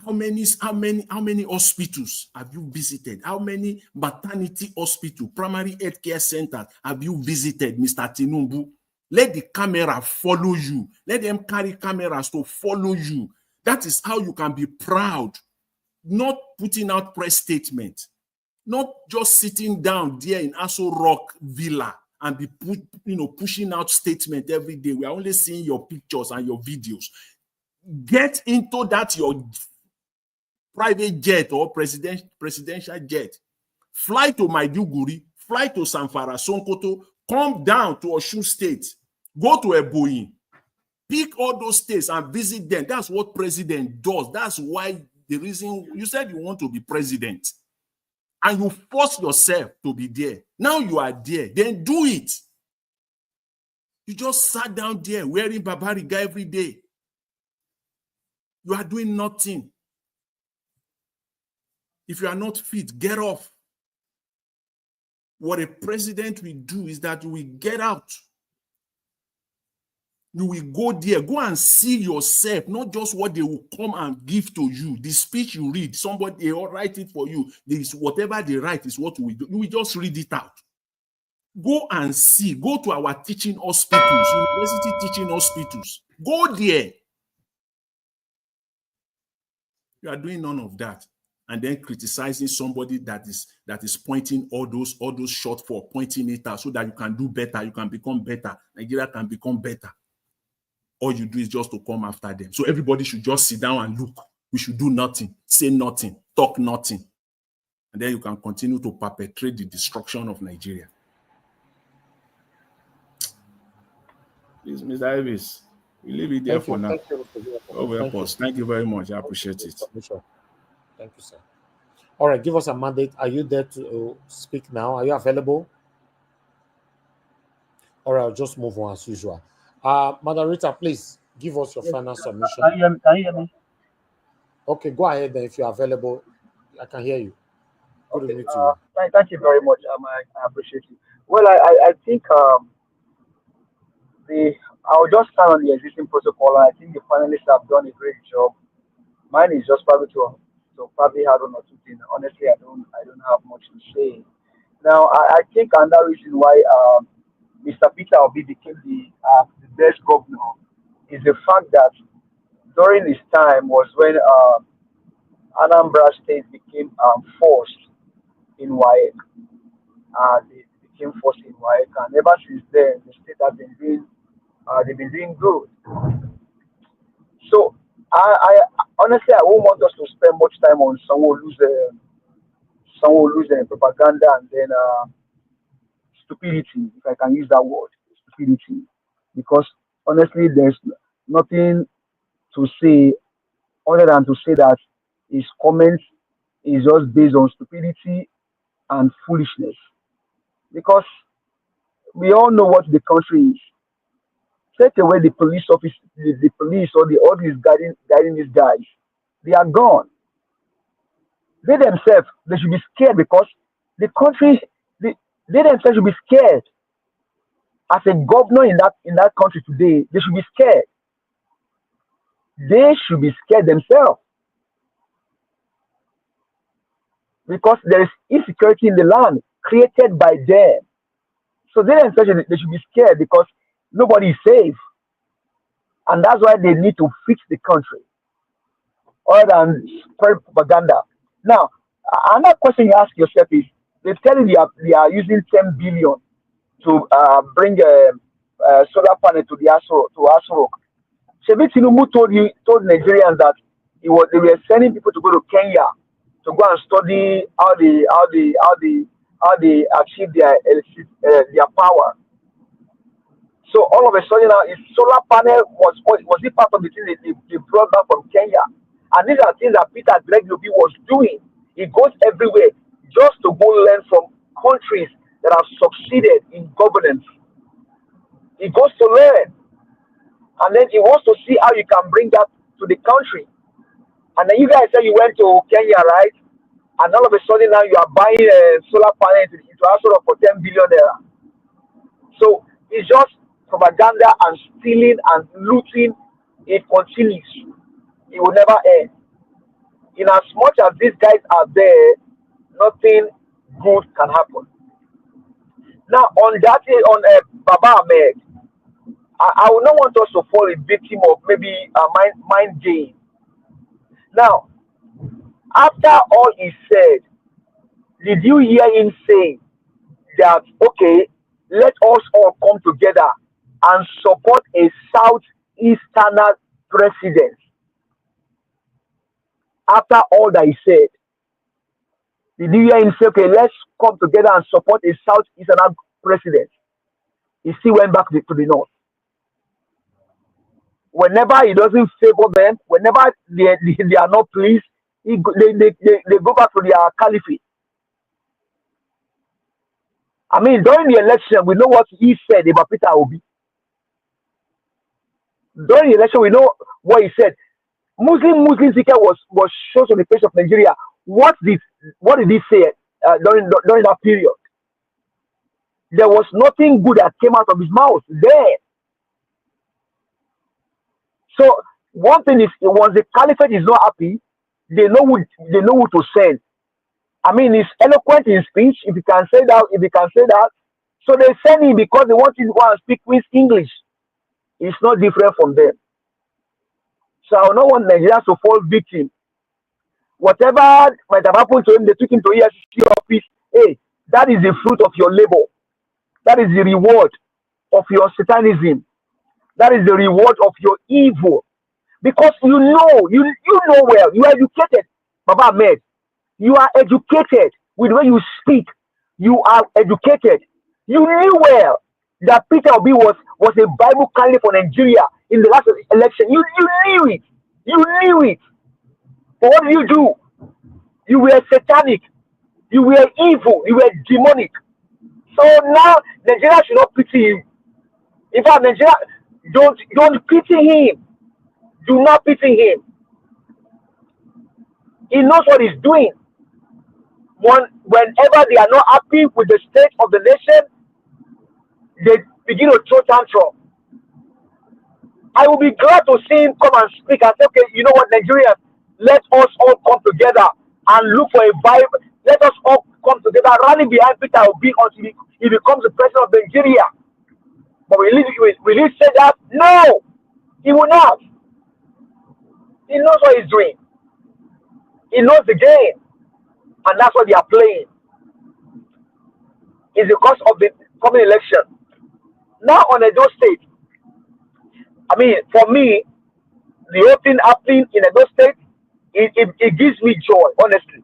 How many hospitals have you visited? How many maternity hospitals, primary healthcare centers have you visited, Mr. Tinubu? Let the camera follow you. Let them carry cameras to follow you. That is how you can be proud. Not putting out press statement. Not just sitting down there in Aso Rock Villa and be pushing out statement every day. We are only seeing your pictures and your videos. get into that your private jet or presidential jet, fly to Maiduguri, fly to Zamfara, Sokoto, come down to Osun State, go to Ebonyi, pick all those states and visit them. That's what president does. That's why the reason you said you want to be president and you force yourself to be there. Now you are there, then do it. You just sat down there wearing Babariga every day. You are doing nothing. If you are not fit, get off. What a president will do is that you will get out. You will go there, go and see yourself, not just what they will come and give to you. The speech you read, somebody they will write it for you. This whatever they write is what we do. You will just read it out. Go and see. Go to our teaching hospitals, university teaching hospitals. Go there. You are doing none of that, and then criticizing somebody that is pointing all those short for pointing it out so that you can do better, you can become better, Nigeria can become better. All you do is just to come after them. So everybody should just sit down and look. We should do nothing, say nothing, talk nothing, and then you can continue to perpetrate the destruction of Nigeria. Please, Mr. Davis, we leave it there for now. Thank you very much. I appreciate it. Thank you, sir. All right, give us a mandate. Are you there to speak now? Are you available? All right, I'll just move on as usual. Madam Rita, please give us your final submission. Can you hear me? Okay, go ahead then if you're available. I can hear you. Good evening to you. Thank you very much. I appreciate you. Well, I think I'll just stand on the existing protocol. I think the panelists have done a great job. Mine is just probably to probably add on or two things. Honestly, I don't have much to say. Now, I think another reason why Mr. Peter Obi became the best governor is the fact that during his time was when Anambra State became forced in WAEC. They became forced in WAEC, and ever since then, the state has been doing they've been doing good. So I honestly I won't want us to spend much time on Sanwo-Olu's propaganda and then stupidity, if I can use that word, stupidity, because honestly there's nothing to say other than to say that his comments is just based on stupidity and foolishness, because we all know what the country is. Take away the police office, the police or all these guiding these guys, they are gone. They themselves, they should be scared, because the country, they themselves should be scared. As a governor in that country today, they should be scared. They should be scared themselves, because there is insecurity in the land created by them. So they themselves, they should be scared, because nobody is safe, and that's why they need to fix the country, other than spread propaganda. Now, another question you ask yourself is: they tell you they are using 10 billion to bring a solar panel to Aso Rock. Tinubu told Nigerians that they were sending people to go to Kenya to go and study how they achieve their power. So all of a sudden now, his solar panel was it part of the thing they brought back from Kenya? And these are things that Peter Obi was doing. He goes everywhere just to go learn from countries that have succeeded in governance. He goes to learn, and then he wants to see how you can bring that to the country. And then you guys say you went to Kenya, right? And all of a sudden now you are buying a solar panel into Aso for 10 billion naira. So it's just propaganda and stealing and looting. It continues. It will never end. In as much as these guys are there, nothing good can happen. Now on that, on Baba-Ahmed, I would not want us to fall a victim of maybe a mind game. Now, after all he said, did you hear him say that, okay, let us all come together and support a Southeastern president? after all that he said, did you hear him say, okay, let's come together and support a Southeastern president? He still went back to the North. Whenever he doesn't favor them, whenever they are not pleased, they go back to their caliphate. I mean, during the election, we know what he said about Peter Obi. During the election, we know what he said. Muslim ticket was shown on the face of Nigeria. What did he say during that period? There was nothing good that came out of his mouth there. So one thing is, once the caliphate is not happy, they know who to send. I mean, he's eloquent in speech. If he can say that, so they send him because they want him to go and speak Queen's English. It's not different from them. So I don't want Nigerians to fall victim. Whatever might have happened to him, they took him to EFCC office. Hey, that is the fruit of your labor. That is the reward of your satanism. That is the reward of your evil. Because you know well, you are educated, Baba-Ahmed. You are educated with the way you speak. You are educated. You knew well that Peter Obi was a Bible candidate for Nigeria in the last election. You knew it. You knew it. But what did you do? You were satanic. You were evil. You were demonic. So now Nigeria should not pity him. In fact, Nigeria, don't pity him. Do not pity him. He knows what he's doing. Whenever they are not happy with the state of the nation, they begin to throw tantrum. I will be glad to see him come and speak and say, okay, you know what, Nigerians, let us all come together and look for a vibe. Let us all come together, rally behind Peter Obi until he becomes the president of Nigeria. But will he say that? No, he will not. He knows what he's doing. He knows the game. And that's what they are playing. It's because of the coming election. Now on Edo State, I mean, for me, the whole thing happening in Edo State, it gives me joy, honestly.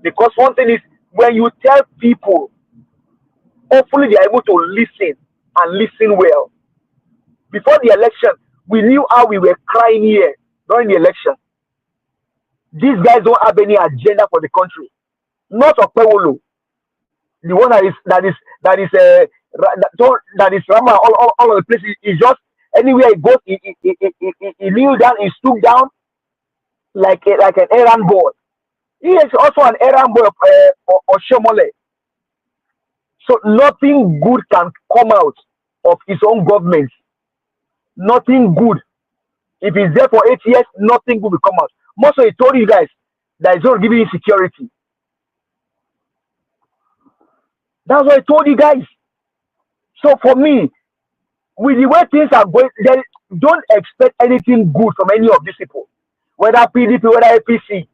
Because one thing is, when you tell people, hopefully they are able to listen and listen well. Before the election, we knew how we were crying here during the election. These guys don't have any agenda for the country. Not Sanwo-Olu, the one that is Rama all of the places. Is just anywhere he goes, he kneels down, he stoop down like an errand boy. He is also an errand boy of Shomole. So nothing good can come out of his own government. Nothing good. If he's there for 8 years, nothing good will come out. Most of he told you guys that he's not giving you security. That's what I told you guys. So for me, with the way things are going, then don't expect anything good from any of these people. Whether PDP, whether APC,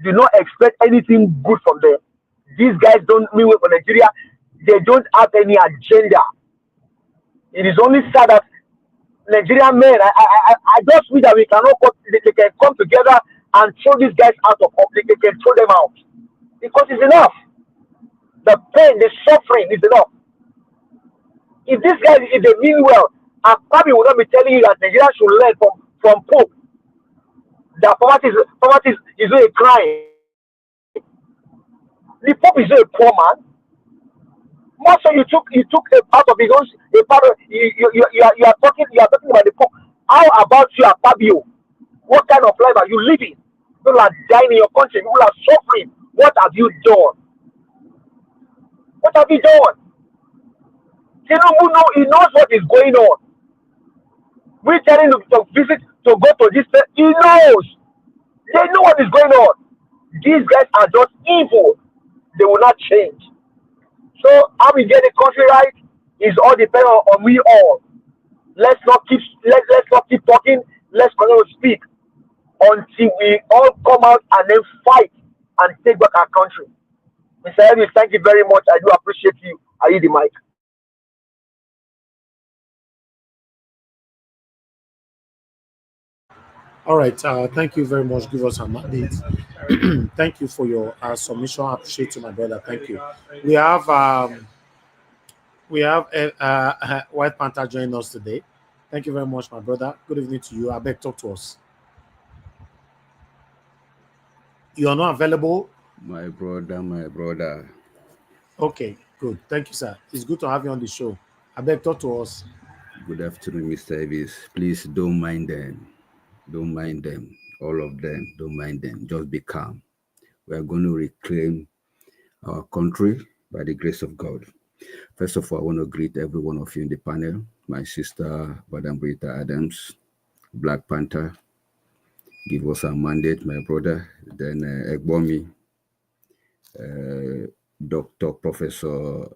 do not expect anything good from them. These guys don't mean well for Nigeria. They don't have any agenda. It is only sad that Nigerian men, I just wish that we cannot they can come together and throw these guys out of office. They can throw them out. Because it's enough. The pain, the suffering is enough. If these guys, if they mean well, I probably will not be telling you that Nigeria should learn from Pope. That poverty is not a crime. The Pope is not a poor man. Most of you took a part of his own. A part of you are talking about the Pope. How about you, Fabio? What kind of life are you living? People are dying in your country. People are suffering. What have you done? What have you done? Tinubu he knows what is going on. We tell him to visit, to go to this place. He knows. They know what is going on. These guys are just evil. They will not change. So how we get the country right is all dependent on we all. Let's not keep talking. Let's continue to speak until we all come out and then fight and take back our country. Mr. Elvis, thank you very much. I do appreciate you. I yield the mic. All right. Thank you very much. Give us a mandate. Thank you for your submission. I appreciate you, my brother. Thank you. We have White Panther joining us today. Thank you very much, my brother. Good evening to you. I beg talk to us. You are not available. My brother, my brother. Okay, good. Thank you, sir. It's good to have you on the show. I beg talk to us. Good afternoon, Mr. Davis. Please don't mind them. Don't mind them. All of them. Don't mind them. Just be calm. We are going to reclaim our country by the grace of God. First of all, I want to greet every one of you in the panel. My sister, Madam Rita Adams, Black Panther. Give us a mandate, my brother. Then Egbomi, Dr. Professor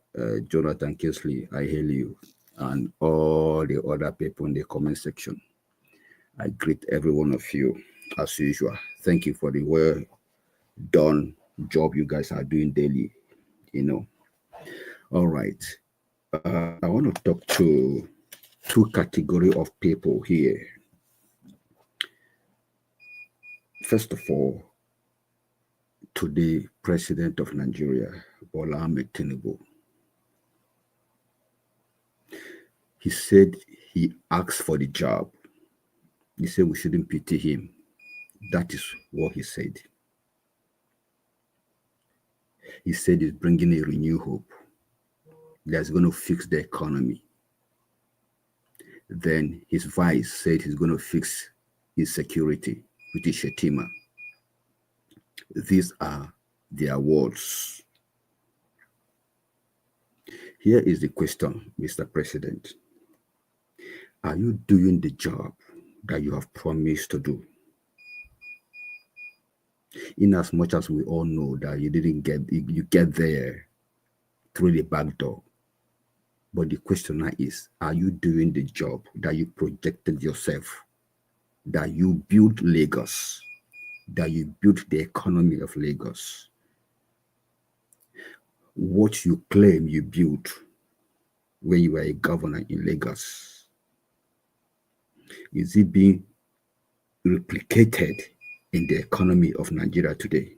Jonathan Kingsley, I hail you, and all the other people in the comment section. I greet every one of you as usual. Thank you for the well done job you guys are doing daily. All right. I want to talk to two categories of people here. First of all, to the President of Nigeria, Bola Ahmed Tinubu. He said he asked for the job. He said we shouldn't pity him. That is what he said. He said he's bringing a renewed hope that's going to fix the economy. Then his vice said he's going to fix his security, which is Shetima. These are their words. Here is the question, Mr. President. Are you doing the job that you have promised to do? In as much as we all know that you get there through the back door. But the question now is, are you doing the job that you projected yourself, that you built Lagos, that you built the economy of Lagos? What you claim you built when you were a governor in Lagos, is it being replicated in the economy of Nigeria today?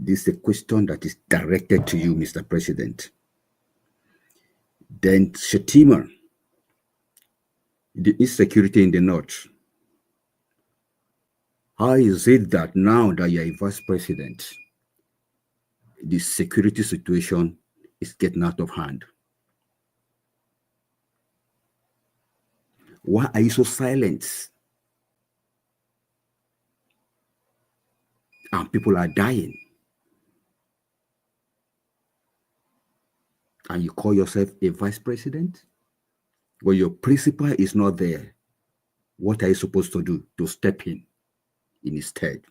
This is a question that is directed to you, Mr. President. Then Shetima, the insecurity in the north. How is it that now that you're a vice president, the security situation is getting out of hand? Why are you so silent? And people are dying. And you call yourself a vice president? When your principal is not there, what are you supposed to do to step in his stead?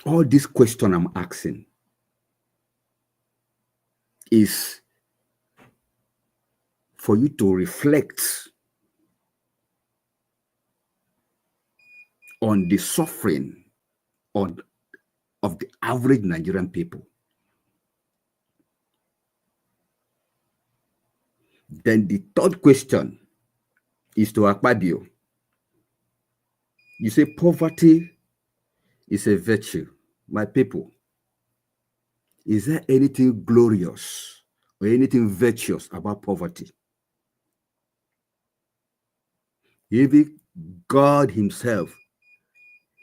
All this question I'm asking is for you to reflect on the suffering of the average Nigerian people. Then the third question is to Akpabio. You say poverty is a virtue. My people, is there anything glorious or anything virtuous about poverty? Even God himself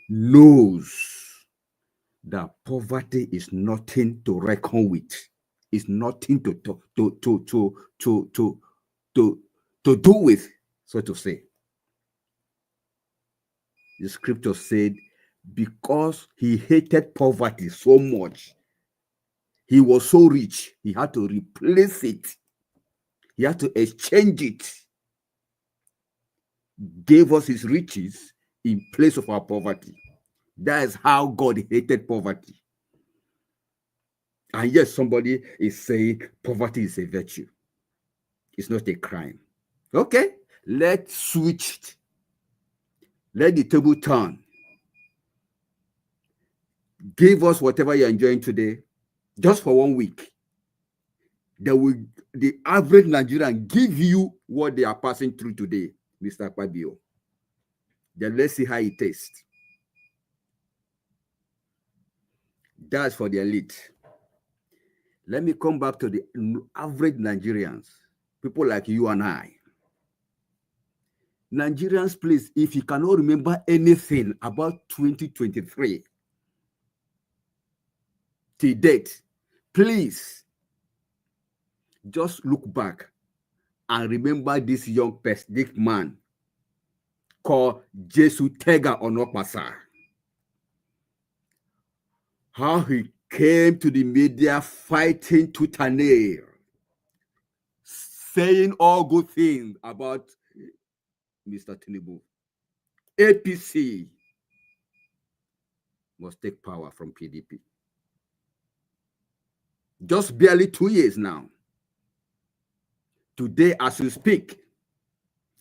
knows that poverty is nothing to reckon with. It's nothing to do with, so to say. The scripture said, because he hated poverty so much, he was so rich, he had to replace it. He had to exchange it. Gave us his riches in place of our poverty. That is how God hated poverty. And yes, somebody is saying poverty is a virtue. It's not a crime. Okay, let's switch it. Let the table turn. Give us whatever you're enjoying today, just for 1 week. The average Nigerian give you what they are passing through today, Mr. Akpabio. Then let's see how it tastes. That's for the elite. Let me come back to the average Nigerians, people like you and I. Nigerians, please, if you cannot remember anything about 2023 to date, please just look back and remember this young person, this man called Jesu Tega Onokpasa. How he came to the media fighting tooth and nail, saying all good things about Mr. Tinubu. APC must take power from PDP. Just barely 2 years now. Today, as we speak,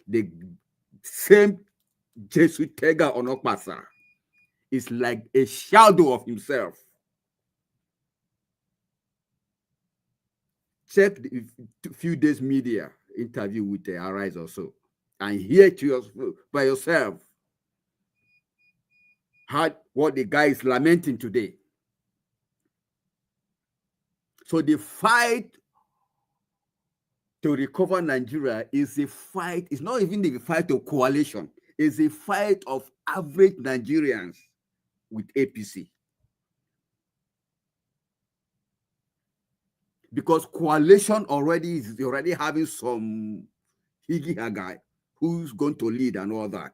the same Jesu Tega Onokpasa is like a shadow of himself. Check the few days media interview with the Arise or so, and hear by yourself what the guy is lamenting today. So the fight to recover Nigeria is a fight. It's not even the fight of coalition. It's a fight of average Nigerians with APC. Because coalition is already having some higgy guy who's going to lead and all that.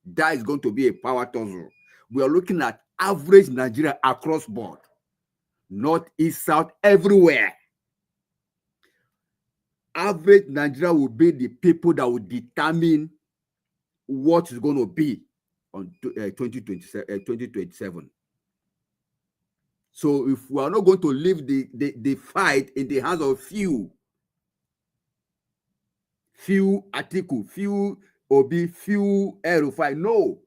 That is going to be a power tussle. We are looking at average Nigeria across board. North, east, south, everywhere. Average Nigeria will be the people that will determine what is going to be on 2027. So if we are not going to leave the fight in the hands of few Atiku, few Obi, few El-Rufai, no.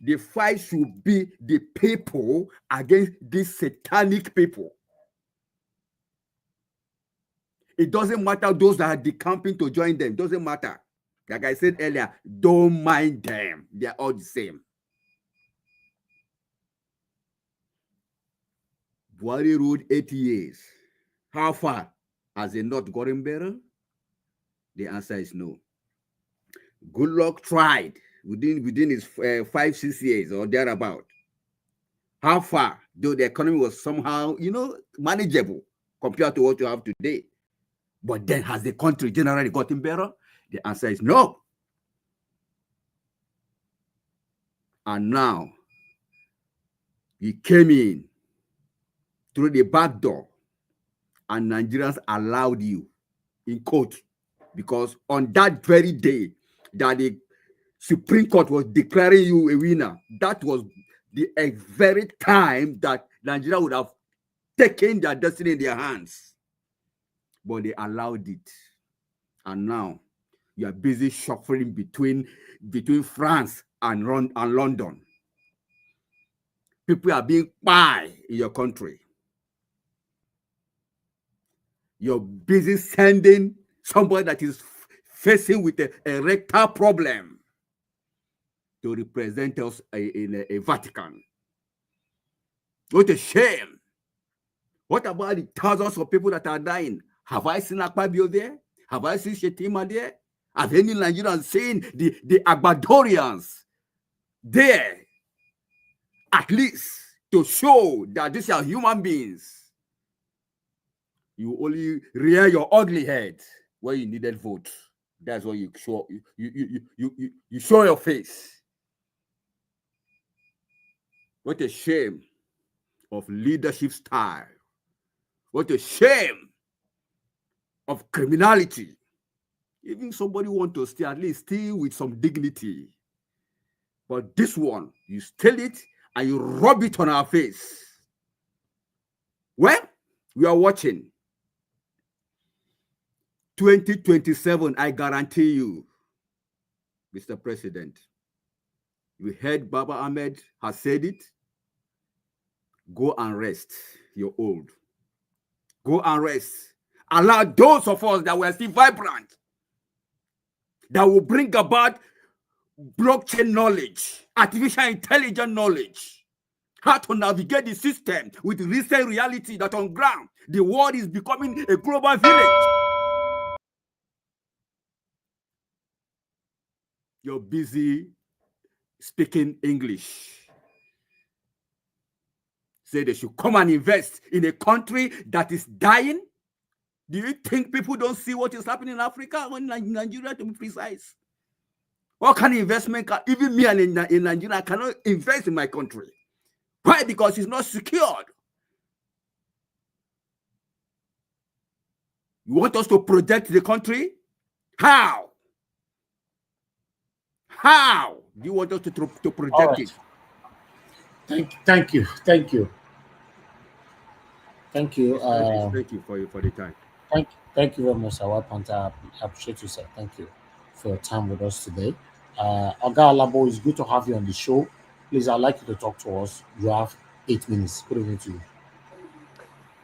The fight should be the people against these satanic people. It doesn't matter those that are decamping to join them. It doesn't matter. Like I said earlier, don't mind them. They are all the same. Buhari ruled 8 years. How far? Has it not gotten better? The answer is no. Good luck tried within his 5-6 years or thereabout. How far? Though the economy was somehow, manageable compared to what you have today. But then has the country generally gotten better? The answer is no. And now, he came in through the back door and Nigerians allowed you in court, because on that very day that the Supreme Court was declaring you a winner, that was the very time that Nigeria would have taken their destiny in their hands. But they allowed it. And now you are busy shuffling between France and London. People are being spy in your country. You're busy sending somebody that is facing with a rectal problem to represent us in a Vatican. What a shame. What about the thousands of people that are dying? Have I seen Akpabio there? Have I seen Shetima there? Have any Nigerians seen the Agbadorians there? At least to show that these are human beings. You only rear your ugly head when you needed vote. That's what you show. You show your face. What a shame of leadership style. What a shame of criminality. Even somebody want to stay, at least stay with some dignity. But this one, you steal it and you rub it on our face. Well, we are watching. 2027, I guarantee you, Mr. President, You heard Baba-Ahmed has said it. Go and rest. You're old. Go and rest. Allow those of us that were still vibrant, that will bring about blockchain knowledge, artificial intelligence knowledge, how to navigate the system with recent reality that on ground, the world is becoming a global village. You're busy speaking English. Say they should come and invest in a country that is dying. Do you think people don't see what is happening in Africa or in Nigeria, to be precise? What kind of investment can even me in Nigeria cannot invest in my country? Why? Because it's not secured. You want us to protect the country? How? How do you want us to protect it? Thank you. Thank you. Thank you for the time. Thank you very much, Sawa Panta. I appreciate you, sir. Thank you for your time with us today. Oga Alabo, it's good to have you on the show. Please, I'd like you to talk to us. You have 8 minutes. Good evening to you.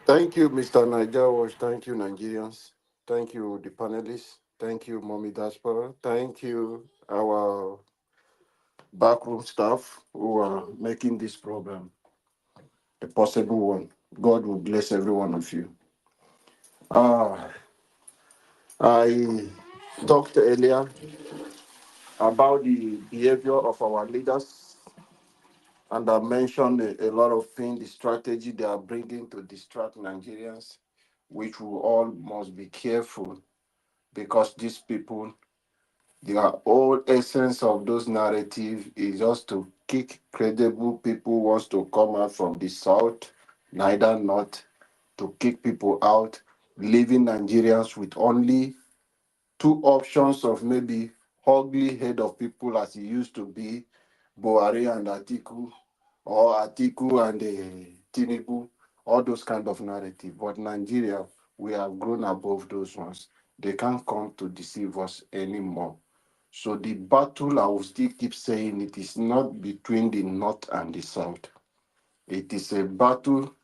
Thank you, Mr. Niger Watch. Thank you, Nigerians. Thank you, the panelists. Thank you, Mommy Diaspora. Thank you, our backroom staff who are making this program a possible one. God will bless every one of you. I talked earlier about the behavior of our leaders, and I mentioned a lot of things, the strategy they are bringing to distract Nigerians, which we all must be careful, because these people, the whole essence of those narrative is just to kick credible people who wants to come out from the south, neither north, to kick people out, leaving Nigerians with only two options of maybe ugly head of people as it used to be, Buhari and Atiku, or Atiku and Tinubu, all those kind of narrative. But Nigeria, we have grown above those ones. They can't come to deceive us anymore. So the battle, I will still keep saying, it is not between the north and the south. It is a battle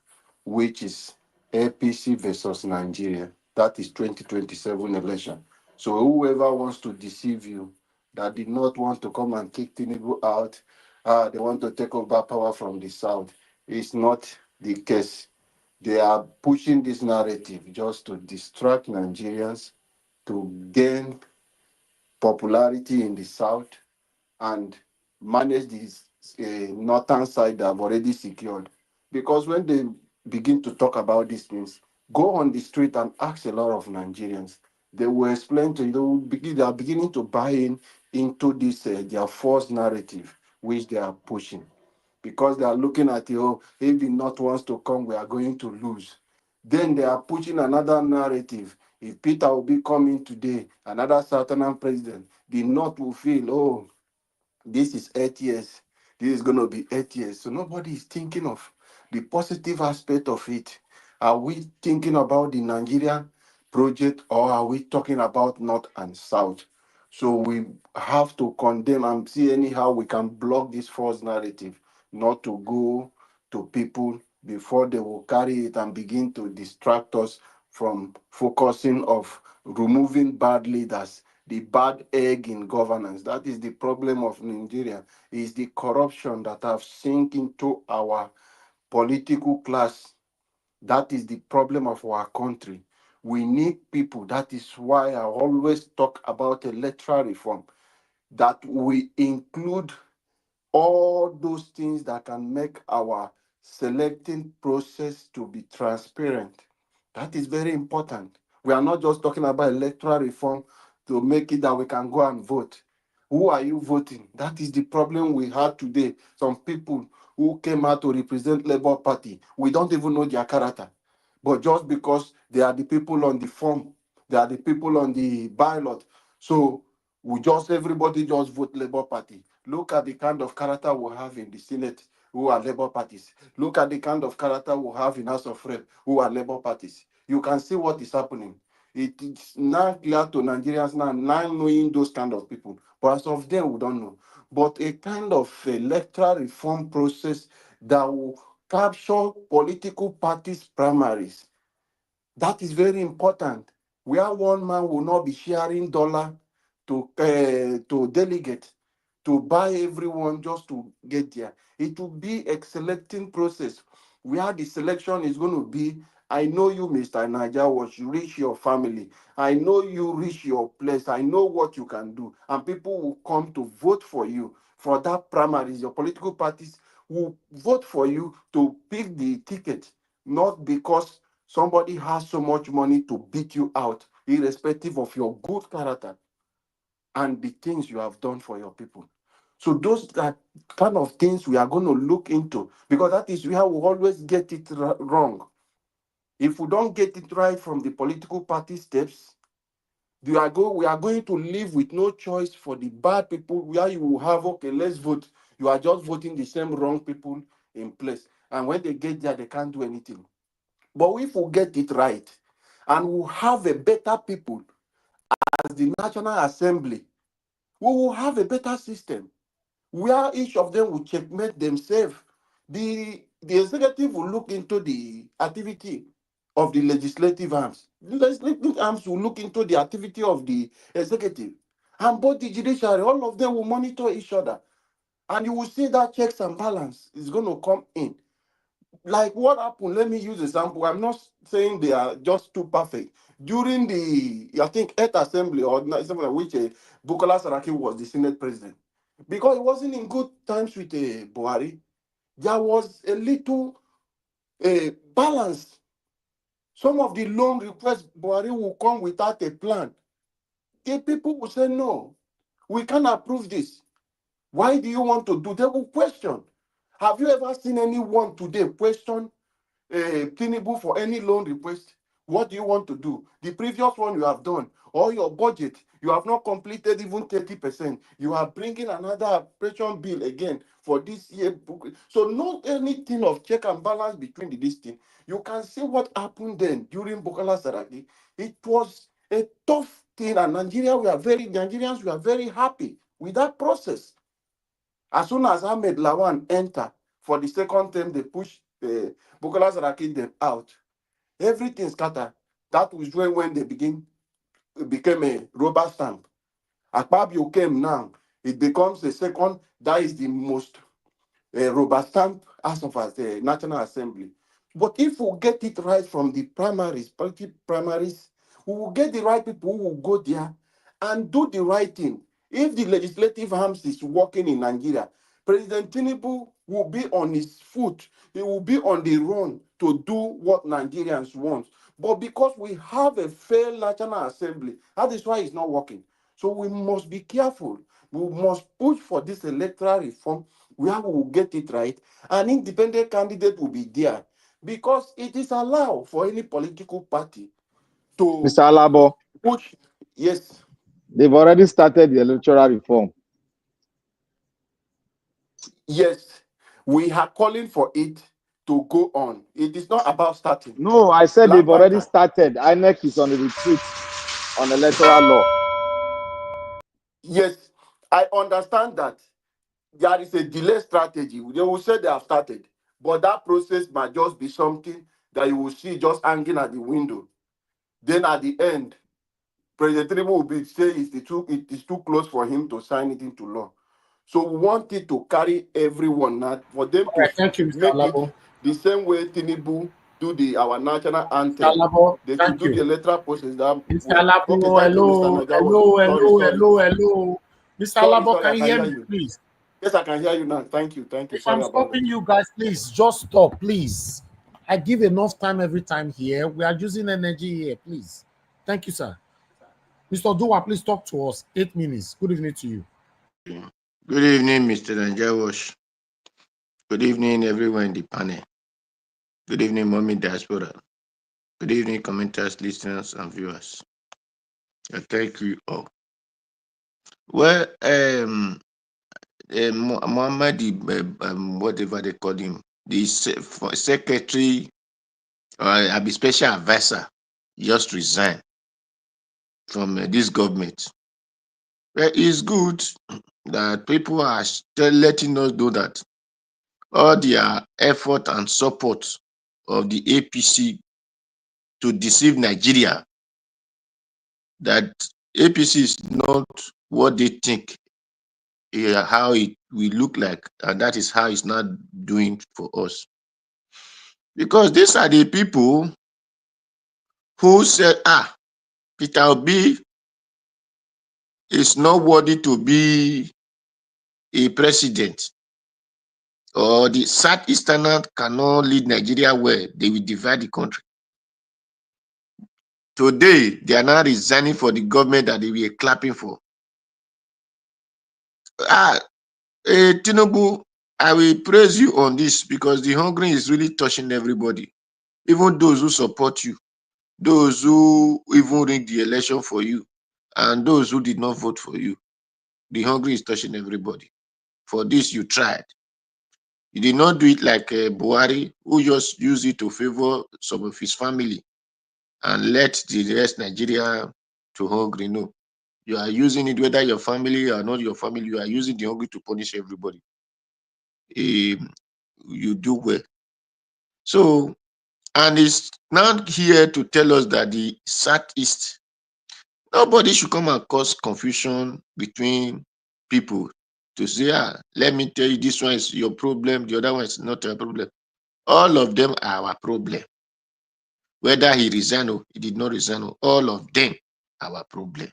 which is APC versus Nigeria. That is 2027 election. So whoever wants to deceive you, that did not want to come and kick Tinubu out, they want to take over power from the south, it's not the case. They are pushing this narrative just to distract Nigerians, to gain popularity in the south, and manage this northern side that have already secured. Because when they begin to talk about these things, go on the street and ask a lot of Nigerians. They will explain to you, they are beginning to buy into this their false narrative, which they are pushing. Because they are looking at, if the North wants to come, we are going to lose. Then they are pushing another narrative. If Peter will be coming today, another Southern president, the North will feel, this is 8 years. This is going to be 8 years. So nobody is thinking of the positive aspect of it. Are we thinking about the Nigerian project, or are we talking about North and South? So we have to condemn and see anyhow we can block this false narrative, not to go to people before they will carry it and begin to distract us from focusing of removing bad leaders, the bad egg in governance. That is the problem of Nigeria, is the corruption that have sunk into our political class. That is the problem of our country. We need people. That is why I always talk about electoral reform, that we include all those things that can make our selecting process to be transparent. That is very important. We are not just talking about electoral reform to make it that we can go and vote. Who are you voting? That is the problem we have today. Some people who came out to represent Labour Party, we don't even know their character. But just because they are the people on the form, they are the people on the ballot, so everybody just vote Labour Party. Look at the kind of character we have in the Senate who are Labour parties. Look at the kind of character we have in House of Rep who are Labour parties. You can see what is happening. It is now clear to Nigerians now knowing those kind of people. But as of then, we don't know. but a kind of electoral reform process that will capture political parties' primaries. That is very important. Where one man will not be sharing dollar to delegate to buy everyone just to get there. It will be a selecting process where the selection is going to be. I know you, Mr. Niger, was you reach your family. I know you reach your place. I know what you can do. And people will come to vote for you for that primaries. Your political parties will vote for you to pick the ticket, not because somebody has so much money to beat you out, irrespective of your good character and the things you have done for your people. So those are kind of things we are going to look into, because that is where we always get it wrong. If we don't get it right from the political party steps, we are going to live with no choice for the bad people, where you will have, okay, let's vote. You are just voting the same wrong people in place. And when they get there, they can't do anything. But if we get it right, and we have a better people as the National Assembly, we will have a better system where each of them will checkmate themselves. The executive will look into the activity of the legislative arms. The legislative arms will look into the activity of the executive. And both the judiciary, all of them will monitor each other. And you will see that checks and balance is going to come in. Like what happened, let me use example. I'm not saying they are just too perfect. During the, I think, 8th Assembly, or something like which Bukola Saraki was the Senate president, because it wasn't in good times with Buhari, there was a little balance. Some of the loan requests, Buhari will come without a plan. The people will say, no, we can't approve this. Why do you want to do? They will question. Have you ever seen anyone today question Tinubu for any loan request? What do you want to do? The previous one you have done, or your budget, you have not completed even 30%. You are bringing another appropriation bill again for this year. So not anything of check and balance between the listing. You can see what happened then during Bukola Saraki. It was a tough thing, and Nigerians were very happy with that process. As soon as Ahmed Lawan entered for the second term, they pushed Bukola Saraki them out. Everything scattered. That was when they became a rubber stamp. Akpabio came now. It becomes the second. That is the most rubber stamp as of as the National Assembly. But if we get it right from the primaries, party primaries, we will get the right people who will go there and do the right thing. If the legislative arms is working in Nigeria, President Tinubu will be on his foot. He will be on the run to do what Nigerians want. But because we have a fair National Assembly, that is why it's not working. So we must be careful. We must push for this electoral reform where we will get it right. An independent candidate will be there, because it is allowed for any political party to Mr. Alabo, push. Yes. they've already started the electoral reform. Yes, we are calling for it to go on. It is not about starting. No, I said Black they've already Panther. started. INEC is on a retreat on electoral law. Yes, I understand that there is a delay strategy. They will say they have started, but that process might just be something that you will see just hanging at the window. Then at the end, President Tinubu will be say it is too close for him to sign it into law. So we want it to carry everyone, not for them All to right, thank you, Mr. make it Alabo. the same way Tinubu do our national Mr. anthem. Alabo, They should thank do the you. electoral process that Mr. way. Okay, Alabo, thank you, Mr. hello, Nagawash. hello, Sorry, hello, sorry. hello, hello. Mr. Sorry, Alabo, sorry, I can you can hear hear me, you. please? Yes, I can hear you now. Thank you, thank you. If I'm Sorry about that. stopping you guys, please just stop, please. I give enough time every time here. We are using energy here, please. Thank you, sir. Mr. Dua, please talk to us. 8 minutes. Good evening to you. Good evening, Mr. Nanjawash. Good evening, everyone in the panel. Good evening, Mommy Diaspora. Good evening, commenters, listeners, and viewers. I thank you all. Well, Muhammad, whatever they call him, the secretary, I'll be special advisor, just resigned from this government. Well, it's good. that people are still letting us know that all their effort and support of the APC to deceive Nigeria, that APC is not what they think, how it will look like, and that is how it's not doing for us. Because these are the people who said, Peter Obi is not worthy to be a president, or the Southeasterners cannot lead Nigeria well, they will divide the country. Today, they are now resigning for the government that they were clapping for. Tinubu, I will praise you on this because the hungry is really touching everybody, even those who support you, those who even rig the election for you, and those who did not vote for you. The hungry is touching everybody. For this, you tried. You did not do it like Buhari, who just used it to favor some of his family and let the rest Nigeria to hungry. No, you are using it, whether your family or not your family, you are using the hungry to punish everybody. You do well. So, and it's not here to tell us that the Southeast, nobody should come and cause confusion between people to say, let me tell you, this one is your problem, the other one is not a problem. All of them are our problem. Whether he resigned or he did not resign, all of them are our problem.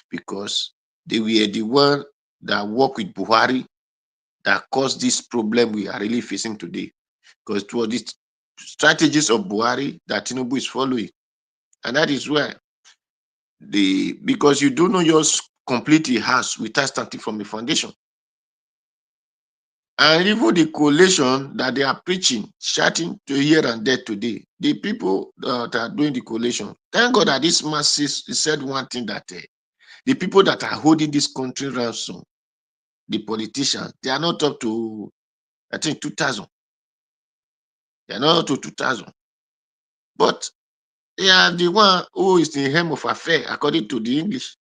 Because they were the one that worked with Buhari that caused this problem we are really facing today. Because it was the strategies of Buhari that Tinubu is following. And that is why because you do not just complete a house without starting from the foundation. And even the coalition that they are preaching, shouting to here and there today, the people that are doing the coalition, thank God that this man said one thing, that the people that are holding this country ransom, the politicians, they are not up to, I think, 2,000. They are not up to 2,000. But they are the one who is the hem of affair, according to the English.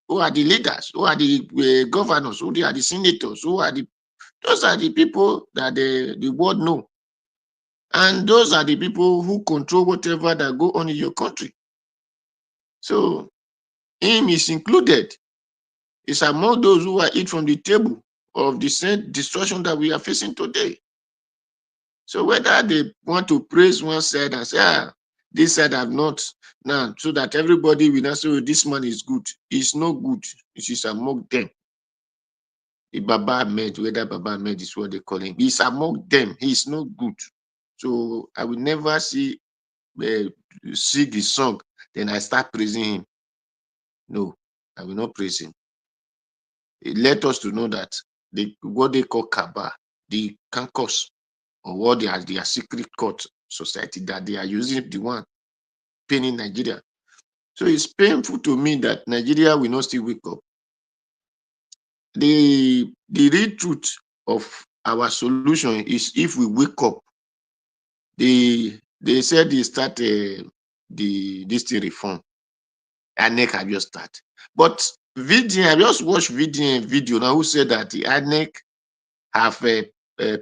Who are the leaders? Who are the governors? Who are the senators? Those are the people that the world know. And those are the people who control whatever that go on in your country. So him is included. It's among those who are eat from the table of the same destruction that we are facing today. So whether they want to praise one side and say, this side have not, now, so that everybody will not say, this man is good. It's not good. It is among them. The Baba-Ahmed, whether Baba-Ahmed is what they call him, he's among them. He is not good. So I will never sing the song, then I start praising him. No, I will not praise him. Let us to know that what they call Kaaba, the Kankos, or what they are their secret court society, that they are using the one paying Nigeria. So it's painful to me that Nigeria will not still wake up. The real truth of our solution is if we wake up. They said they start this reform. INEC have just started. But VDN, I just watched video now who said that the INEC have a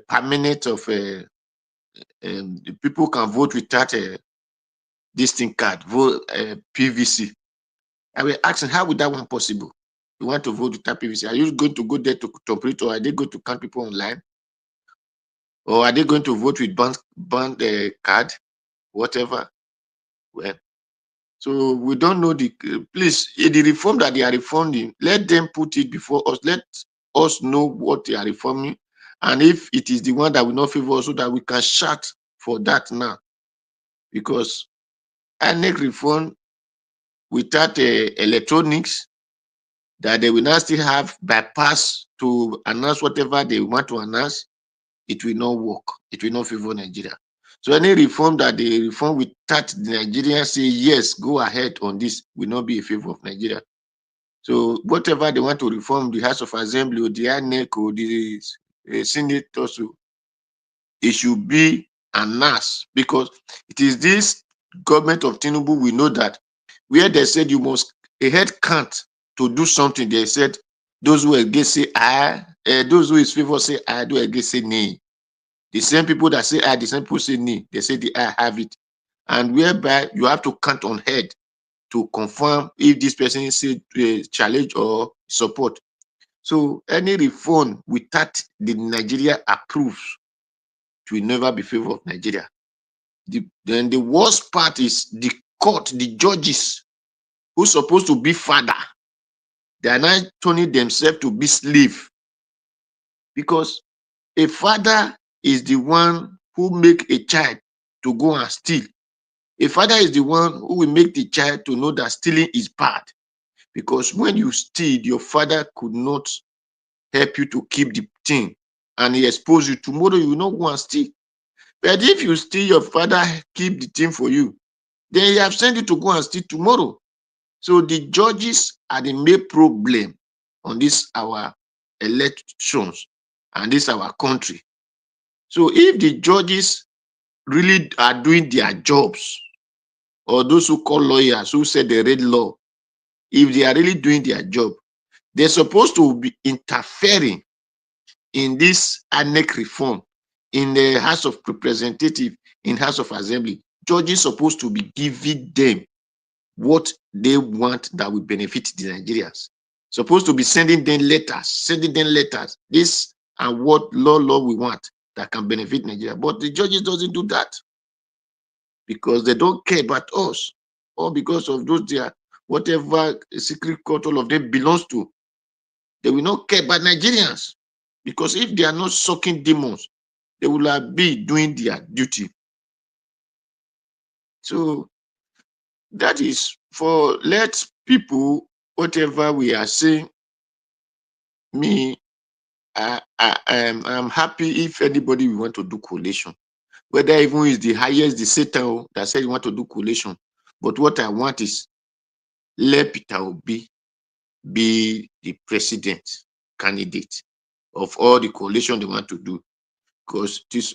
permanent of people can vote without this thing card, vote PVC. I was asking, how would that one possible? You want to vote without PVC? Are you going to go there to operate, or are they going to count people online? Or are they going to vote with band card, whatever? Well, so we don't know please, the reform that they are reforming, let them put it before us. Let us know what they are reforming. And if it is the one that will not favor us, so that we can shout for that now. Because INEC reform without electronics, that they will not still have bypass to announce whatever they want to announce, it will not work. It will not favor Nigeria. So any reform that they reform without the Nigerians say, yes, go ahead on this, will not be a favor of Nigeria. So whatever they want to reform, the House of Assembly or the INEC or the Senate also, it should be announced, because it is this government of Tinubu, we know that where they said you must a head count to do something, they said Those who against say aye, those who is favor say aye, those against say nay. The same people that say aye, the same people say nay. They say the aye have it. And whereby you have to count on head to confirm if this person say challenge or support. So any reform without the Nigeria approves, it will never be favor of Nigeria. Then the worst part is the court, the judges who supposed to be father. They are now turning themselves to be slave, because a father is the one who make a child to go and steal. A father is the one who will make the child to know that stealing is bad. Because when you steal, your father could not help you to keep the thing, and he expose you. Tomorrow you will not go and steal. But if you steal, your father keep the thing for you, then he have sent you to go and steal tomorrow. So the judges are the main problem on this our elections and this our country. So if the judges really are doing their jobs, or those who call lawyers who said they read law, if they are really doing their job, they're supposed to be interfering in this ANEC reform, in the House of Representatives, in House of Assembly. Judges supposed to be giving them what they want that will benefit the Nigerians. Supposed to be sending them letters. This and what law we want that can benefit Nigeria. But the judges doesn't do that, because they don't care about us, or because of those their whatever secret court all of them belongs to. They will not care about Nigerians, because if they are not sucking demons, they will be doing their duty. So that is for let people, whatever we are saying. Me, I'm happy if anybody will want to do coalition, whether even is the highest, the Satan that said you want to do coalition. But what I want is let Peter Obi be the president candidate of all the coalition they want to do, because this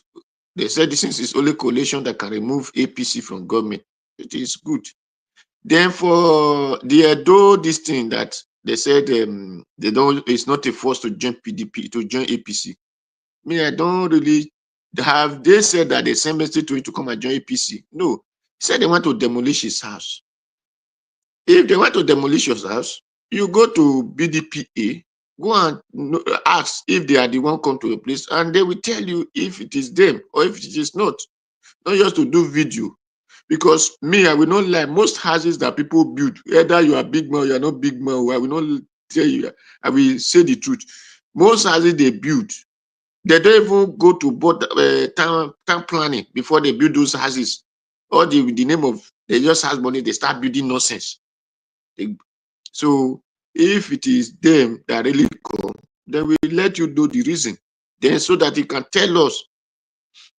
they said this is only coalition that can remove APC from government. It is good. Then for the Edo, this thing that they said they don't, it's not a force to join PDP, to join APC. Me, I don't really have. They said that they sent message to him to come and join APC. No, he said they want to demolish his house. If they want to demolish your house, you go to BDPA, go and ask if they are the one come to a place, and they will tell you if it is them or if it is not. Not just to do video. Because me, I will not lie. Most houses that people build, either you are big man or you are not big man, I will not tell you. I will say the truth. Most houses they build, they don't even go to town planning before they build those houses. Or the name of, they just have money, they start building nonsense. So if it is them that really come, then we let you know the reason. Then so that you can tell us.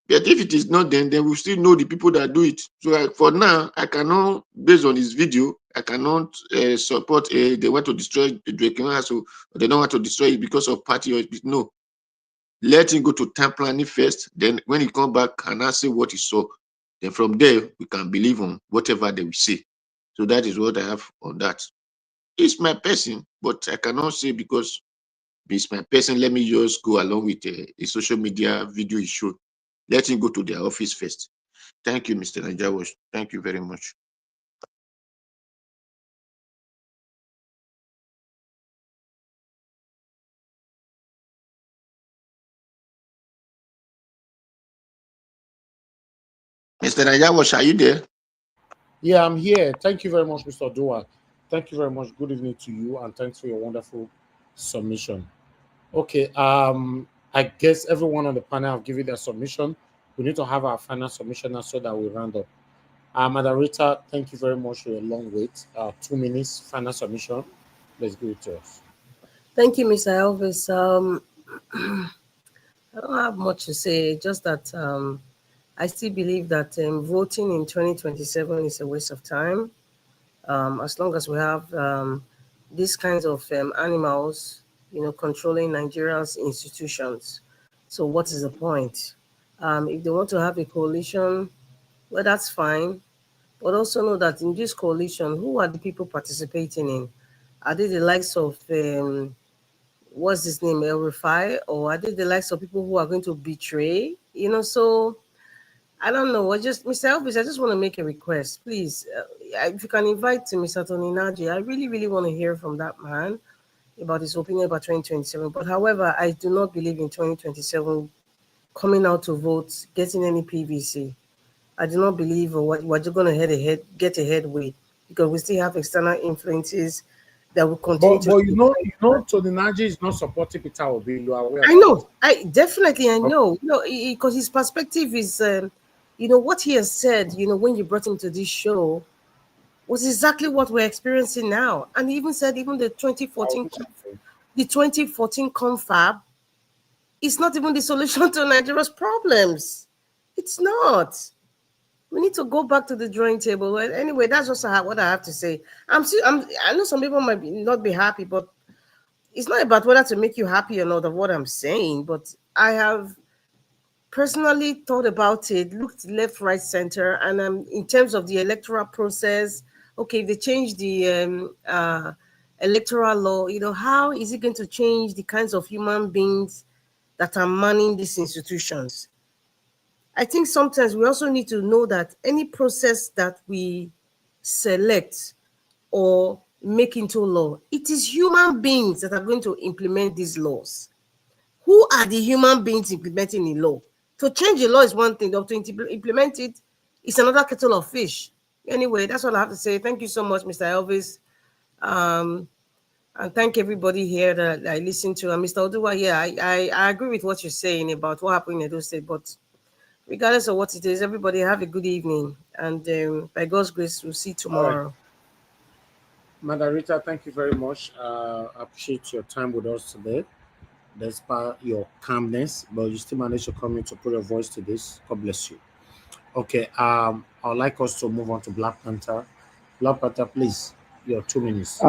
But if it is not them, then we still know the people that do it. So for now, I cannot, based on this video, I cannot support they want to destroy Drake, so they don't want to destroy it because of party or no. Let him go to town planning first. Then when he come back and I say what he saw, then from there we can believe on whatever they will say. So that is what I have on that. It's my person, but I cannot say because it's my person. Let me just go along with a social media video he showed. Let him go to their office first. Thank you, Mr. Najawash. Thank you very much. Mr. Najawash, are you there? Yeah, I'm here. Thank you very much, Mr. Dua. Thank you very much. Good evening to you, and thanks for your wonderful submission. Okay, I guess everyone on the panel have given their submission. We need to have our final submission now so that we round up. Madam Rita, thank you very much for your long wait. 2 minutes, final submission. Let's give it to us. Thank you, Mr. Elvis. I don't have much to say, just that I still believe that voting in 2027 is a waste of time. As long as we have these kinds of animals, controlling Nigeria's institutions. So what is the point? If they want to have a coalition, well, that's fine. But also know that in this coalition, who are the people participating in? Are they the likes of what's his name, El-Rufai, or are they the likes of people who are going to betray? You know, so I don't know. Mr. Elvis, I just want to make a request, please. If you can invite to Mr. Tony Naji, I really, really want to hear from that man about his opinion about 2027. But however, I do not believe in 2027 coming out to vote, getting any PVC. I do not believe we're just going to get a headway, because we still have external influences that will continue But to. Tony Naji is not supporting Peter Obi. You are aware. I know. I know. You know, because his perspective is, what he has said. You know, when you brought him to this show, was exactly what we're experiencing now. And he even said, even the 2014 confab is not even the solution to Nigeria's problems. It's not. We need to go back to the drawing table. Well, anyway, that's just what I have to say. I know some people might not be happy, but it's not about whether to make you happy or not of what I'm saying. But I have personally thought about it, looked left, right, center, and in terms of the electoral process. Okay, they changed the electoral law. You know, how is it going to change the kinds of human beings that are manning these institutions? I think sometimes we also need to know that any process that we select or make into law, it is human beings that are going to implement these laws. Who are the human beings implementing the law? To change the law is one thing, to implement it is another kettle of fish. Anyway, that's all I have to say. Thank you so much, Mr. Elvis. And thank everybody here that I listened to. And Mr. Oduwa, yeah, I agree with what you're saying about what happened in Edo State, but regardless of what it is, everybody have a good evening. And by God's grace, we'll see you tomorrow. Right. Margarita, thank you very much. I appreciate your time with us today. Despite your calmness, but you still managed to come in to put a voice to this. God bless you. Okay, I'd like us to move on to Black Panther. Black Panther, please, your 2 minutes.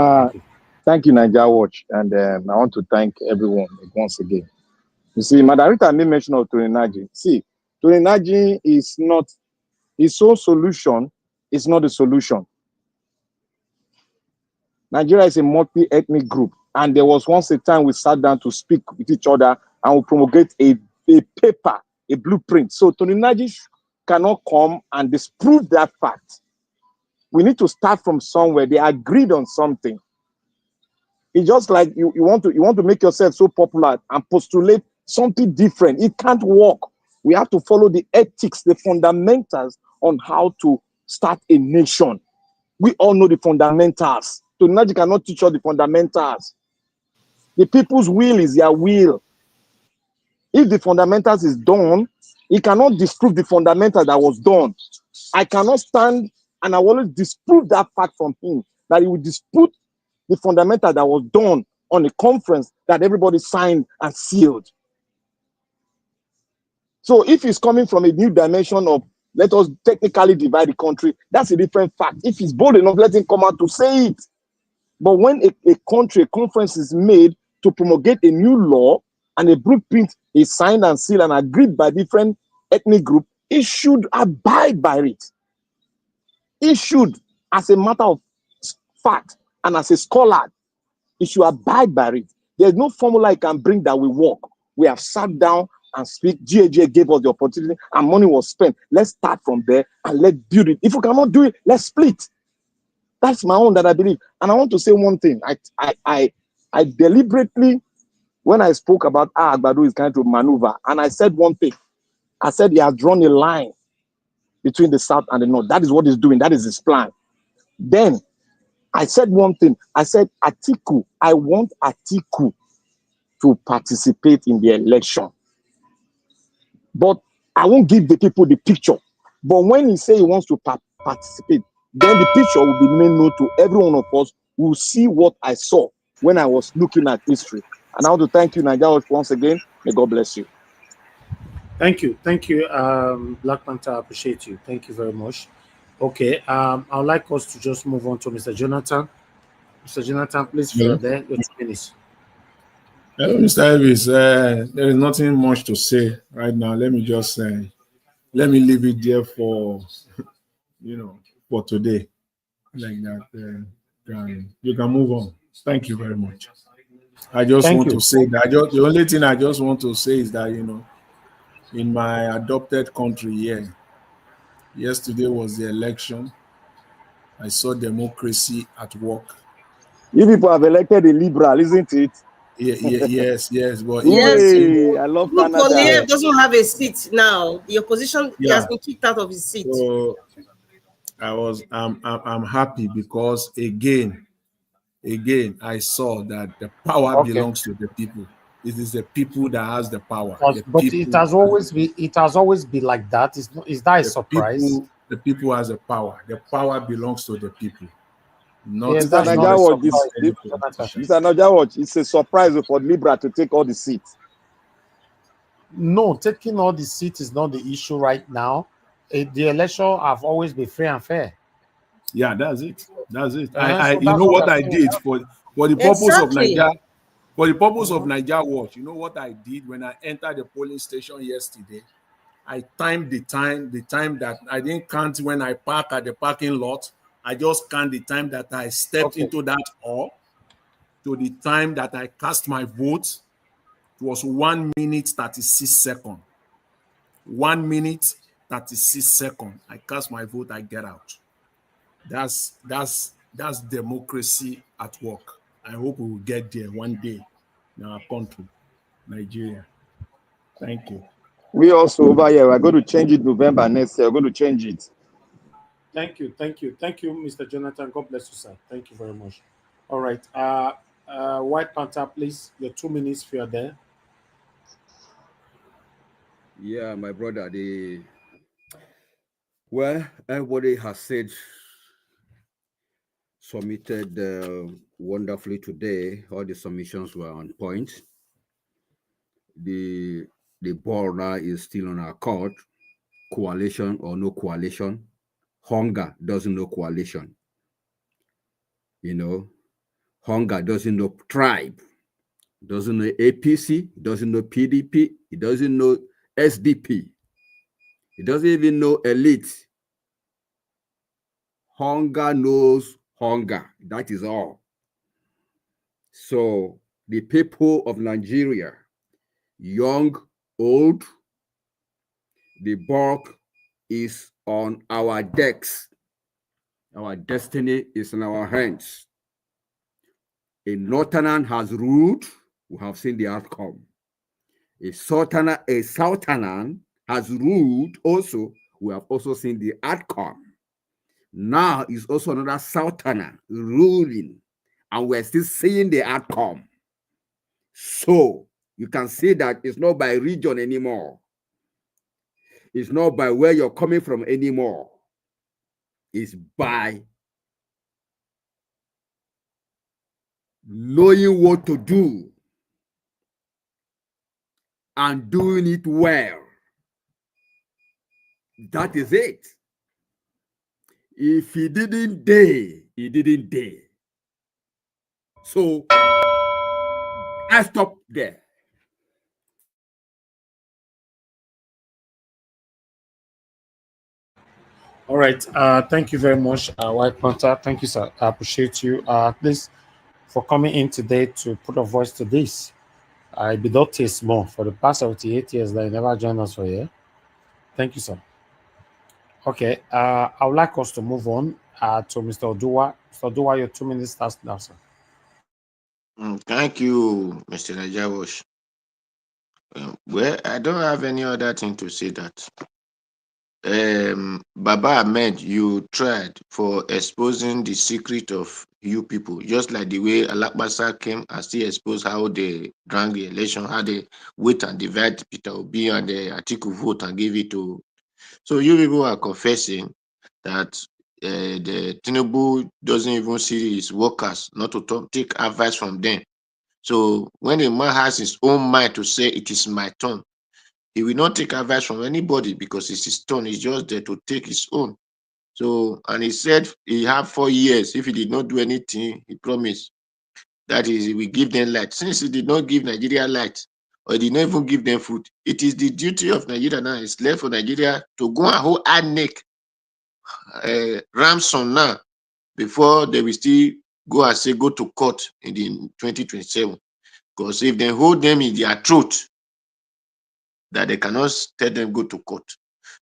Thank you, Nigeria Watch, and I want to thank everyone once again. You see, Margarita made mention of Tony Naji. See, Tony Naji is not, his own solution is not the solution. Nigeria is a multi-ethnic group, and there was once a time we sat down to speak with each other and we promulgate a paper, a blueprint. So Tony Naji cannot come and disprove that fact. We need to start from somewhere. They agreed on something. It's just like you want to make yourself so popular and postulate something different. It can't work. We have to follow the ethics, the fundamentals on how to start a nation. We all know the fundamentals. Tony Naji cannot teach us the fundamentals. The people's will is their will. If the fundamentals is done, he cannot disprove the fundamental that was done. I cannot stand and I will always disprove that fact from him, that he will dispute the fundamental that was done on a conference that everybody signed and sealed. So if he's coming from a new dimension of let us technically divide the country, that's a different fact. If he's bold enough, let him come out to say it. But when a conference is made to promulgate a new law and a blueprint is signed and sealed and agreed by different ethnic groups, it should abide by it. It should, as a matter of fact and as a scholar, it should abide by it. There's no formula you can bring that will work. We have sat down and speak. GAG gave us the opportunity and money was spent. Let's start from there and let's build it. If we cannot do it, let's split. That's my own that I believe. And I want to say one thing. I deliberately, when I spoke about how Agbado is trying to maneuver, and I said one thing. I said he has drawn a line between the South and the North. That is what he's doing. That is his plan. Then I said one thing. I said, Atiku, I want Atiku to participate in the election. But I won't give the people the picture. But when he say he wants to participate, then the picture will be made known to every one of us who will see what I saw when I was looking at history. And I want to thank you, Nigeria, once again. May God bless you. Thank you. Black Panther, I appreciate you. Thank you very much. Okay, I'd like us to just move on to Mr. Jonathan. Mr. Jonathan, please, for there, your 2 minutes. Hello, Mr. Elvis. There is nothing much to say right now. Let me just let me leave it there for for today. Like that, you can move on. Thank you very much. I just Thank want you. to say that the only thing I just want to say is that, you know, in my adopted country here, yesterday was the election. I saw democracy at work. You people have elected a liberal, isn't it? Yes, but Yes, Hey, I love even Canada. Polyev doesn't have a seat now. The opposition, he has yeah. been kicked out of his seat. So I'm happy because again I saw that the power Okay. belongs to the people. It is the people that has the power. But it has always been like that. Is that a surprise? The people has the power. The power belongs to the people, not Yeah, Mr. that's not a Najawaj, surprise, any Jonathan. politician. Mr. Najawaj, it's a surprise for Libra to take all the seats. No, taking all the seats is not the issue right now. The election have always been free and fair. Yeah, that's it. That's it. I So you that's know what what we're I saying. did for the purpose of Exactly. Niger, for the purpose of Mhm. Niger Watch. You know what I did when I entered the polling station yesterday? I timed the time that I didn't count when I park at the parking lot. I just count the time that I stepped Okay. into that hall to the time that I cast my vote. It was 1 minute 36 seconds. 1 minute 36 seconds. I cast my vote, I get out. That's democracy at work. I hope we will get there one day in our country, Nigeria. Thank you. We also over here, we're going to change it November next year. We're going to change it. Thank you, Mr. Jonathan. God bless you, sir. Thank you very much. All right. White Panther, please. Your 2 minutes if you are there. Yeah, my brother. Well, everybody has said, submitted wonderfully today. All the submissions were on point. The ball now is still on our court. Coalition or no coalition. Hunger doesn't know coalition. You know, hunger doesn't know tribe, doesn't know APC, doesn't know PDP, it doesn't know SDP, it doesn't even know elite. Hunger knows hunger. That is all. So the people of Nigeria, young, old, the bulk is on our decks. Our destiny is in our hands. A northerner has ruled. We have seen the outcome. A southerner has ruled also. We have also seen the outcome. Now is also another southerner ruling, and we're still seeing the outcome. So you can see that it's not by region anymore. It's not by where you're coming from anymore. It's by knowing what to do and doing it well. That is it. If he didn't dare, he didn't dare. So I stop there. All right. Thank you very much, White Panther. Thank you, sir. I appreciate you. Please for coming in today to put a voice to this. I be not taste more for the past 78 years that you never joined us for here. Thank you, sir. Okay. I would like us to move on to Mr. Oduwa. Mr. Oduwa, your 2 minutes starts now, sir. Thank you, Mr. Najabosh. Well, I don't have any other thing to say that. Baba-Ahmed, you tried for exposing the secret of you people, just like the way Alakbasa came and still exposed how they drank the election, how they wait and divide Peter Obi and the article vote and give it to. So you people are confessing that the Tinubu doesn't even see his workers, not to take advice from them. So when a man has his own mind to say it is my turn, he will not take advice from anybody because it's his turn. He's just there to take his own. So, and he said he had 4 years. If he did not do anything, he promised that is, he will give them light. Since he did not give Nigeria light, or he did not even give them food, it is the duty of Nigeria now. It's left for Nigeria to go and hold hard neck ransom now before they will still go and say go to court in the 2027. Because if they hold them in their throat, that they cannot tell them go to court.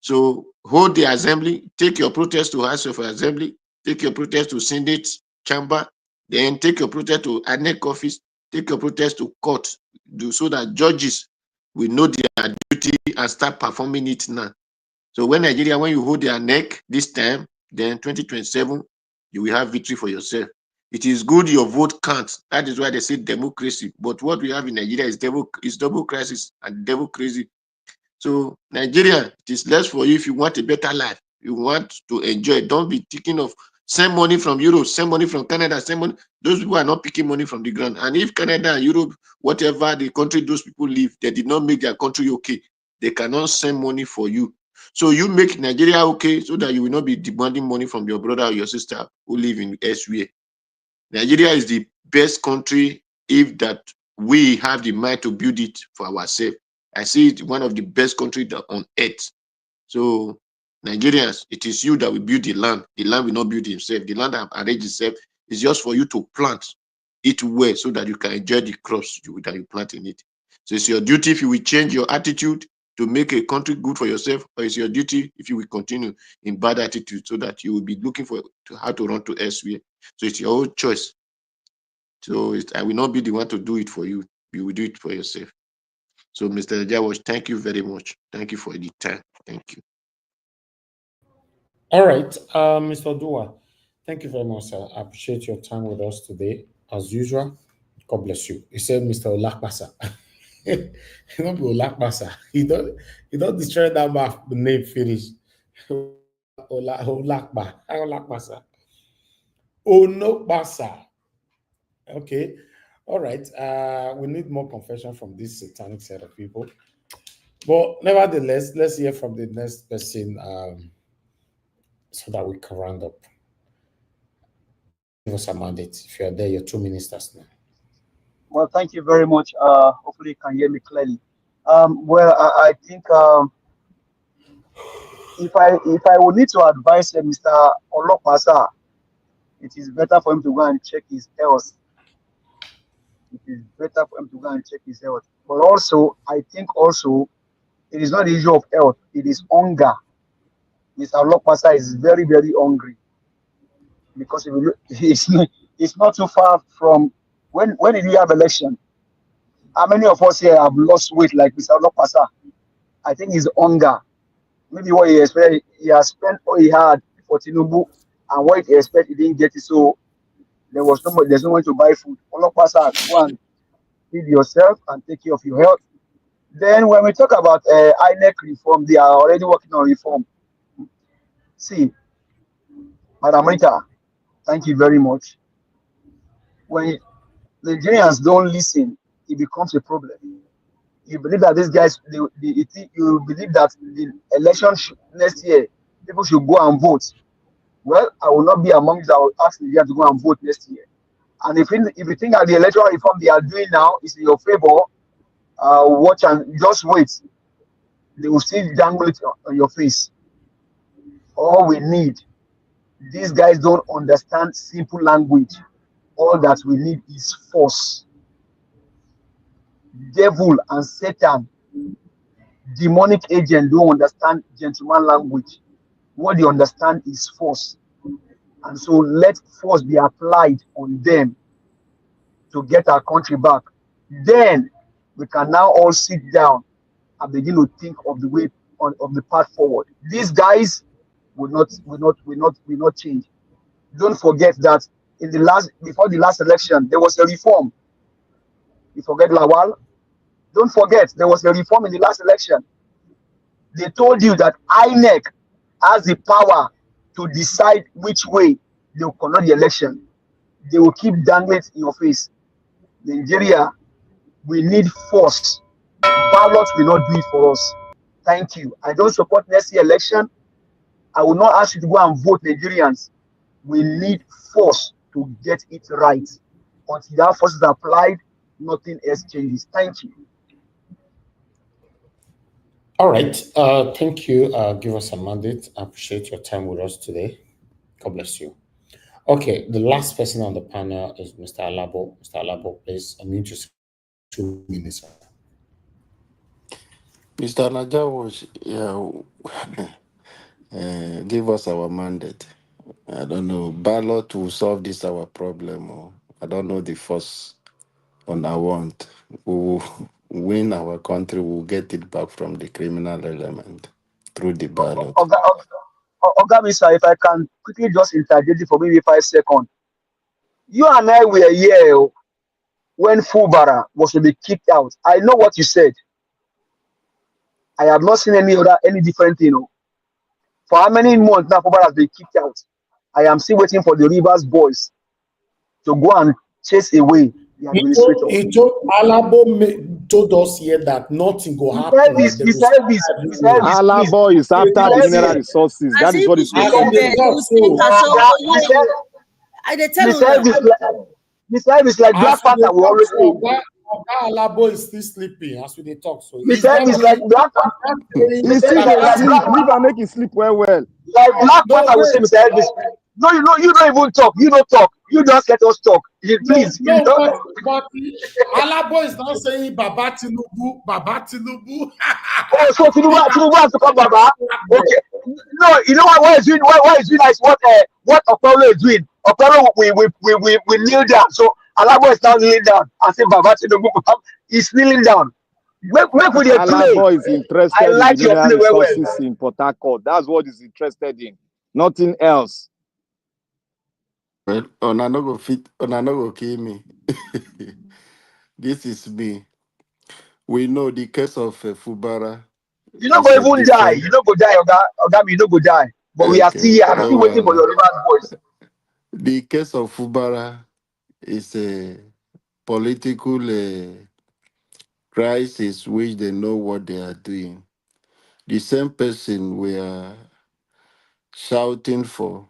So hold the assembly, take your protest to House of Assembly, take your protest to Senate chamber, then take your protest to ANEC office, take your protest to court, so that judges will know their duty and start performing it now. So when Nigeria, when you hold their neck this time, then 2027, you will have victory for yourself. It is good your vote counts. That is why they say democracy. But what we have in Nigeria is double crisis and democracy. So Nigeria, it is less for you if you want a better life. You want to enjoy. Don't be thinking of send money from Europe, send money from Canada, send money. Those people are not picking money from the ground. And if Canada and Europe, whatever the country those people live, they did not make their country okay, they cannot send money for you. So you make Nigeria okay so that you will not be demanding money from your brother or your sister who live in elsewhere. Nigeria is the best country if that we have the mind to build it for ourselves. I see it one of the best countries on earth. So Nigerians, it is you that will build the land. The land will not build itself. The land that arrange itself is just for you to plant it well so that you can enjoy the crops that you plant in it. So it's your duty if you will change your attitude to make a country good for yourself, or it's your duty if you will continue in bad attitude so that you will be looking for how to run to elsewhere. So it's your own choice. So I will not be the one to do it for you. You will do it for yourself. So Mr. Jawash, thank you very much. Thank you for the time. Thank you. All right, Mr. Dua, thank you very much, sir. I appreciate your time with us today, as usual. God bless you. You said Mr. Olakbasa. He don't be Olakbasa. He don't destroy that map, the name finish. Olakbasa. Onokbasa. Okay. All right. We need more confession from this satanic set of people. But nevertheless, let's hear from the next person so that we can round up. Give us a mandate. If you're there, you're 2 ministers now. Well, thank you very much. Hopefully you can hear me clearly. Well, I think if I would need to advise Mr. Olokpasa, it is better for him to go and check his health. It is better for him to go and check his health. But also, I think also, it is not the issue of health. It is hunger. Mr. Olokpasa is very, very hungry. Because if you look, it's not too far from when did we have election? How many of us here have lost weight like Mr. Olokpasa? I think it's hunger. Maybe what he expected, he has spent all he had for Tinubu, and what he expected, he didn't get it. So there's no one to buy food. Olokpasa, go and feed yourself and take care of your health. Then when we talk about INEC reform, they are already working on reform. See, Madam Rita, thank you very much. When Nigerians don't listen, it becomes a problem. You believe that these guys, you believe that the election next year, people should go and vote. Well, I will not be among that will ask Nigeria to go and vote next year. And if you think that the electoral reform they are doing now is in your favor, watch and just wait. They will still dangle it on your face. All we need, these guys don't understand simple language. All that we need is force. Devil and Satan, demonic agent, don't understand gentleman language. What they understand is force. And so let force be applied on them to get our country back. Then we can now all sit down and begin to think of the way of the path forward. These guys will not change. Don't forget that before the last election, there was a reform. You forget Lawal? Don't forget there was a reform in the last election. They told you that INEC has the power to decide which way they will conduct the election. They will keep dangling it in your face. Nigeria, we need force. Ballots will not do it for us. Thank you. I don't support next year election. I will not ask you to go and vote, Nigerians. We need force to get it right. Until that force is applied, nothing else changes. Thank you. All right. Thank you. Give us a mandate. I appreciate your time with us today. God bless you. Okay. The last person on the panel is Mr. Alabo. Mr. Alabo, please unmute yourself. 2 minutes. Mr. Najawash, give us our mandate. I don't know. Ballot will solve this our problem. Or I don't know the force on our want. We will win our country. We'll get it back from the criminal element through the ballot. Oga, Mr. If I can quickly just interject for maybe 5 seconds. You and I were here when Fubara was to be kicked out. I know what you said. I have not seen any different thing. For how many months now Fubara has been kicked out? I am still waiting for the Rivers boys to go and chase away the administrator. He told Alabo told us here that nothing will happen. Alabo is after mineral resources. That is what is I Mr. Elvis, like Black Panther will always say. Alabo is still sleeping as we talk. So Mr. Elvis, like Black Panther. Leave and make him sleep well. Like Black Panther will say, Mr. Elvis. No, you don't even talk. You don't talk. You just let us talk. Please. But Alabo is not saying Baba Tinubu. Oh, so Tinubu has to come, Baba. Okay. No, you know what is doing? What is doing is what Okpolo is doing. Okpolo we kneel down. So Alabo is now kneeling down and say Baba Tinubu is kneeling down. Make with the play. Alabo is interested in mineral resources in Port Harcourt. That's what he's interested in. Nothing else. Well, Onanogo kill me. This is me. We know the case of Fubara. You don't go even die. You don't go die, Oga. You don't go die. But we are still here. I'm still waiting for your Rivers voice. The case of Fubara is a political crisis which they know what they are doing. The same person we are shouting for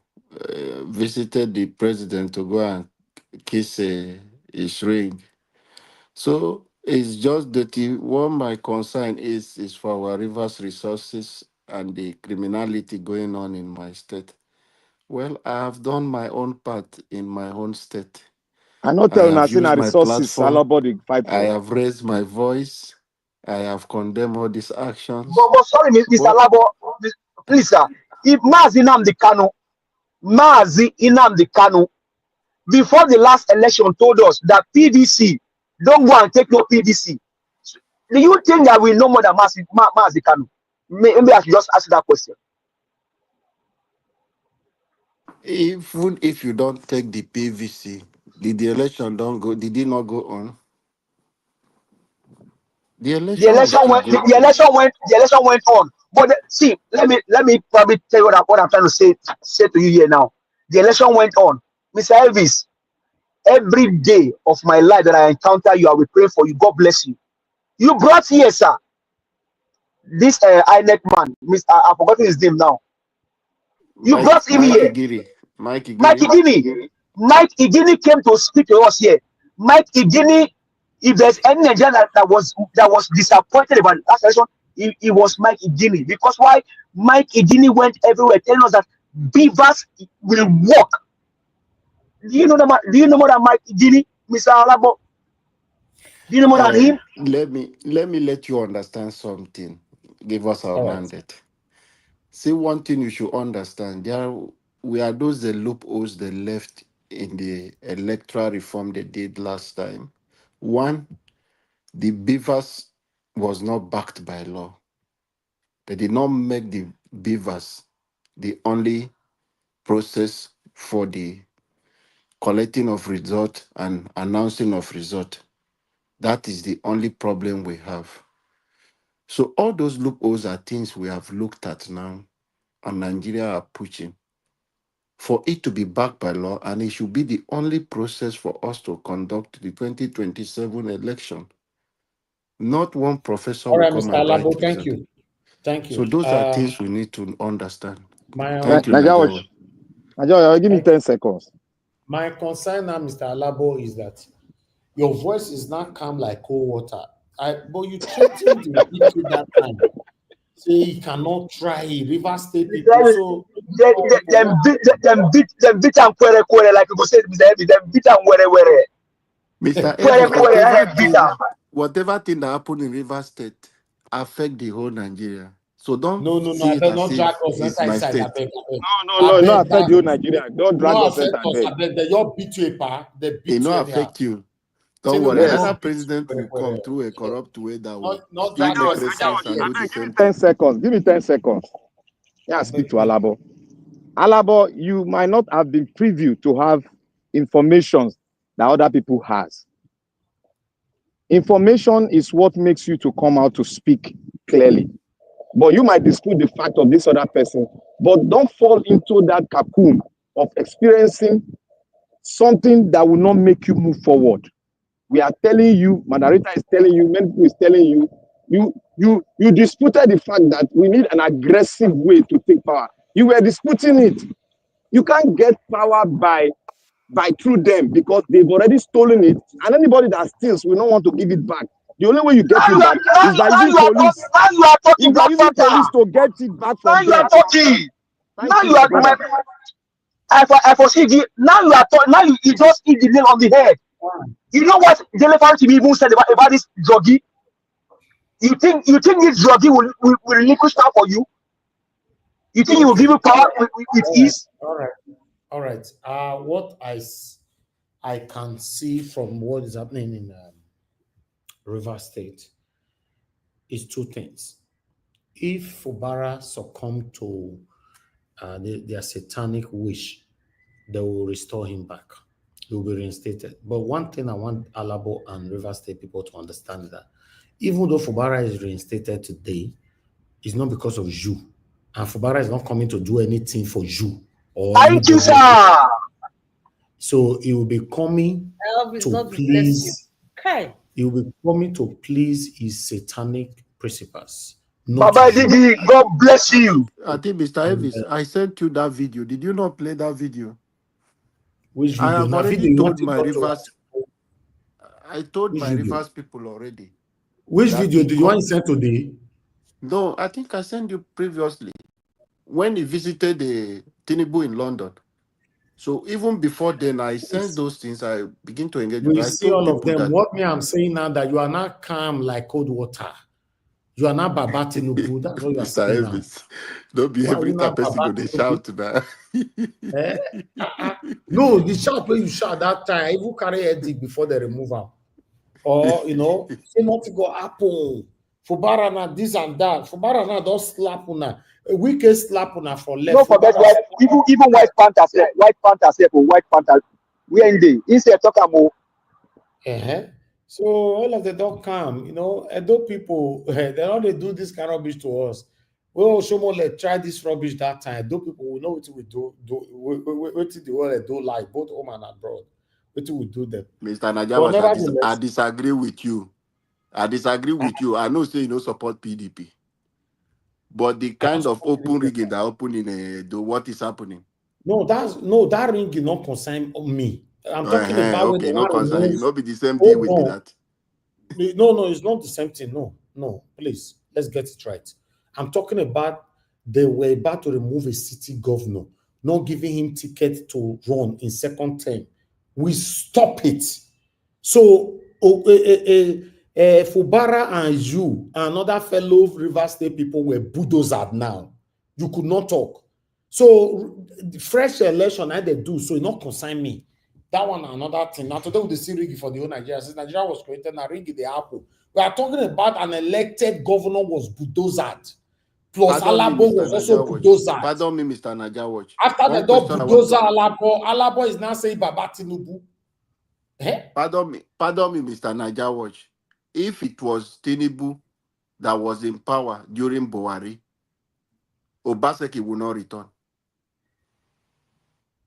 visited the president to go and kiss his ring. So it's just that what my concern is for our rivers resources and the criminality going on in my state. Well, I have done my own part in my own state. I'm not telling you, I've seen resources. I have raised my voice. I have condemned all these actions. But sorry, Mr. Labo, please, sir. If Mazi Nnamdi Kanu, before the last election, told us that PDC, don't go and take no PDC. Do you think that we know more than Mazi Kanu? Maybe I should just ask that question. Even if you don't take the PVC, did the election did it not go on? The election went on. But see, let me probably tell you what I'm trying to say to you here now. The election went on. Mr. Elvis, every day of my life that I encounter you, I will pray for you. God bless you. You brought here, sir, this INEC man, I've forgotten his name now. You brought him here. Mike Igini came to speak to us here. Mike Igini, if there's any Nigerian that was disappointed about that election, it was Mike Igini. Because why? Mike Igini went everywhere telling us that beavers will walk. Do you know more than Mike Igini, Mr. Alabo? Do you know more than him? Let me let you understand something. Give us our mandate. See, one thing you should understand: we are those the loopholes they left in the electoral reform they did last time. One, the beavers was not backed by law. They did not make the beavers the only process for the collecting of result and announcing of result. That is the only problem we have. So all those loopholes are things we have looked at now, and Nigeria are pushing for it to be backed by law, and it should be the only process for us to conduct the 2027 election. Not one professor will come and write it. Thank you. So those are things we need to understand. Thank you, Najawash, give me 10 seconds. My concern now, Mr. Alabo, is that your voice is not calm like cold water. But you threatened the people that time. Say he cannot try River State people. So them beat and quere like you go say, them beat and were. Mr. Where Elvis, everywhere beat them. whatever thing that happened in River State affect the whole Nigeria. So don't No, see I it beg as not drag if us it's enter my inside. I state. beg, I beg. No, no, affect That you, Nigeria. Don't drag no us affect enter, us. beg. I beg. They all beat you a pa. They It beat you not anyhow. affect you. Don't worry. Tinubu Yes. Another not beat president will you. come through a corrupt way that will Not still drag make us reference inside and here. do the Give me same 10 thing. seconds. Give me 10 seconds. Yeah, speak to Alabo. Alabo, you might not have been privy to have information that other people has. Information is what makes you to come out to speak clearly. But you might dispute the fact of this other person. But don't fall into that cocoon of experiencing something that will not make you move forward. We are telling you, Madarita is telling you, many people is telling you, you disputed the fact that we need an aggressive way to take power. You were disputing it. You can't get power by through them because they've already stolen it, and anybody that steals will not want to give it back. The only way you get it back is by using police. Now you are talking, If you are using Black police Panther. to get it back Now from you are them. talking. Thank Now you, you my are brother. I foresee the now you are talking. Now you just hit the nail on the head. You know what the elephant even said about this druggie? You think this druggie will relinquish power for you? You think he will give you power with ease? All right. What I can see from what is happening in River State is two things. If Fubara succumbed to their satanic wish, they will restore him back. He will be reinstated. But one thing I want Alabo and River State people to understand is that even though Fubara is reinstated today, it's not because of you. And Fubara is not coming to do anything for you or Thank you, anybody. sir. So he will be coming to please. He will be coming to please his satanic principles. Baba Didi, God bless you. I think, Mr. Elvis, I sent you that video. Did you not play that video? Which video? I have Now, already video told you my want to Rivers. I told Which my video? Rivers people already. Which video did you want to send today? No, I think I sent you previously when he visited the Tinubu in London. So even before then, I sensed those things. I begin to engage with. We I see told all of people them. that What me I'm saying now that you are not calm like cold water. You are not Baba Tinubu. That's what you are Mr. saying now. Elvis, don't be Why are every you time not person go Baba they Tinubu? shout now. No, the shout when you shout that time, I even carry headache before they remove him. Or say nothing go happen. Fubara na this and that. Fubara na don't slap una. A wicked slap una for left. Don't forget Fubara even White Panthers, White Panthers. We are in the instead talk about. So all of them don't come, Edo people, they don't they do this kind of rubbish to us. Well, Shomole try this rubbish that time. Edo people will know what we do what the world they do like both home and abroad. What we do them. Mr. But Najawash, I nevertheless, disagree with you. I know say you don't support PDP. But the kind of open rigging that open in what is happening? No, that ring is not concern me. I'm talking about when okay, they no want to concern. remove. You be the same deal with that. No, it's not the same thing. No, please, let's get it right. I'm talking about they were about to remove a city governor, not giving him ticket to run in second term. We stop it. So Fubara and you and other fellow River State people were bulldozed now. You could not talk. So the fresh election I they do, so it not concern me. That one another thing. Now today we see ring for the whole Nigeria. Since Nigeria was created, now ring the apple. We are talking about an elected governor was bulldozed. Plus Alabo was also bulldozed. Pardon me, Mr. Najawash. After the dog bulldozer Alabo is now saying Baba Tinubu. Pardon me, Mr. Najawash. If it was Tinubu that was in power during Buhari, Obaseki will not return.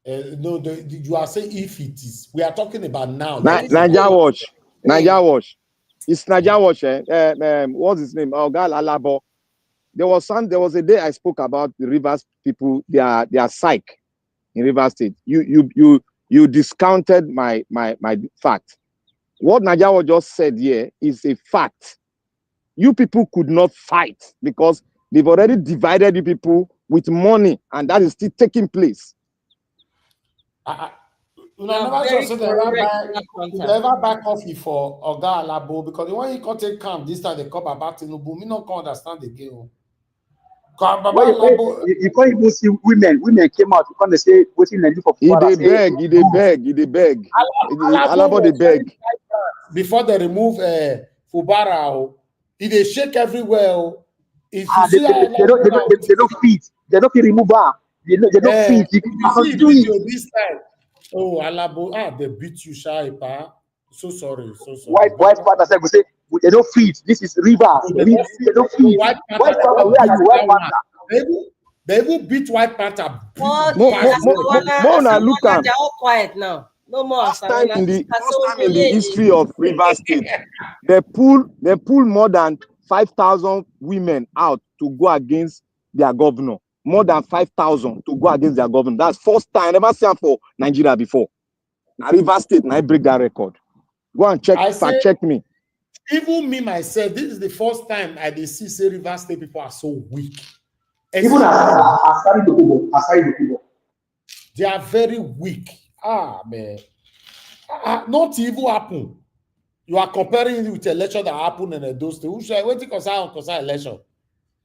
No, you are saying if it is. We are talking about now. Najawash. It's Najawash. What's his name? Gal Alabo. There was a day I spoke about the Rivers people, their psyche in Rivers State. You discounted my fact. What Najawash just said here is a fact. You people could not fight because they've already divided you people with money, and that is still taking place. never sure say they ever buy coffee for Oga Alabo because when he can't take camp this time they come about Tinubu. Me not understand again. You can't even see women came out. You can't say waiting and do for He dey beg. Alabo dey beg. Before they remove Fubara, he dey shake everywhere. If you see they don't feed. They don't feel remove her. They don't feed. You see video this time. Oh, Alabo, they beat you, Shaipa. So sorry. White partner said, we say they don't feed. This is rivers. They don't feed. White partner, where are you? White partner. They even beat White Panther. Mona, look at. They're all quiet now. No more. First time in the history of Rivers State, they pull more than 5,000 women out to go against their governor. More than 5,000 to go against their governor. That's first time. I never seen for Nigeria before. Now Rivers State, now I break that record. Go and check me. Even me myself, this is the first time I did see Rivers State people are so weak. Even aside the people. They are very weak. Man. Not even happen. You are comparing it with the election that happened in those states. Who should wait concern election?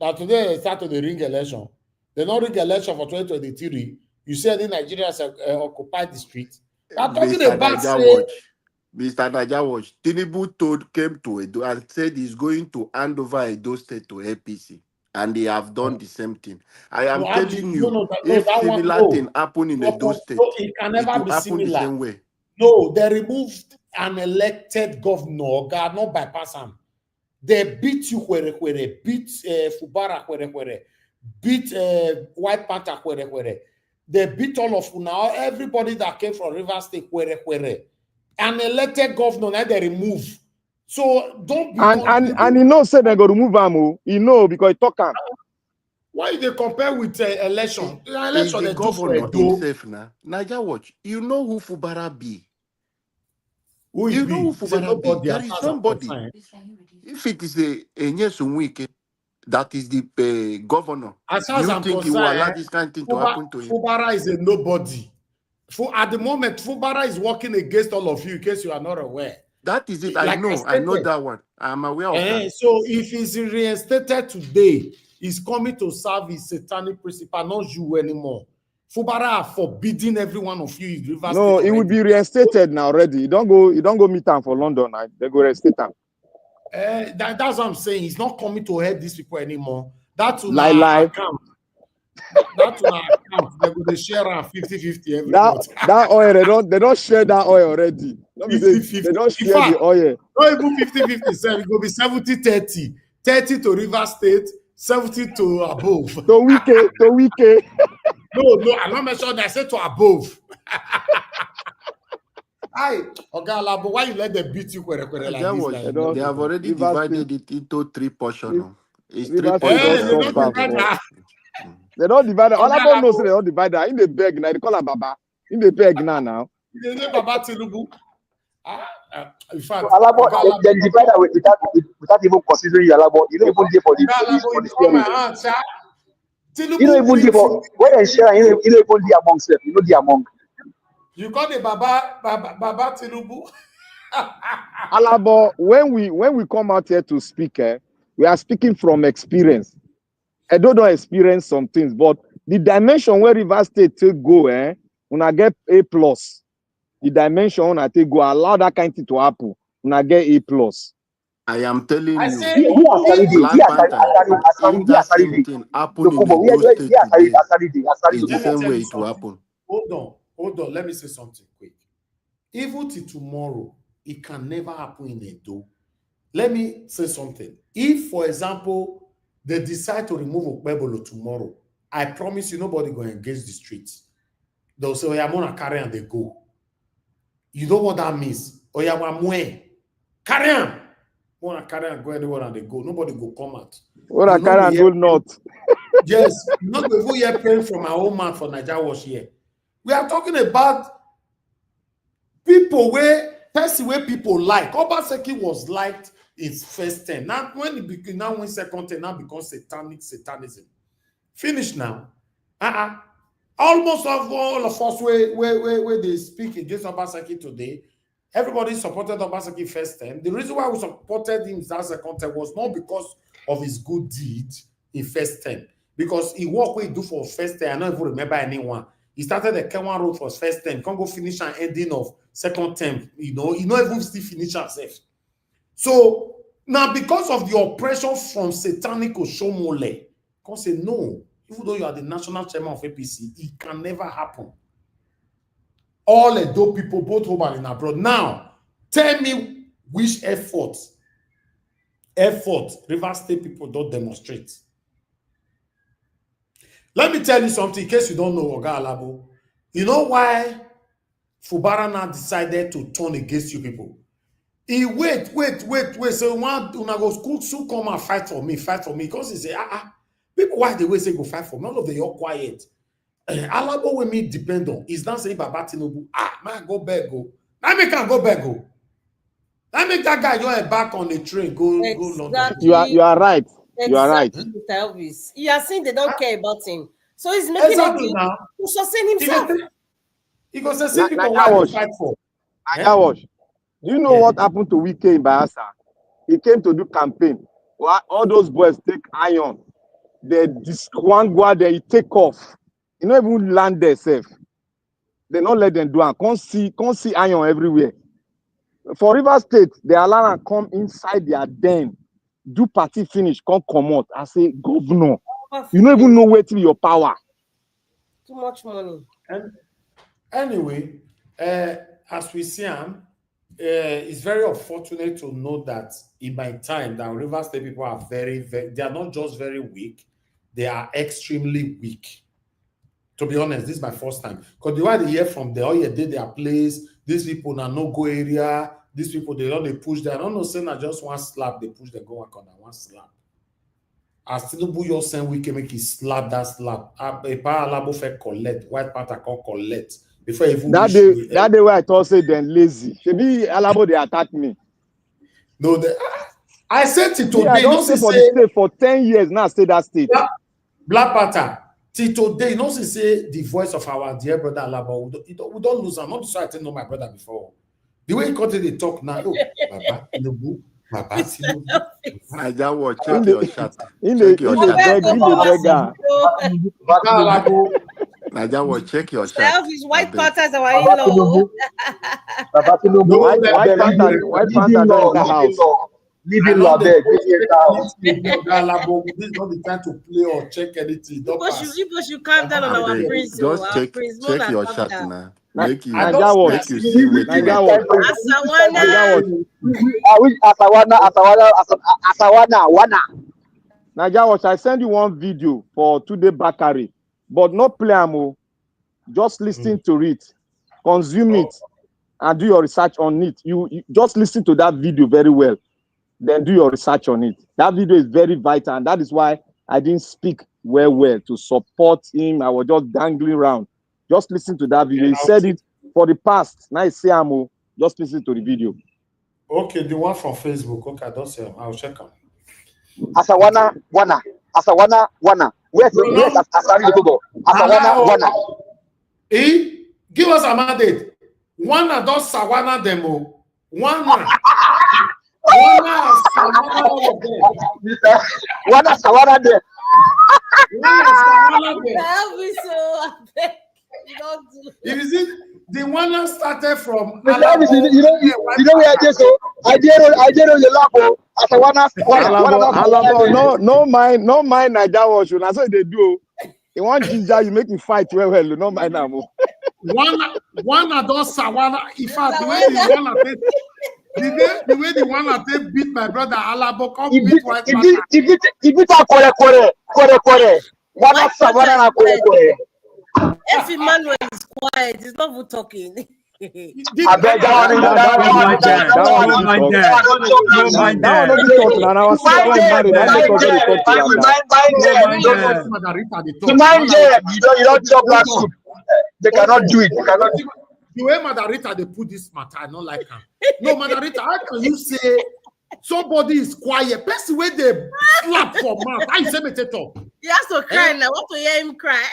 Now today they start to the ring election. They don't ring election for 2023. You see any Nigerians occupy the street. I'm talking about Mr. Najawatch, Tinubu came to Edo and said he's going to hand over Edo State to APC. And they have done the same thing. I am telling you, if similar thing happen in Edo State, it can never be happen the same way. No, they removed an elected governor, God, not bypass him. They beat you, beat Fubara, beat White Panther, they beat all of you now. Everybody that came from Rivers State, an elected governor, now they remove. So don't be and he knows say they go remove him. He know because he talk him. Why they compare with election? Election the governor himself now. Najawatch, you know who Fubara be. Who you know who Fubara be. There is somebody. If it is a Nyesunwike that is the governor, as far as I'm think he will allow this kind of thing to happen to him? Fubara is a nobody. At the moment, Fubara is working against all of you in case you are not aware. That is it. I know that one. I'm aware of that. So if he's reinstated today, he's coming to serve his satanic principle, not you anymore. Fubara are forbidding every one of you. No, he will be reinstated now already. You don't go meet him for London. They go reinstate him. That's what I'm saying. He's not coming to help these people anymore. That's lie. Account. That's on our account. They're going to share around 50-50 every month. That oil, they don't share that oil already. 50-50. They don't share the oil. Not even 50-50, it will be 70-30. 30 to Rivers State, 70 to above. To Wike. No, I'm not mentioning that. I said to above. Hi, Ogalabo, why you let them beat you like this? They have already divided it into 3 portions. It's 3 portions. They don't divide it. All I don't know is they don't divide that. In the beg now, they call her Baba. In the beg now. They name Baba Tinubu. In fact, they divide that without even considering Alabo. You don't even give for the you don't even give for when they share. You don't even be amongst them. You know the among. You call the Baba Tinubu. Alabo, when we come out here to speak, we are speaking from experience. I don't experience some things, but the dimension where Rivers State take go, when I get A+, the dimension when I take go, allow that kind of thing to happen. When I get A+. I am telling you, Black Panther, if that same thing happen in the state today, it's the same way it will happen. Hold on, let me say something quick. Even till tomorrow, it can never happen in Edo. Let me say something. If, for example, they decide to remove Okpebolo tomorrow, I promise you nobody going to engage the streets. They'll say, I'm going to carry and they go. You know what that means? Carry on. Want to carry and go anywhere and they go. Nobody go come out. Want to carry and go not. Yes, not before you're praying from our own man for Nigeria was here. We are talking about people where people like. Obaseki was liked its first term. Now when it became when second term now becomes satanism. Finish now. Almost all of us where they speak against Obaseki today, everybody supported Obaseki first time. The reason why we supported him that second time was not because of his good deed in first time. Because he worked what he do for first time. I don't even remember anyone. He started the Kenwan road for first time. Can't go finish an ending of second term. You know, he not even still finish himself. So now because of the oppression from Satanic Oshomole, can say no. Even though you are the national chairman of APC, it can never happen. All Edo people, both home and in abroad. Now, tell me which effort Rivers State people don't demonstrate. Let me tell you something in case you don't know, Oga Alabo. You know why Fubara now decided to turn against you people? He wait. So one una go school soon come and fight for me. Because he say, people why they will say go fight for me? All of them all quiet. Alabo with me depend on. Is not saying Baba Tinubu. Man, go back, go. Let me can go back, go. Let me that guy go back on the train, go London. You are right. You are right. Exactly, Elvis. You are saying they don't care about him. So he's making exactly a deal now. to sustain himself. He goes to see people why they fight for. Do you know what happened to Wike in Bayelsa? He came to do campaign. All those boys take iron. They one go there, he take off. You don't even land there safe. They don't let them do it. Can't see iron everywhere. For River State, they allow them come inside their den, do party finish, come out. I say, governor, you don't even know where to your power. Too much money. And anyway, as we see him, it's very unfortunate to know that in my time, that River State people are very, they are not just very weak, they are extremely weak. To be honest, this is my first time. Because the way they hear from the all you did their place, these people now no go area, these people they don't they push them. I don't know, saying that just one slap, they push them go work on that one slap. As Tinubu your saying we can make it slap that slap. A power labo for collect, white party can collect. Before even that day where I thought say then lazy. Maybe Alabo they attack me. No, I said it today. I don't stay for the state for 10 years now. Stay that state. Black Panther. Till today, you know, say the voice of our dear brother Alaba, we don't lose him. Not so I didn't know my brother before. The way he continue to talk now, Baba Tinubu, Baba Tinubu. Naija will check your shot. Naija will check your shot. Selfish white Panthers are in-law. Baba Tinubu, white Panther don't enter house. Living law there. This is not the time to play or check anything. You should calm down on our prince. Just check your shot now. Make you see Asawana. Naija, I send you one video for today Bakari, but not play amo. Just listen to it, consume it, and do your research on it. You just listen to that video very well. Then do your research on it. That video is very vital, and that is why I didn't speak well to support him. I was just dangling around. Just listen to that video. He said it for the past. Now it's Siamo. Just listen to the video. Okay, the one from Facebook. Okay, I don't see him. I'll check him. Asawana wana. Where's Asari go? Asawana wana. Give us a mandate. Wana don't sawana demo. Wana. Wana sawana there. That'll be so. You don't do. If you see, the one that started from. You know where I just so I did the lap. Alabo, no mind Naija wash. That's what they do. They want ginger, you make me fight well. No mind Namo. One of those sawana. In fact, the way the one that they beat my brother Alabo, come beat white man. He beat a kore. One of sawana na kore. If Emmanuel is quiet, he's not even talking. I bet that you don't chop that soup. They cannot do it. The way Madarita they put this matter, I don't like her. No, Madarita, how can you say somebody is quiet? Person where they slap for mouth. I say me talk. He has to cry now. I want to hear him cry.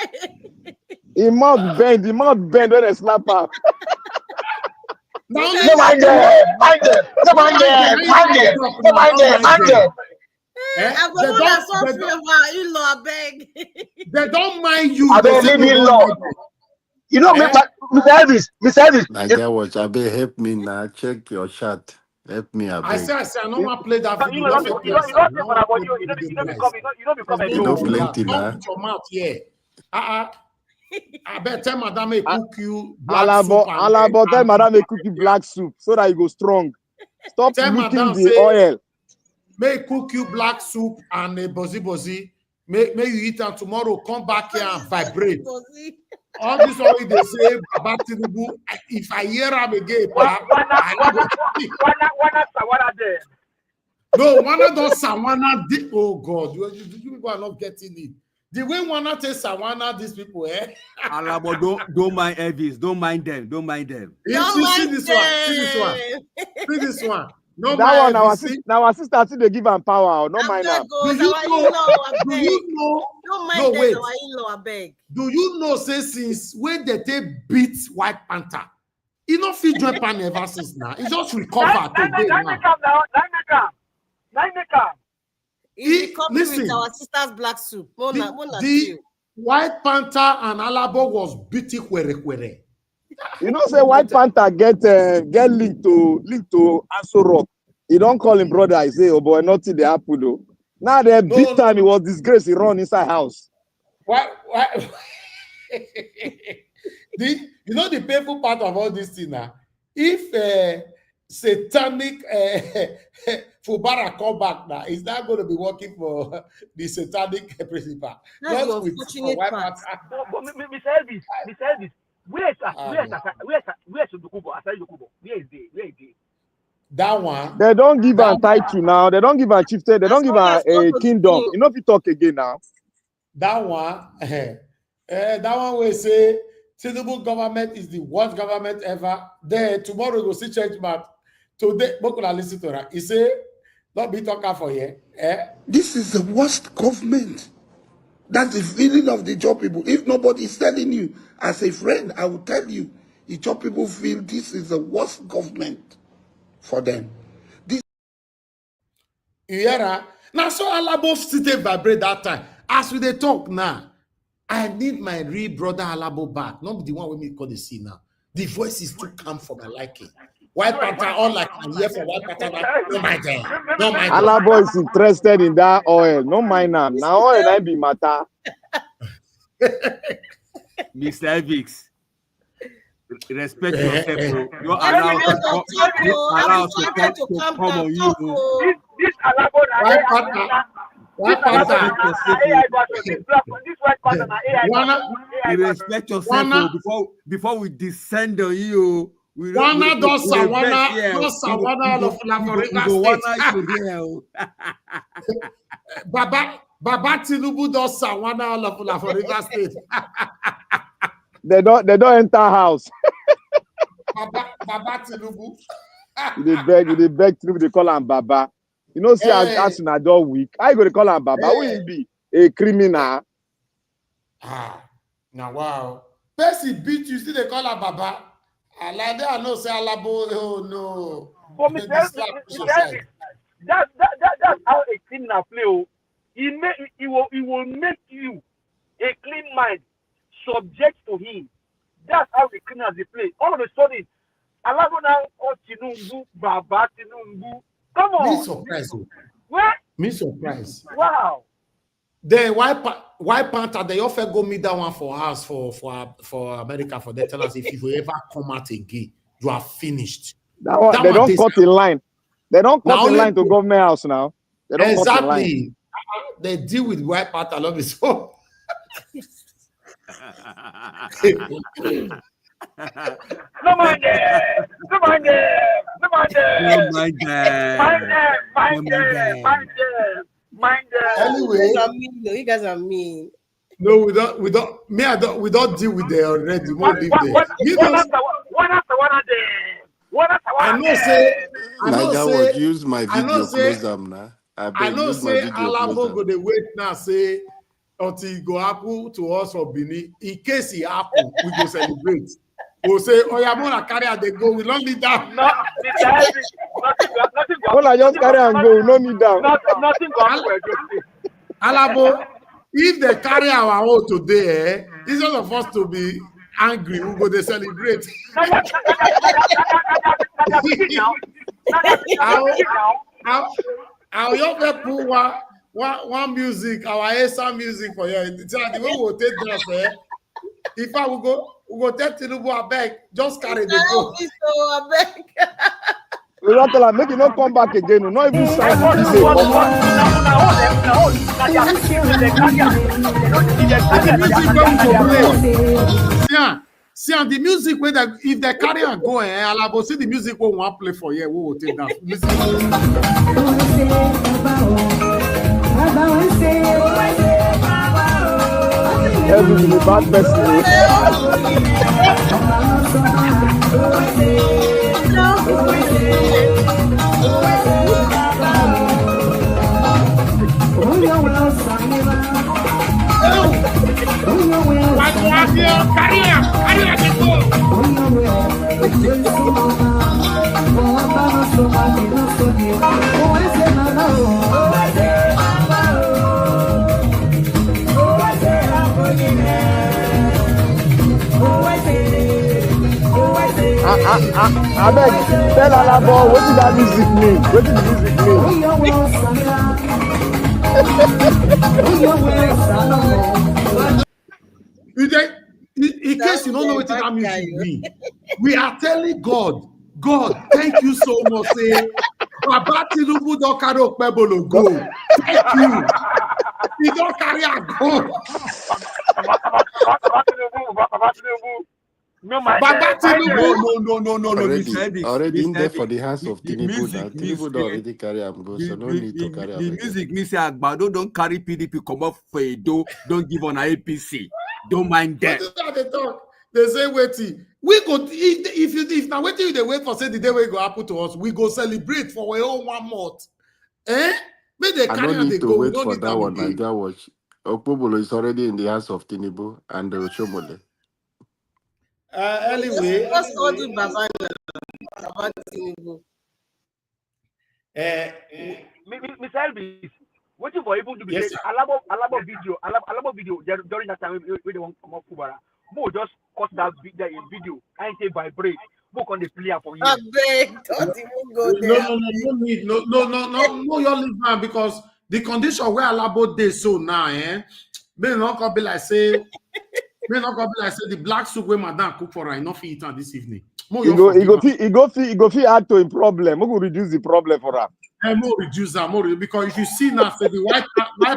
He mouth bend when they slap her. No mind them, mind them, no mind them, mind them, no mind them, mind them. I'm the one that saw three of our in-law, I beg. They don't mind you. I They don't say live they in don't law. mind you. You know, Mr. Elvis, Naija watch, abeg help me now. Check your chat. Help me, I abeg. say, I don't want to play that you video. don't Don't you play don't am. take on about you don't become a You No know do. be that. plenty Don't now. put your mouth here. I bet tell madam may cook you black soup Alabo, tell and madam make cookie black soup so that you go strong. Stop tell licking madam the say oil. may cook you black soup and a bozi. May you eat and tomorrow come back here and vibrate. All this already they say about Tinubu. If I hear him again, no, Wana don't Sawana. Oh God, you people are not getting it. The way Wana take Sawana, these people, Alabo, don't mind Elvis. Don't mind them. Don't mind them. See this one. See this one. No, that one, our Elvis, sister still they give am power. No mind am. Do you know? Don't mind No, them, wait. our in-law, I beg. Do you know? Say since when they take beat White Panther, he not fit join pan ever since now. He just recovered today now. He's recovering with our sister's black soup. The White Panther and Alabo was beating kwere. You know, say White Panther get linked to Aso Rock. He don't call him brother. I say, oh boy, nothing they happen though. Now the big time he was disgraced. He run inside house. Why? You know the painful part of all this thing now. If satanic Fubara come back now, is that going to be working for the satanic principal? That's the unfortunate part. Mr. Elvis, where's Dukubo? Where is he? That one. They don't give a title now. They don't give a chieftain. They don't give a kingdom. You know if you talk again now. That one. That one will say Tinubu government is the worst government ever. Then tomorrow we'll see change back. Today, Bokuna listen to that. He say, don't be talking for you. This is the worst government. That's the feeling of the job people. If nobody is telling you, as a friend, I will tell you, the job people feel this is the worst government for them. You hear that? Now, so Alabo still vibrate that time. As we they talk now, I need my real brother Alabo back. Not the one we me call the scene now. The voice is too calm for my liking. White Panther, all like I'm here for White Panther. No mind them. No mind them. Alabo is interested in that oil. No mind am. Now oil I be matter. Mr. Elvis, respect yourself. You're allowed to come on you. This Alabo White Panther. Respect yourself before we descend on you. Wana does Sawana of Florida State. Baba Tinubu does Sawana of Florida State. They don't enter house. Baba Tinubu. They beg Tinubu, they call him Baba. You know, see, as an adult week, I go to call him Baba. Who will be a criminal? Now wow. Percy beat you, still they call her Baba. I like that. I know say Alabo. Oh no. But that's how a criminal play. He will make you a clean mind, subject to him. That's how the criminals they play. All of a sudden, Alabo now call Tinubu, Baba Tinubu. Come on. Me surprised. What? Me surprised. Wow. Then White Panther, they often go meet that one for us for America for they tell us if you ever come out again, you are finished. That one, they don't cut in line. They don't cut in line to government house now. They don't cut in line. Exactly. They deal with White Panther a lot before. No mind them. No mind them. No mind them. No mind them. Mind them. Mind them. Mind them. Mind them. Anyway, you guys are mean. No, we don't. We don't deal with them already. We won't leave them. One after one of them. One after one. I know say. Naija would use my video close them now. I know say Alabo go dey wait now. Say until it go happen to us from Benin. In case it happen, we go celebrate. We'll say, oh yeah, Mona carry and they go. We don't need that. Mona just carry and go. We don't need that. Nothing go happen. Alabo, if they carry our own today, instead of us to be angry, we go to celebrate. Our young people one music, our ESA music for you. The way we will take this, if I will go tell Tinubu abeg, just carry the go. We don't tell her, make it not come back again. Not even sign the See, on the music where that if they carry and go, I'll see the music we want play for you. We will take that. Every bad person. I beg, tell Alabo, what did that music mean? What did the music mean? In case you don't know what that music means, we are telling God, thank you so much. Say, Baba Tinubu don't carry Okpebolo go. Thank you. He don't carry a go. Baba Tinubu. No. Already in there for the hands of Tinubu. Tinubu don't already carry him go, so no need to carry him. The music means say Agbado don't carry PDP come up for a don't give on a APC. Don't mind that. They talk. They say waiting. We go if now waiting they wait for say the day we go happen to us. We go celebrate for our own 1 month. Make they carry and they go. Wait for that one. Naija watch. Okpebolo is already in the hands of Tinubu and the Oshomole. Anyway. What's all the Baba Tinubu? Mr. Elvis, what you for able to be yes, Alabo video during that time we don't want to come up Kubara. Mo just cut that video and say vibrate. Book on the player for you. I beg, don't even go there. No, you're leaving because the condition where Alabo dey so now, may not gonna be like say the black soup where Madam cook for her, enough eat her this evening. He go fit add to a problem. We go reduce the problem for her. More reduce that more because if you see now, say the white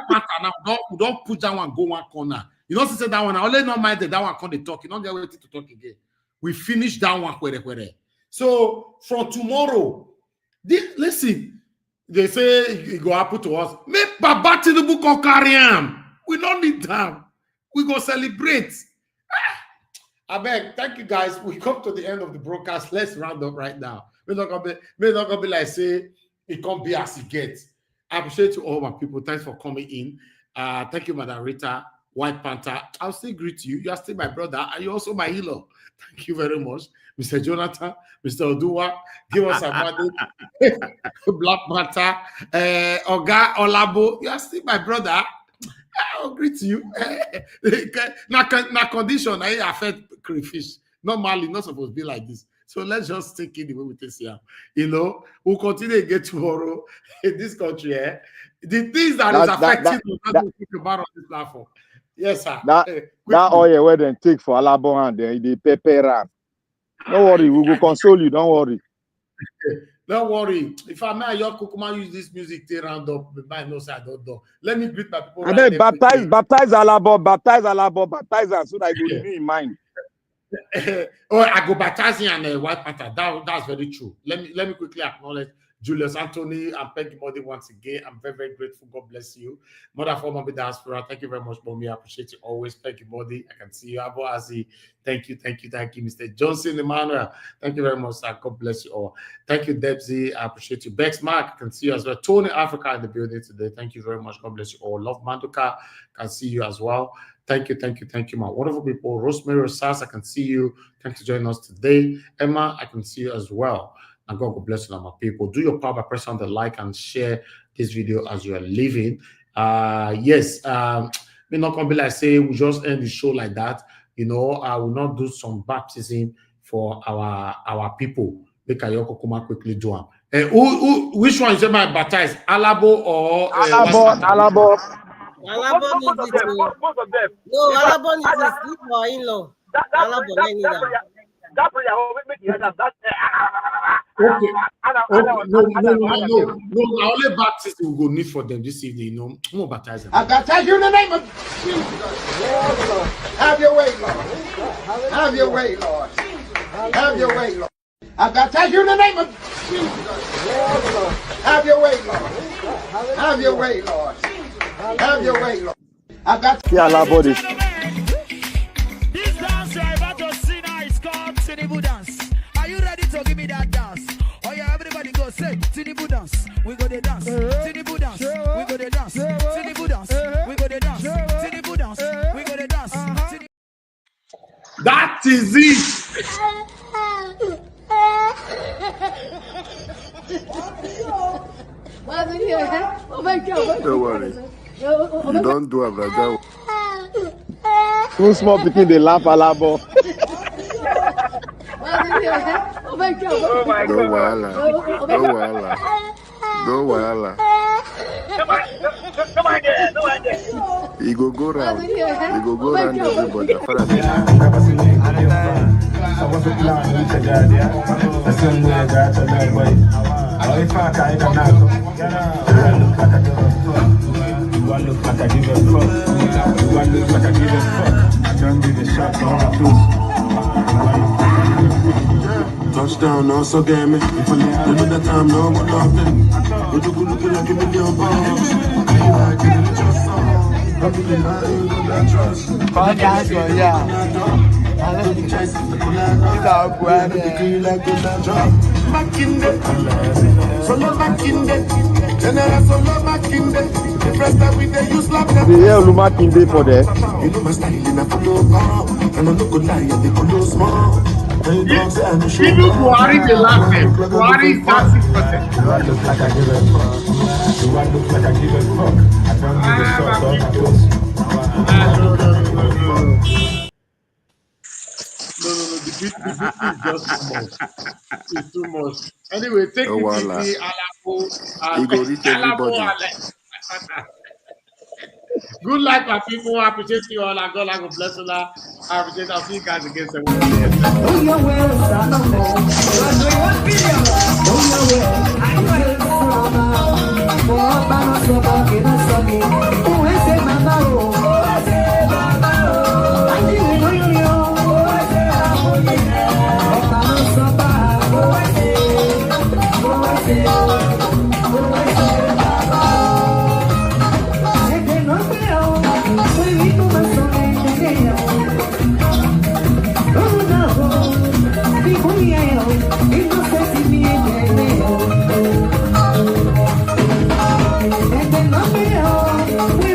pattern now don't put that one go one corner. You don't say that one. I only not mind that one can they talk. You don't get ready to talk again. We finish that one where. So from tomorrow, listen, they say it go happen to us. Make Baba Tinubu go carry him. We don't need them. We go celebrate. I beg, thank you guys. We come to the end of the broadcast. Let's round up right now. We're not gonna be like say it can't be as it gets. I appreciate you all my people. Thanks for coming in. Thank you, Madam Rita, White Panther. I'll still greet you. You are still my brother, and you're also my healer. Thank you very much, Mr. Jonathan, Mr. Oduwa. Give us a body. Black Panther, Oga Olabo. You are still my brother. I'll greet you. Now condition I affect crayfish. Normally, not supposed to be like this. So let's just take it the way we take here. You know, we'll continue again tomorrow in this country. The things that is affecting us, we think about on this platform. Yes, sir. That oil where they take for Alabo and they pepper. Don't worry, we will console you. Don't worry. Don't worry. If I may, your Kukuma use this music to round up. No, sir, I don't know. Let me greet my people. And then baptize Alabo, baptize her so that I go remain in mind. I go baptizing and White Panther. That's very true. Let me quickly acknowledge Julius Anthony and Peggy Modi once again. I'm very, very grateful. God bless you. Mother for Mommy Diaspora, thank you very much, Mommy. I appreciate you always. Peggy Modi, I can see you. Abo Azi, thank you. Mr. Johnson Emmanuel, thank you very much, sir. God bless you all. Thank you, Debsy. I appreciate you. Bex Mark, I can see you as well. Tony Africa in the building today. Thank you very much. God bless you all. Love Manduka, can see you as well. Thank you, my wonderful people. Rosemary Rosas, I can see you. Thanks for joining us today. Emma, I can see you as well. And God bless you, my people. Do your part by pressing on the like and share this video as you are leaving. Yes, we're not gonna be like say we just end the show like that. You know, I will not do some baptism for our people. Make Ayoko Kuma quickly do them. Which one is my baptized? Alabo or Alabo Both of them. No, Alabo needs to sleep for in-law. That prayer make you that. Okay. No. Only baptism will go need for them this evening. You know, no baptism. I baptize you in the name of Jesus. Have your way, Lord. Have your way, Lord. Have your way, Lord. I baptize you in the name of Jesus. Have your way, Lord. Have your way, Lord. Have your way, Lord. I got this dance you're about to see now is called Tinubu dance. Are you ready to give me that dance? Oh yeah, everybody go say Tinubu dance. We go the dance. Tinubu dance. We go the dance. Tinubu dance. We go the dance. Tinubu dance. We go the dance. That is it. Oh my God. Don't worry. You don't do a brother. Two small picking they laugh Alabo. Oh my God. Don't worry. Don't worry. Come on there. He go round. He go round everybody. Touchdown, also game me. If I leave at that time, no more nothing. Would you look like a million pounds? I can't trust someone. I'm feeling like you don't trust. Podcast, yeah. The El-Rufai Kinde for there. You know my style in a photo, and I'm not gonna lie, they go small. Even Buhari dey laugh them. Buhari is dancing for them. Do I look like I give a fuck? Do I look like I give a fuck? I don't give a fuck, so I'm close. No. The beat is just too much. It's too much. Anyway, take it easy, Alabo. He go reach everybody. Good luck, my people. I appreciate you all. And God will bless you. I appreciate. I'll see you guys again soon. We